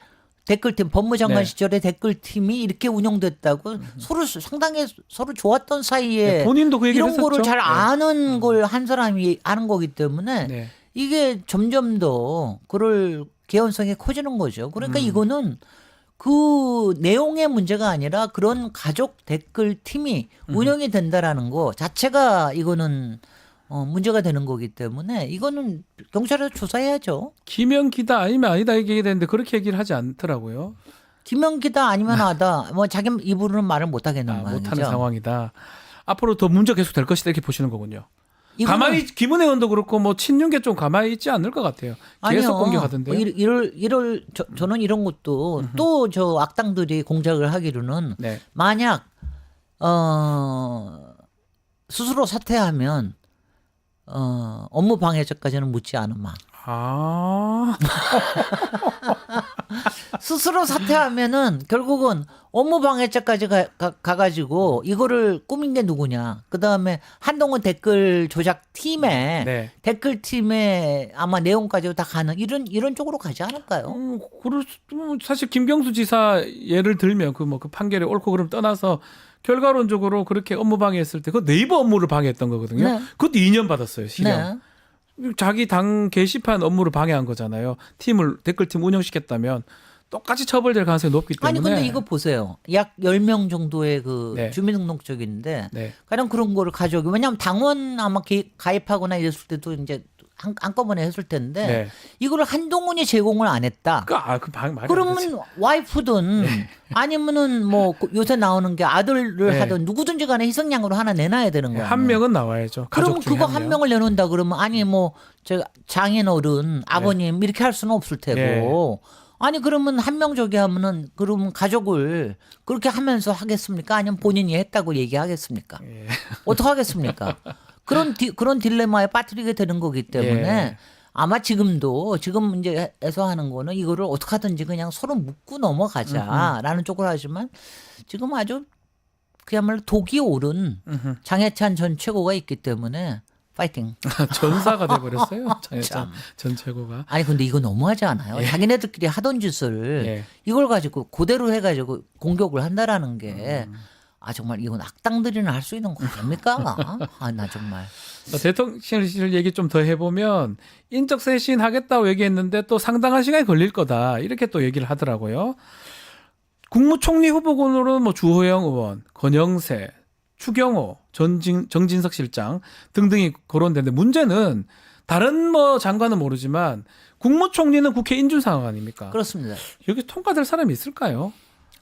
댓글팀 법무장관 네. 시절에 댓글팀이 이렇게 운영됐다고 서로 상당히 서로 좋았던 사이에 네, 본인도 그 얘기를 이런 거를 했었죠. 잘 네. 아는 걸 한 사람이 아는 거기 때문에 네. 이게 점점 더 그럴 개연성이 커지는 거죠. 그러니까 이거는 그 내용의 문제가 아니라 그런 가족 댓글 팀이 운영이 된다라는 거 자체가 이거는 문제가 되는 거기 때문에 이거는 경찰에서 조사해야죠. 기명기다 아니면 아니다 이게 되는데 그렇게 얘기를 하지 않더라고요. 김명기다 아니면 하다 뭐 자기 입으로는 말을 못 하겠는 거죠. 못하는 상황이다. 앞으로 더 문제 계속 될 것이다 이렇게 보시는 거군요. 이거는- 가만히 김은혜 의원도 그렇고 뭐 친윤계 좀 가만히 있지 않을 것 같아요. 계속 아니요. 공격하던데요. 저는 이런 것도 또 저 악당들이 공작을 하기로는 네. 만약 스스로 사퇴하면 업무 방해죄까지는 묻지 않으마. 아. 스스로 사퇴하면은 결국은 업무 방해죄까지 가가지고 이거를 꾸민 게 누구냐. 그 다음에 한동훈 댓글 조작 팀에 네. 댓글 팀에 아마 내용까지 다 가는 이런 쪽으로 가지 않을까요? 사실 김경수 지사 예를 들면 그 판결이 옳고 그름 떠나서 결과론적으로 그렇게 업무 방해했을 때 그 네이버 업무를 방해했던 거거든요. 네. 그것도 2년 받았어요. 실형. 네. 자기 당 게시판 업무를 방해한 거잖아요. 댓글팀 운영시켰다면 똑같이 처벌될 가능성이 높기 때문에. 아니 근데 이거 보세요. 약 10명 정도의 그 네. 주민등록적인데 네. 가령 그런 거를 가져오기 왜냐하면 당원 아마 가입하거나 이랬을 때도 이제 한꺼번에 했을 텐데 네. 이거를 한동훈이 제공을 안 했다. 말이 안 되지. 그러면 와이프든 아니면은 뭐 요새 나오는 게 아들을 네. 하든 누구든지 간에 희생양으로 하나 내놔야 되는 거예요. 한 명은 나와야죠. 가족 그럼 중에 그거 한 한 명. 명을 내놓는다 그러면 아니 뭐 저 장인어른 아버님 이렇게 할 수는 없을 테고 아니 그러면 한 명 저기 하면은 그러면 가족을 그렇게 하면서 하겠습니까? 아니면 본인이 했다고 얘기하겠습니까? 어떻게 하겠습니까? 그런 딜레마에 빠뜨리게 되는 거기 때문에 아마 지금 이제 에서 하는 거는 이거를 어떻게 하든지 그냥 서로 묻고 넘어가자라는 쪽으로 하지만 지금 아주 그야말로 독이 오른 장해찬 전 최고가 있기 때문에 파이팅. 전사가 돼버렸어요. 장해찬 참. 전 최고가. 아니 근데 이거 너무하지 않아요? 자기네들끼리 하던 짓을 이걸 가지고 그대로 해가지고 공격을 한다라는 게 아 정말 이건 악당들이나 할 수 있는 거 아닙니까? 아 나 정말. 대통령실 얘기 좀 더 해보면 인적 쇄신 하겠다고 얘기했는데 또 상당한 시간이 걸릴 거다 이렇게 또 얘기를 하더라고요. 국무총리 후보군으로 뭐 주호영 의원, 권영세, 추경호, 정진석 실장 등등이 거론되는데 문제는 다른 뭐 장관은 모르지만 국무총리는 국회 인준 상황 아닙니까? 그렇습니다. 여기 통과될 사람이 있을까요?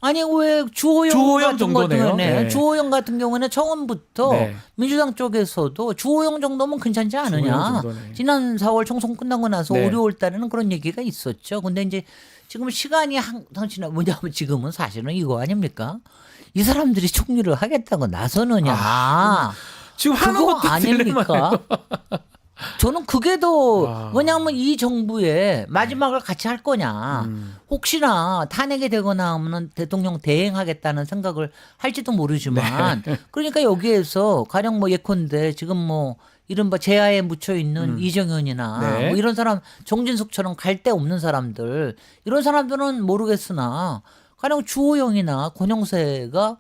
아니 왜 주호영 같은 정도네요. 경우는 네. 주호영 같은 경우는 처음부터 네. 민주당 쪽에서도 주호영 정도면 괜찮지 않으냐. 주호영 정도네. 지난 4월 총선 끝나고 나서 네. 5, 6월 달에는 그런 얘기가 있었죠. 근데 이제 지금 시간이 항상 지나 뭐냐면 지금은 사실은 이거 아닙니까? 이 사람들이 총리를 하겠다고 나서느냐. 지금 하는 그거 것도 아닙니까? 딜레마예요. 저는 그게 더 왜냐하면 이 정부의 마지막을 같이 할 거냐. 혹시나 탄핵이 되거나 하면 대통령 대행하겠다는 생각을 할지도 모르지만 그러니까 여기에서 가령 뭐 예컨대 지금 뭐 이른바 제하에 묻혀 있는 이정현이나 네. 뭐 이런 사람 정진숙처럼 갈 데 없는 사람들 이런 사람들은 모르겠으나 가령 주호영이나 권영세가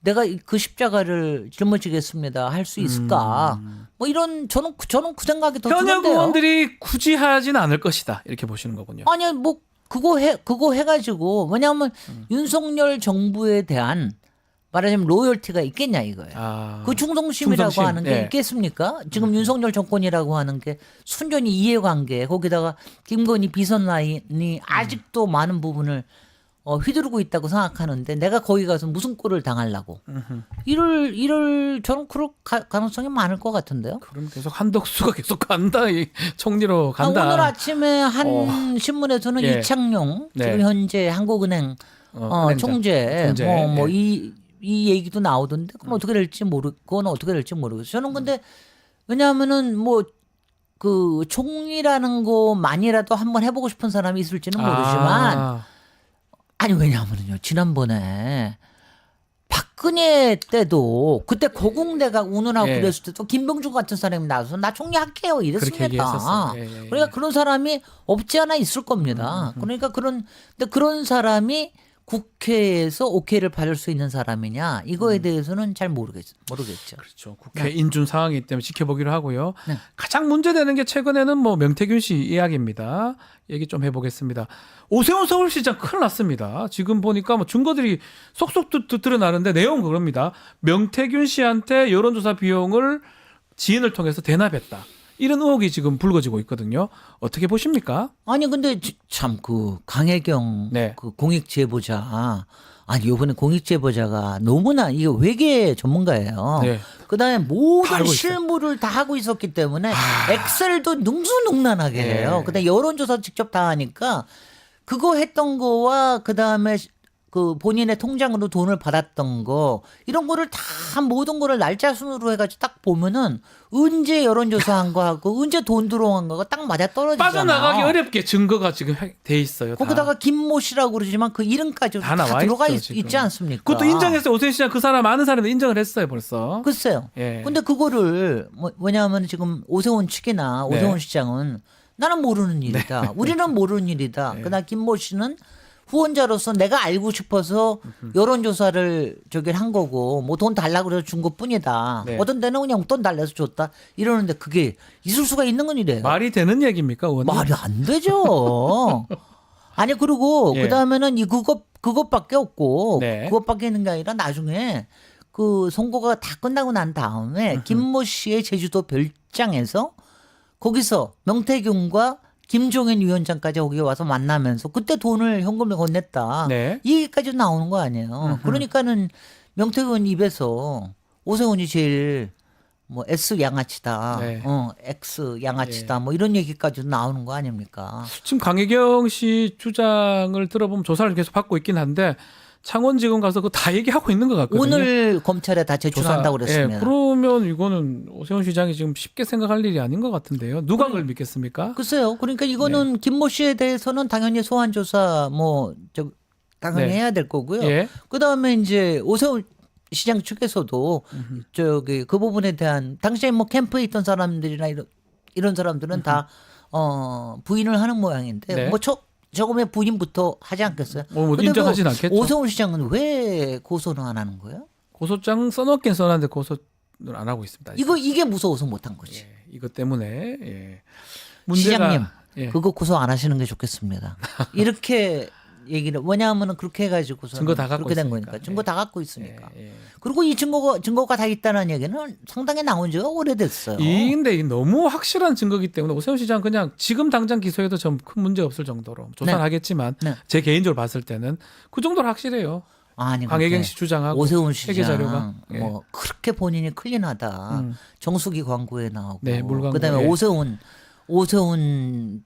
내가 그 십자가를 짊어지겠습니다 할 수 있을까? 뭐 이런 저는 그 생각이 더 현역 드는데요. 의원들이 굳이 하진 않을 것이다 이렇게 보시는 거군요. 아니 뭐 그거 해가지고 뭐냐면 윤석열 정부에 대한 말하자면 로열티가 있겠냐 이거예요. 그 충성심이라고 충성심. 하는 게 있겠습니까? 지금 윤석열 정권이라고 하는 게 순전히 이해관계 거기다가 김건희 비선 라인이 아직도 많은 부분을 휘두르고 있다고 생각하는데 내가 거기 가서 무슨 꼴을 당하려고 이럴 저는 그럴 가능성이 많을 것 같은데요. 그럼 계속 한덕수가 계속 간다 이 총리로 간다. 오늘 아침에 한 신문에서는 이창용 지금 현재 한국은행 총재 이 얘기도 나오던데 그건 어떻게 될지 모르겠어요. 저는 근데 왜냐하면은 뭐 그 총리라는 거만이라도 한번 해보고 싶은 사람이 있을지는 모르지만 아니 왜냐하면요 지난번에 박근혜 때도 그때 고궁대가 운운하고 그랬을 때도 김병준 같은 사람이 나와서 나 총리 할게요 이랬습니다. 그러니까 그런 사람이 없지 않아 있을 겁니다. 그러니까 그런 사람이 국회에서 오케이를 받을 수 있는 사람이냐 이거에 대해서는 잘 모르겠죠. 그렇죠. 국회 인준 상황이기 때문에 지켜보기로 하고요. 가장 문제되는 게 최근에는 뭐 명태균 씨 이야기입니다. 얘기 좀 해보겠습니다. 오세훈 서울시장 큰일 났습니다. 지금 보니까 뭐 증거들이 속속 드러나는데 내용은 그럽니다. 명태균 씨한테 여론조사 비용을 지인을 통해서 대납했다. 이런 의혹이 지금 불거지고 있거든요. 어떻게 보십니까? 아니 근데 참 그 강혜경 그 공익 제보자 아니 이번에 공익 제보자가 너무나 이게 외계 전문가예요. 그다음에 모든 실무를 다 하고 있었기 때문에 엑셀도 능수능란하게 해요. 그다음에 여론조사 직접 다 하니까 그거 했던 거와 그다음에 그 본인의 통장으로 돈을 받았던 거 이런 거를 다 모든 거를 날짜 순으로 해가지고 딱 보면은 언제 여론조사한 거하고 언제 돈 들어온 거가 딱 맞아 떨어지잖아요. 빠져나가기 어렵게 증거가 지금 돼 있어요. 거기다가 김모 씨라고 그러지만 그 이름까지 다 들어가 있지 않습니까? 그것도 인정했어요. 오세훈 씨장 그 사람 아는 사람도 인정을 했어요 벌써. 글쎄요. 근데 그거를 뭐냐면 지금 오세훈 측이나 오세훈 시장은 나는 모르는 일이다. 우리는 모르는 일이다. 그다음 김모 씨는 후원자로서 내가 알고 싶어서 여론조사를 한 거고 뭐 돈 달라고 그래서 준 것뿐이다. 어떤 데는 그냥 돈 달래서 줬다. 이러는데 그게 있을 수가 있는 건 이래요. 말이 되는 얘기입니까? 의원님? 말이 안 되죠. 아니 그리고 그다음에는 그것밖에 없고 그것밖에 있는 게 아니라 나중에 그 선거가 다 끝나고 난 다음에 김모 씨의 제주도 별장에서 거기서 명태균과 김종인 위원장까지 거기 와서 만나면서 그때 돈을 현금을 건넸다. 네. 이 얘기까지 나오는 거 아니에요. 그러니까는 명태균 입에서 오세훈이 제일 뭐 S 양아치다, 네. X 양아치다, 뭐 이런 얘기까지 나오는 거 아닙니까? 지금 강혜경 씨 주장을 들어보면 조사를 계속 받고 있긴 한데 창원지검 가서 그거 다 얘기하고 있는 것 같거든요. 오늘 검찰에 다 제출한다고 그랬습니다. 예, 그러면 이거는 오세훈 시장이 지금 쉽게 생각할 일이 아닌 것 같은데요. 누가 그걸 믿겠습니까? 글쎄요. 그러니까 이거는 김모 씨에 대해서는 당연히 소환 조사 당연히 네. 해야 될 거고요. 예. 그다음에 이제 오세훈 시장 측에서도 그 부분에 대한 당시에 뭐 캠프에 있던 사람들이나 이런 사람들은 다 부인을 하는 모양인데 네. 뭐 저금의 부인부터 하지 않겠어요? 뭐 근데 인정하진 않겠죠. 오세훈 시장은 왜 고소는 안 하는 거예요? 고소장 써놓긴 써놨는데 고소를 안 하고 있습니다. 이게 무서워서 못 한 거지. 예, 이것 때문에 시장님, 예. 그거 고소 안 하시는 게 좋겠습니다. 이렇게 얘기를 왜냐하면 그렇게 해가지고서 증거 다 갖고 그렇게 된 있으니까. 거니까 증거 예. 다 갖고 있으니까. 예. 그리고 이 증거가 다 있다는 얘기는 상당히 나온 지가 오래됐어요. 근데 이게 너무 확실한 증거기 때문에 오세훈 시장 그냥 지금 당장 기소해도 좀 큰 문제 없을 정도로 조사는 네. 하겠지만 네. 제 개인적으로 봤을 때는 그 정도로 확실해요. 아니, 강혜경 그렇게 씨 주장하고 오세훈 회계 시장 자료가 뭐 그렇게 본인이 클린하다. 정수기 광고에 나오고 네, 물 광고. 그다음에 예. 오세훈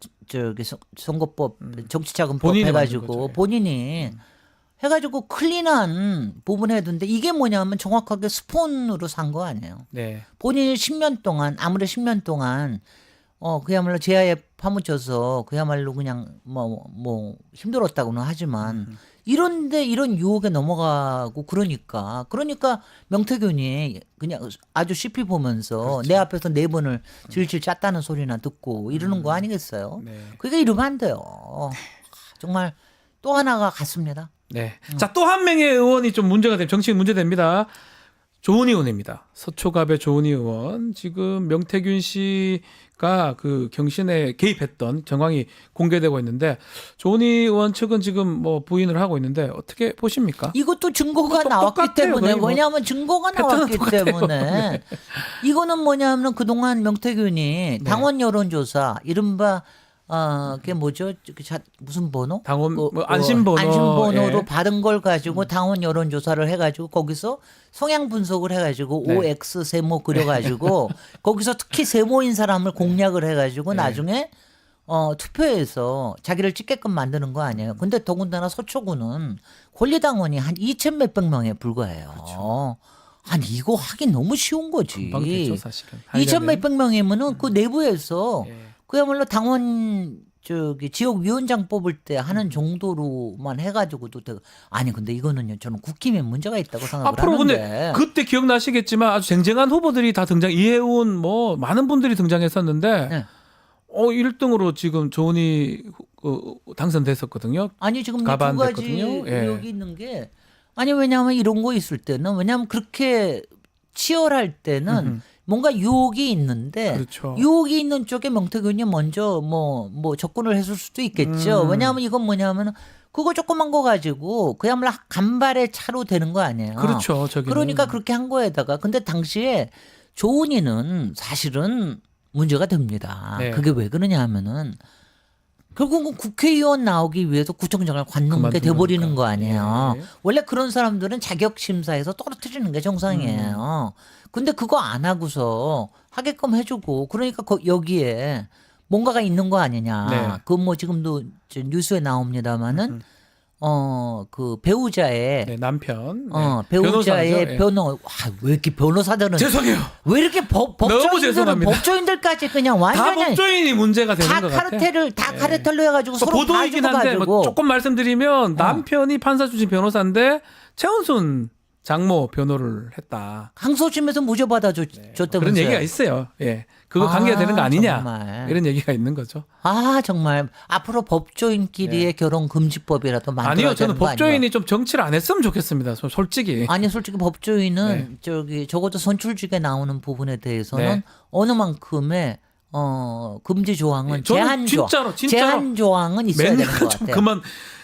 선거법 정치자금법 본인이 만든 해가지고 거죠. 예. 본인이 해가지고 클린한 부분 해둔데 이게 뭐냐면 정확하게 스폰으로 산 거 아니에요. 네. 본인이 10년 동안 아무리 10년 동안 그야말로 제야에 파묻혀서 그야말로 그냥 뭐 힘들었다고는 하지만 이런데 이런 유혹에 넘어가고 그러니까 명태균이 그냥 아주 쉽이 보면서 그렇죠. 내 앞에서 4번을 질질 짰다는 소리나 듣고 이러는 거 아니겠어요? 네. 그러니까 이러면 안 돼요. 정말 또 하나가 같습니다. 네. 자, 또 한 명의 의원이 좀 문제가 되면 정치인 문제됩니다. 조은희 의원입니다. 서초갑의 조은희 의원. 지금 명태균 씨가 그 경신에 개입했던 정황이 공개되고 있는데 조은희 의원 측은 지금 뭐 부인을 하고 있는데 어떻게 보십니까? 이것도 증거가 나왔기 똑같아요, 때문에 거의 뭐. 왜냐하면 증거가 패턴은 나왔기 똑같아요. 때문에 네. 이거는 뭐냐면 그동안 명태균이 당원 여론조사 이른바 그게 뭐죠? 무슨 번호? 당원 뭐 안심번호. 안심번호로 예. 받은 걸 가지고 당원 여론조사를 해가지고 거기서 성향 분석을 해가지고 네. OX 세모 그려가지고 거기서 특히 세모인 사람을 공략을 해가지고 네. 나중에 투표에서 자기를 찍게끔 만드는 거 아니에요. 근데 더군다나 서초구는 권리당원이 한 2천 몇백 명에 불과해요. 그렇죠. 아니 이거 하긴 너무 쉬운 거지. 금방 됐죠, 사실은. 2천 하려면. 몇백 명이면은 그 내부에서 예. 그야말로 당원 지역 위원장 뽑을 때 하는 정도로만 해가지고도 되고 아니 근데 이거는요 저는 국힘에 문제가 있다고 생각을 앞으로 하는데 근데 그때 기억나시겠지만 아주 쟁쟁한 후보들이 다 등장, 이해운 뭐 많은 분들이 등장했었는데 네. 1등으로 지금 조은희 당선됐었거든요. 아니 지금 두 가반 가지 됐거든요. 예. 여기 있는 게 아니 왜냐하면 이런 거 있을 때는 왜냐하면 그렇게 치열할 때는 뭔가 유혹이 있는데 그렇죠. 유혹이 있는 쪽에 명태균이 먼저 뭐 접근을 했을 수도 있겠죠. 왜냐하면 이건 뭐냐면 그거 조그만 거 가지고 그야말로 간발의 차로 되는 거 아니에요. 그렇죠. 저기는. 그러니까 그렇게 한 거에다가 근데 당시에 조은희는 사실은 문제가 됩니다. 네. 그게 왜 그러냐 하면은 결국은 국회의원 나오기 위해서 구청장을 관놓은 게 그만두는 돼버리는 거니까. 거 아니에요. 예. 원래 그런 사람들은 자격심사에서 떨어뜨리는 게 정상이에요. 근데 그거 안 하고서 하게끔 해주고 그러니까 여기에 뭔가가 있는 거 아니냐. 네. 그 뭐 지금도 뉴스에 나옵니다마는 그 배우자의 네, 남편. 배우자의 변호사죠. 왜 이렇게 변호사들은 죄송해요. 왜 이렇게 너무 법조인들은 죄송합니다. 법조인들까지 그냥 다 완전히 법조인이 문제가 되는 다 것 같아요. 카르텔을 다 카르텔로 해가지고 서로 보도이긴 한데 봐주고 뭐 조금 말씀드리면 남편이 판사 출신 변호사인데 최은순 장모 변호를 했다. 항소심에서 무죄 받아줬다면서요. 그런 얘기가 있어요. 예, 그거 관계가 되는 거 아니냐 정말. 이런 얘기가 있는 거죠. 정말 앞으로 법조인끼리의 결혼 금지법이라도 만들어야 아니요, 저는 되는 거 법조인이 아닌가? 좀 정치를 안 했으면 좋겠습니다. 솔직히. 아니 솔직히 법조인은 적어도 선출직에 나오는 부분에 대해서는 네. 어느 만큼의 금지 조항은 저는 진짜로 제한 조항은 있어야 되는 맨날 것 좀 같아요. 그만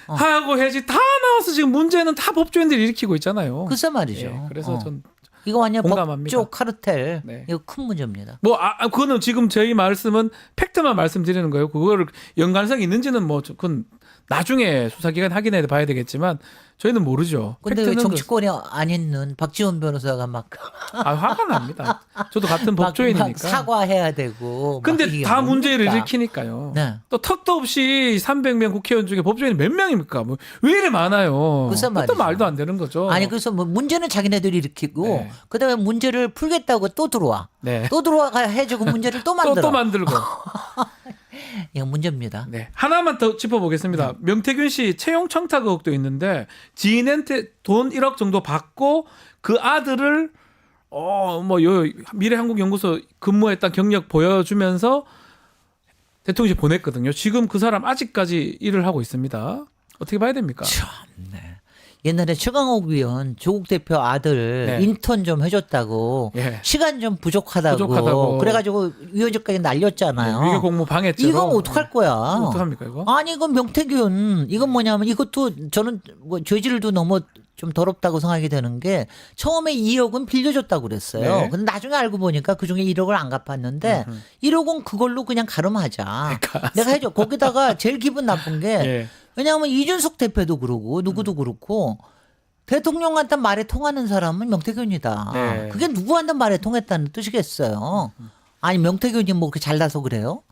하고 해야지. 다 나와서 지금 문제는 다 법조인들이 일으키고 있잖아요. 글쎄 말이죠. 예, 그래서 전 이거 완전 공감합니다. 법조 카르텔. 네. 이거 큰 문제입니다. 뭐 그거는 지금 저희 말씀은 팩트만 말씀드리는 거예요. 그거를 연관성이 있는지는 뭐 그건 나중에 수사기관 확인해 봐야 되겠지만 저희는 모르죠. 근데 왜 팩트는 정치권이 안 있는 박지원 변호사가 막 화가 납니다. 저도 같은 막 법조인이니까. 사과해야 되고. 막 근데 이게 다 문제를 뭡니까? 일으키니까요. 네. 또 턱도 없이 300명 국회의원 중에 법조인이 몇 명입니까? 뭐 왜 이래 많아요? 글쎄 그것도 말이죠. 말도 안 되는 거죠. 아니 그래서 뭐 문제는 자기네들이 일으키고 네. 그다음에 문제를 풀겠다고 또 들어와. 네. 또 들어와 해주고 문제를 또 만들어. 또 만들고. 이거 문제입니다. 네. 하나만 더 짚어보겠습니다. 명태균 씨 채용 청탁 의혹도 있는데 지인한테 돈 1억 정도 받고 그 아들을 미래한국연구소 근무했던 경력 보여주면서 대통령실 보냈거든요. 지금 그 사람 아직까지 일을 하고 있습니다. 어떻게 봐야 됩니까? 참네. 옛날에 최강욱 위원 조국 대표 아들 네. 인턴 좀 해줬다고 예. 시간 좀 부족하다고, 부족하다고. 그래가지고 위원직까지 날렸잖아요. 위계 공무 방해죄로. 이건 어떡할 거야? 어떡합니까 이거? 아니 이건 명태균 이건 뭐냐면 이것도 저는 뭐 죄질도 너무 좀 더럽다고 생각이 되는 게 처음에 2억은 빌려줬다고 그랬어요. 네. 근데 나중에 알고 보니까 그중에 1억을 안 갚았는데 1억은 그걸로 그냥 가름하자. 내가 해줘. 거기다가 제일 기분 나쁜 게 예. 왜냐하면 이준석 대표도 그러고 누구도 그렇고 대통령한테 말에 통하는 사람은 명태균이다. 네. 그게 누구한테 말에 통했다는 뜻이겠어요. 아니 명태균이 뭐 그렇게 잘나서 그래요?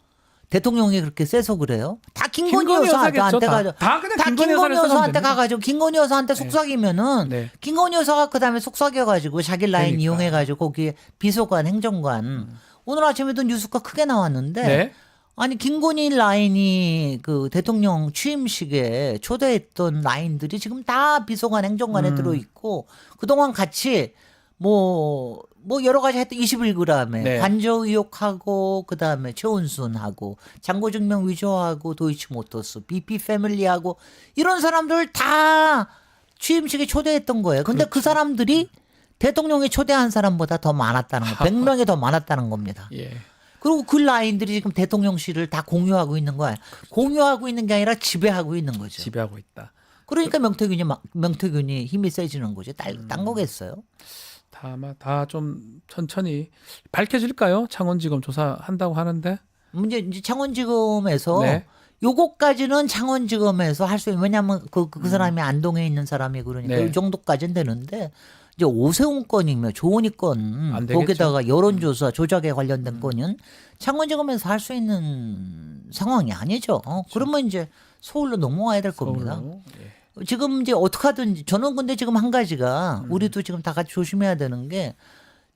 대통령이 그렇게 세서 그래요? 다 김건희 김건희 여사한테 여사겠죠, 다. 가가지고 다 그냥 다 김건희 김건희 여사를 여사한테 쓰면 가가지고 김건희 여사한테 속삭이면은 네. 김건희 여사가 그다음에 속삭여가지고 자기 라인 그러니까. 이용해가지고 거기에 비서관 행정관 오늘 아침에도 뉴스가 크게 나왔는데 네. 아니 김건희 라인이 그 대통령 취임식에 초대했던 라인들이 지금 다 비서관 행정관에 들어 있고 그동안 같이 뭐 여러 가지 했던 21g에 네. 관저 의혹하고 그다음에 최은순하고 잔고증명 위조하고 도이치모터스 BP 패밀리하고 이런 사람들 다 취임식에 초대했던 거예요. 근데 그 사람들이 대통령이 초대한 사람보다 더 많았다는 거. 100명이 더 많았다는 겁니다. 예. 그리고 그 라인들이 지금 대통령실을 다 공유하고 있는 거야. 공유하고 있는 게 아니라 지배하고 있는 거죠. 지배하고 있다. 그러니까 명태균이 힘이 세지는 거죠. 딴 거겠어요. 다 좀 천천히 밝혀질까요? 창원지검 조사한다고 하는데. 문제 이제 창원지검에서 네. 요거까지는 창원지검에서 할 수 있는 왜냐하면 그 사람이 안동에 있는 사람이 그러니까 네. 이 정도까지는 되는데 이제 오세훈 건이며 조은희 건 안 되겠죠. 거기다가 여론조사 조작에 관련된 건은 창원지검에서 할 수 있는 상황이 아니죠. 그러면 이제 서울로 넘어와야 될 겁니다. 서울로. 예. 지금 이제 어떻게 하든지 저는 근데 지금 한 가지가 우리도 지금 다 같이 조심해야 되는 게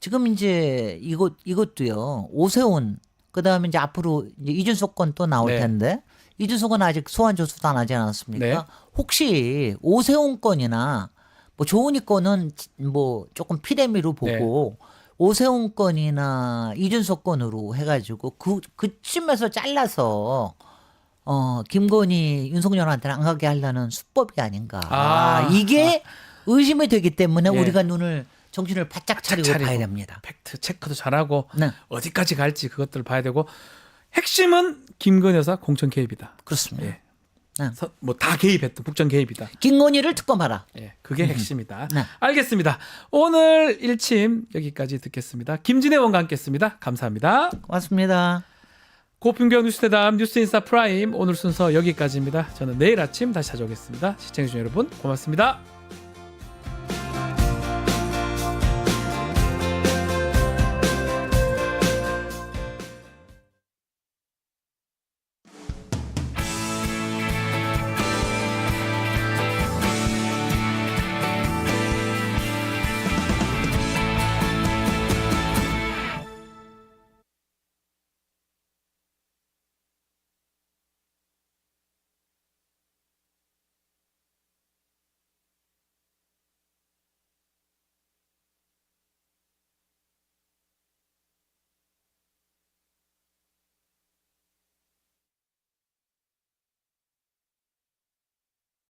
지금 이제 이것도요. 오세훈 그다음에 이제 앞으로 이제 이준석 건 또 나올 네. 텐데 이준석은 아직 소환 조사도 안 하지 않았습니까? 네. 혹시 오세훈 건이나 뭐 조은희 건은 뭐 조금 피레미로 보고 오세훈 건이나 이준석 건으로 해가지고 그쯤에서 잘라서 김건희 윤석열한테는 안 가게 하려는 수법이 아닌가. 이게 의심이 되기 때문에 예. 우리가 정신을 바짝 차리고 봐야 됩니다. 팩트 체크도 잘하고 네. 어디까지 갈지 그것들을 봐야 되고 핵심은 김건희 여사 공천 개입이다. 그렇습니다. 예. 네. 뭐 다 개입했던 국정 개입이다. 김건희를 특검하라. 예, 그게 핵심이다. 네. 알겠습니다. 오늘 일침 여기까지 듣겠습니다. 김진애 원과 함께했습니다. 감사합니다. 고맙습니다. 고품격 뉴스대담 뉴스인사 프라임 오늘 순서 여기까지입니다. 저는 내일 아침 다시 찾아오겠습니다. 시청해주신 여러분 고맙습니다.